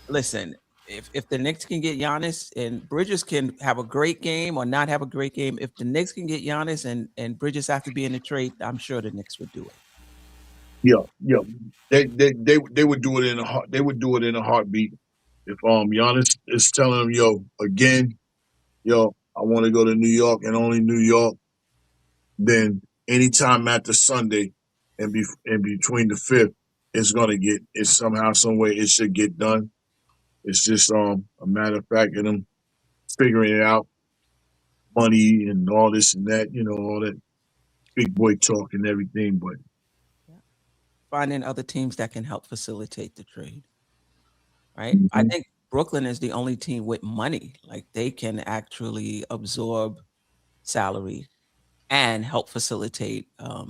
Listen, if the Knicks can get Giannis and Bridges can have a great game or not have a great game, if the Knicks can get Giannis and Bridges have to be in the trade, I'm sure the Knicks would do it. Yeah. They would do it in a they would do it in a heartbeat. If Giannis is telling them, I want to go to New York and only New York, then anytime after Sunday and between the 5th, it's somehow, some way it should get done. It's just a matter of fact of them figuring it out, money and all this and that, all that big boy talk and everything. But finding other teams that can help facilitate the trade, right? I think Brooklyn is the only team with money. Like they can actually absorb salary and help facilitate a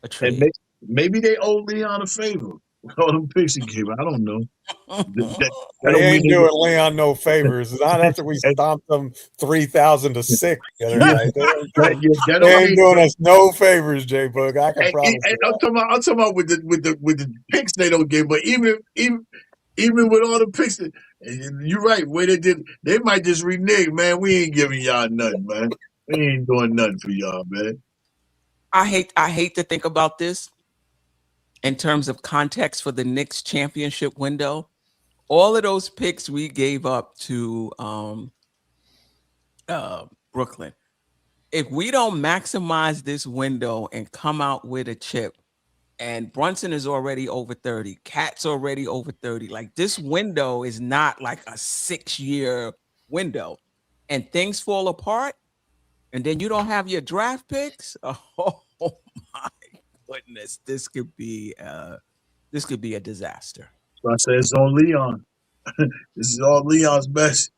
trade. And maybe they owe Leon a favor. All them picks he gave. I don't know. They ain't doing Leon no favors. Not after we stomped them 3,000 to 6 the other night. They ain't doing us no favors, J Boog. I can promise you. I'm talking about with the picks they don't give, but even with all the picks, you're right. Where they might just renege, man. We ain't giving y'all nothing, man. We ain't doing nothing for y'all, man. I hate to think about this in terms of context for the Knicks championship window. All of those picks we gave up to Brooklyn. If we don't maximize this window and come out with a chip, and Brunson is already over 30, Cat's already over 30, like this window is not like a 6-year window, and things fall apart, and then you don't have your draft picks. Oh my goodness, this could be a disaster. So I say it's on Leon. This is all Leon's best.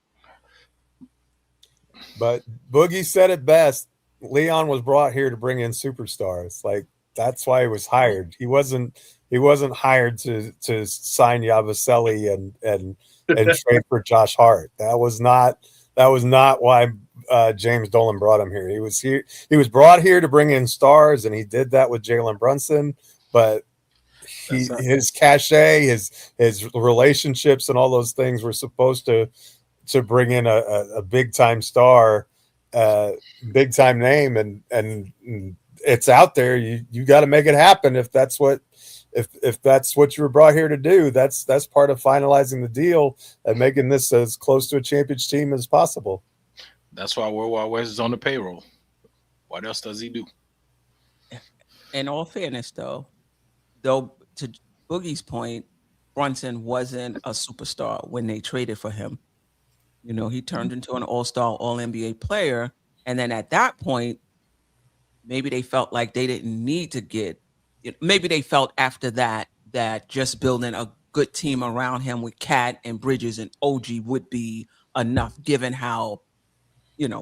But Boogie said it best. Leon was brought here to bring in superstars. Like that's why he was hired. He wasn't hired to sign Yabusele and trade for Josh Hart. That was not why James Dolan brought him here. He was brought here to bring in stars, and he did that with Jalen Brunson. But his cachet, his relationships, and all those things were supposed to bring in a big time star, big time name, and it's out there. You got to make it happen if that's what you were brought here to do. That's part of finalizing the deal and making this as close to a championship team as possible. That's why World Wide West is on the payroll. What else does he do? In all fairness, though, to Boogie's point, Brunson wasn't a superstar when they traded for him. He turned into an all-star, all-NBA player. And then at that point, maybe they felt like they didn't need to get – maybe they felt after that just building a good team around him with Cat and Bridges and OG would be enough given how,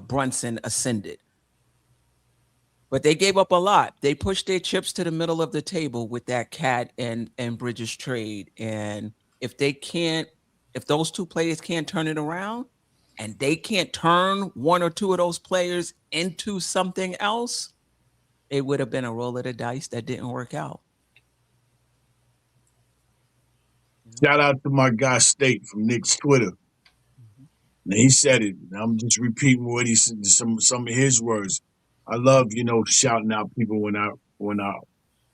Brunson ascended. But they gave up a lot. They pushed their chips to the middle of the table with that Cat and Bridges trade. And if those two players can't turn it around and they can't turn one or two of those players into something else, it would have been a roll of the dice that didn't work out. Shout out to my guy State from Knicks Twitter. And he said it. I'm just repeating what he said, some of his words. I love, shouting out people when I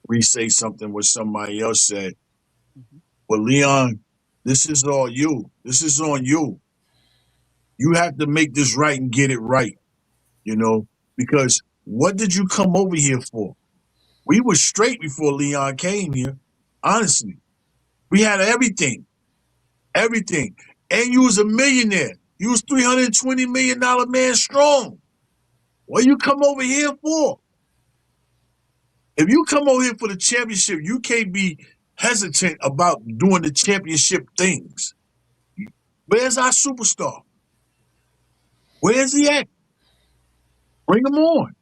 re-say something what somebody else said. But Leon, this is all you. This is on you. You have to make this right and get it right, because what did you come over here for? We were straight before Leon came here, honestly. We had everything. And you was a millionaire. You was $320 million man strong. What you come over here for? If you come over here for the championship, you can't be hesitant about doing the championship things. Where's our superstar? Where's he at? Bring him on.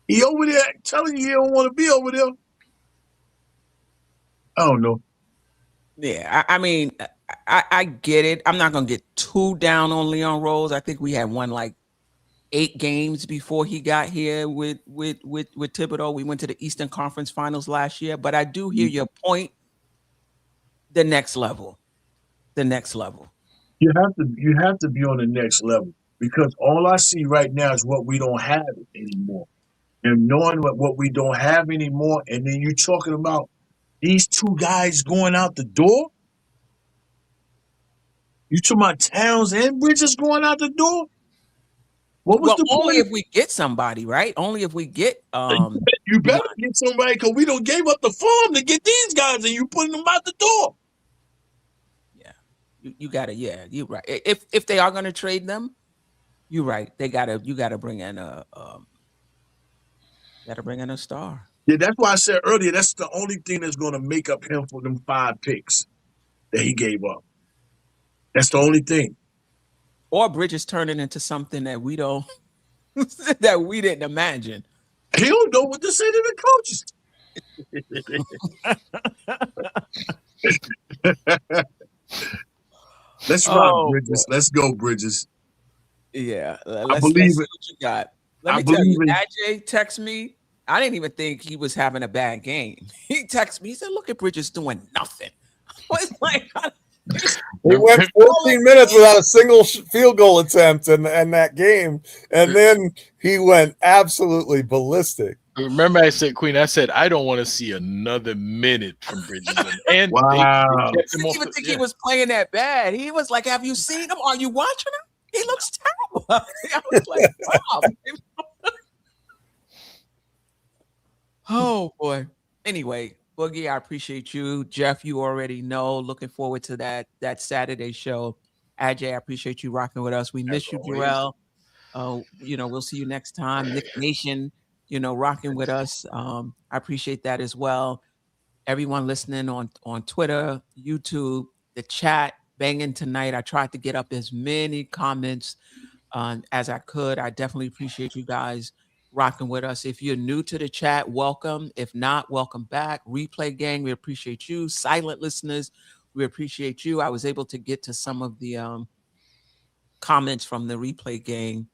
He over there telling you he don't want to be over there. I don't know. Yeah, I mean, I get it. I'm not gonna get too down on Leon Rose. I think we had won like 8 games before he got here with Thibodeau. We went to the Eastern Conference Finals last year, but I do hear your point. The next level. You have to be on the next level because all I see right now is what we don't have anymore. And knowing what we don't have anymore, and then you're talking about these 2 guys going out the door. You talking about Towns and Bridges going out the door? What was the only point? if we get somebody, right? Only if we get You better get somebody because we don't gave up the farm to get these guys, and you putting them out the door. Yeah, you gotta. Yeah, you're right. If they are gonna trade them, you're right. You gotta bring in a star. Yeah, that's why I said earlier. That's the only thing that's going to make up him for them 5 picks that he gave up. That's the only thing. Or Bridges turning into something that we don't that we didn't imagine. He don't know what to say to the coaches. Let's rock, Bridges. Boy. Let's go, Bridges. Yeah, let's see what you got. Let me tell you, AJ text me. I didn't even think he was having a bad game. He texted me. He said, "Look at Bridges doing nothing." I was like, he went 14 minutes without a single field goal attempt in that game, and then he went absolutely ballistic. Remember, I said, Queen, I said, I don't want to see another minute from Bridges. And wow. I didn't even think he was playing that bad. He was like, have you seen him? Are you watching him? He looks terrible. I was like, wow. Oh, boy. Anyway, Boogie, I appreciate you. Geoff, you already know. Looking forward to that Saturday show. Ajay, I appreciate you rocking with us. We miss you, Jerrell. We'll see you next time. Knick Nation, rocking with us. I appreciate that as well. Everyone listening on Twitter, YouTube, the chat, banging tonight. I tried to get up as many comments as I could. I definitely appreciate you guys rocking with us. If you're new to the chat, welcome. If not, welcome back. Replay gang, we appreciate you. Silent listeners, we appreciate you. I was able to get to some of the comments from the replay gang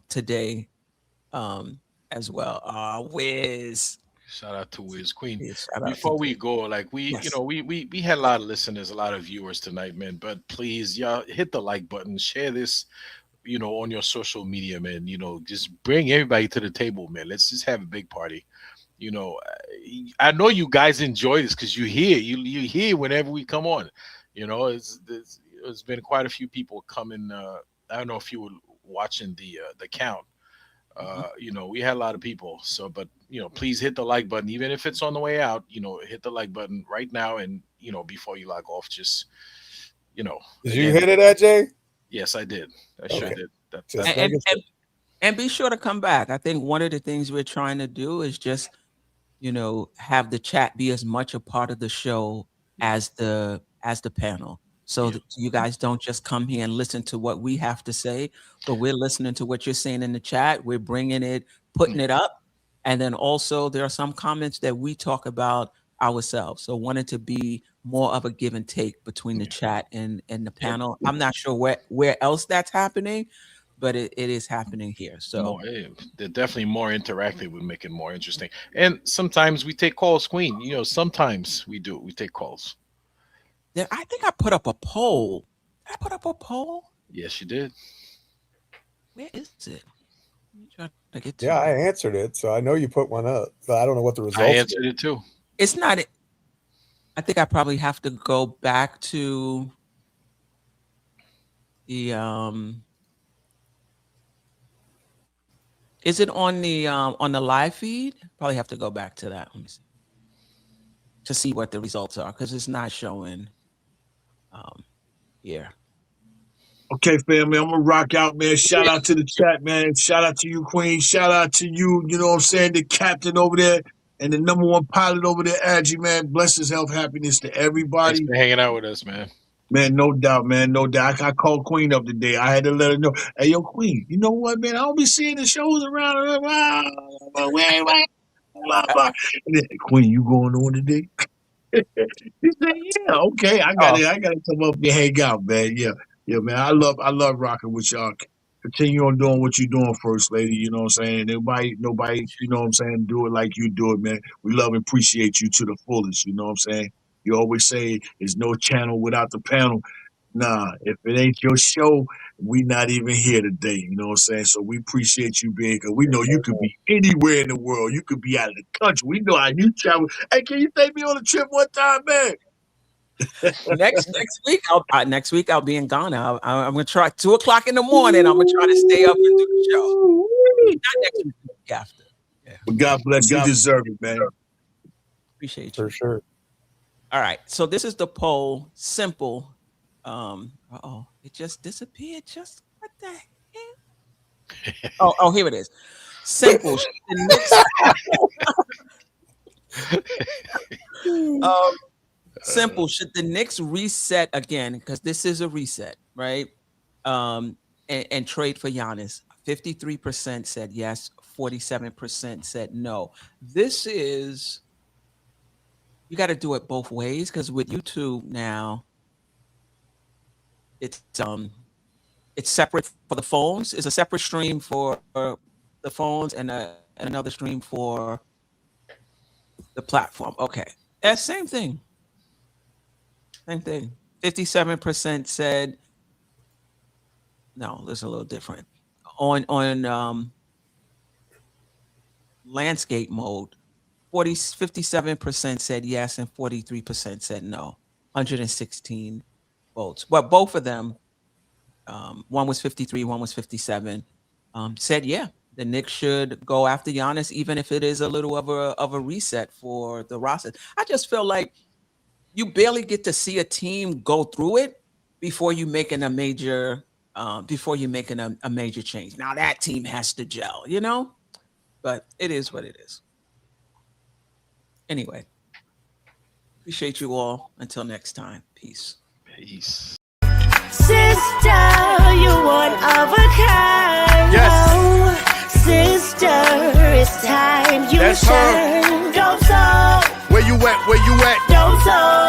today as well. Wiz. Shout out to Wiz Queen. Yes, before we go, like we had a lot of listeners, a lot of viewers tonight, man. But please, y'all hit the like button, share this, on your social media, man. Just bring everybody to the table, man. Let's just have a big party. I know you guys enjoy this because you hear whenever we come on. It's been quite a few people coming. I don't know if you were watching the count. We had a lot of people. So, but please hit the like button, even if it's on the way out. Hit the like button right now, and before you log off, just Did you hit it, AJ? Yes, I did. I sure did. And be sure to come back. I think one of the things we're trying to do is just, have the chat be as much a part of the show as the panel. So that you guys don't just come here and listen to what we have to say, but we're listening to what you're saying in the chat. We're bringing it, putting it up. And then also there are some comments that we talk about ourselves. So wanted to be more of a give and take between the chat and the panel. I'm not sure where else that's happening, but it is happening here. So they're definitely more interactive. We make it more interesting. And sometimes we take calls, Queen. Sometimes we take calls. Yeah, I think I put up a poll. Did I put up a poll? Yes, you did. Where is it? Let me try to get to it. I answered it, so I know you put one up, but I don't know what the results I answered it too. It's not. I think I probably have to go back to the. Is it on the live feed? Probably have to go back to that. Let me see. To see what the results are, because it's not showing here. Okay, family, I'm gonna rock out, man. Shout out to the chat, man. Shout out to you, Queen. Shout out to you, the captain over there and the #1 pilot over there, Adji, man. Blessings, health, happiness to everybody. Thanks for hanging out with us, man. Man, no doubt, man, no doubt. I called Queen up today. I had to let her know. Hey, yo, Queen, you know what, man? I don't be seeing the shows around. And then, Queen, you going on today? He said, "Yeah, okay. I gotta come up and hang out, man. Yeah, yeah, man. I love rocking with y'all. Continue on doing what you're doing, First Lady. You know what I'm saying? Nobody, you know what I'm saying, do it like you do it, man. We love and appreciate you to the fullest. You know what I'm saying? You always say there's no channel without the panel. Nah, if it ain't your show, we not even here today. You know what I'm saying? So we appreciate you being, because we know you could be anywhere in the world. You could be out of the country. We know how you travel. Hey, can you take me on a trip one time, man? next week I'll be in Ghana. I'm gonna try 2:00 in the morning. I'm gonna try to stay up and do the show. Not next week, the week after. Yeah. But God bless you. You deserve it, man. Appreciate you. For sure. All right. So this is the poll. Simple. It just disappeared. Just what the hell? Oh, here it is. Simple. Simple. Should the Knicks reset again? Because this is a reset, right? And trade for Giannis. 53% said yes. 47% said no. This is, you got to do it both ways, because with YouTube now, it's separate for the phones. It's a separate stream for the phones and another stream for the platform. Okay, same thing. Same thing. 57% said no. It's a little different. On landscape mode, 57% said yes and 43% said no. 116 votes. But both of them, one was 53, one was 57, said yeah, the Knicks should go after Giannis, even if it is a little of a reset for the roster. I just feel like you barely get to see a team go through it before you making a major change. Now that team has to gel, you know, but it is what it is. Anyway, appreciate you all. Until next time, peace. Peace. Sister, you one of a kind. Yes. Sister, it's time you That's her. shine. Don't so. Where you at? Where you at? Don't so.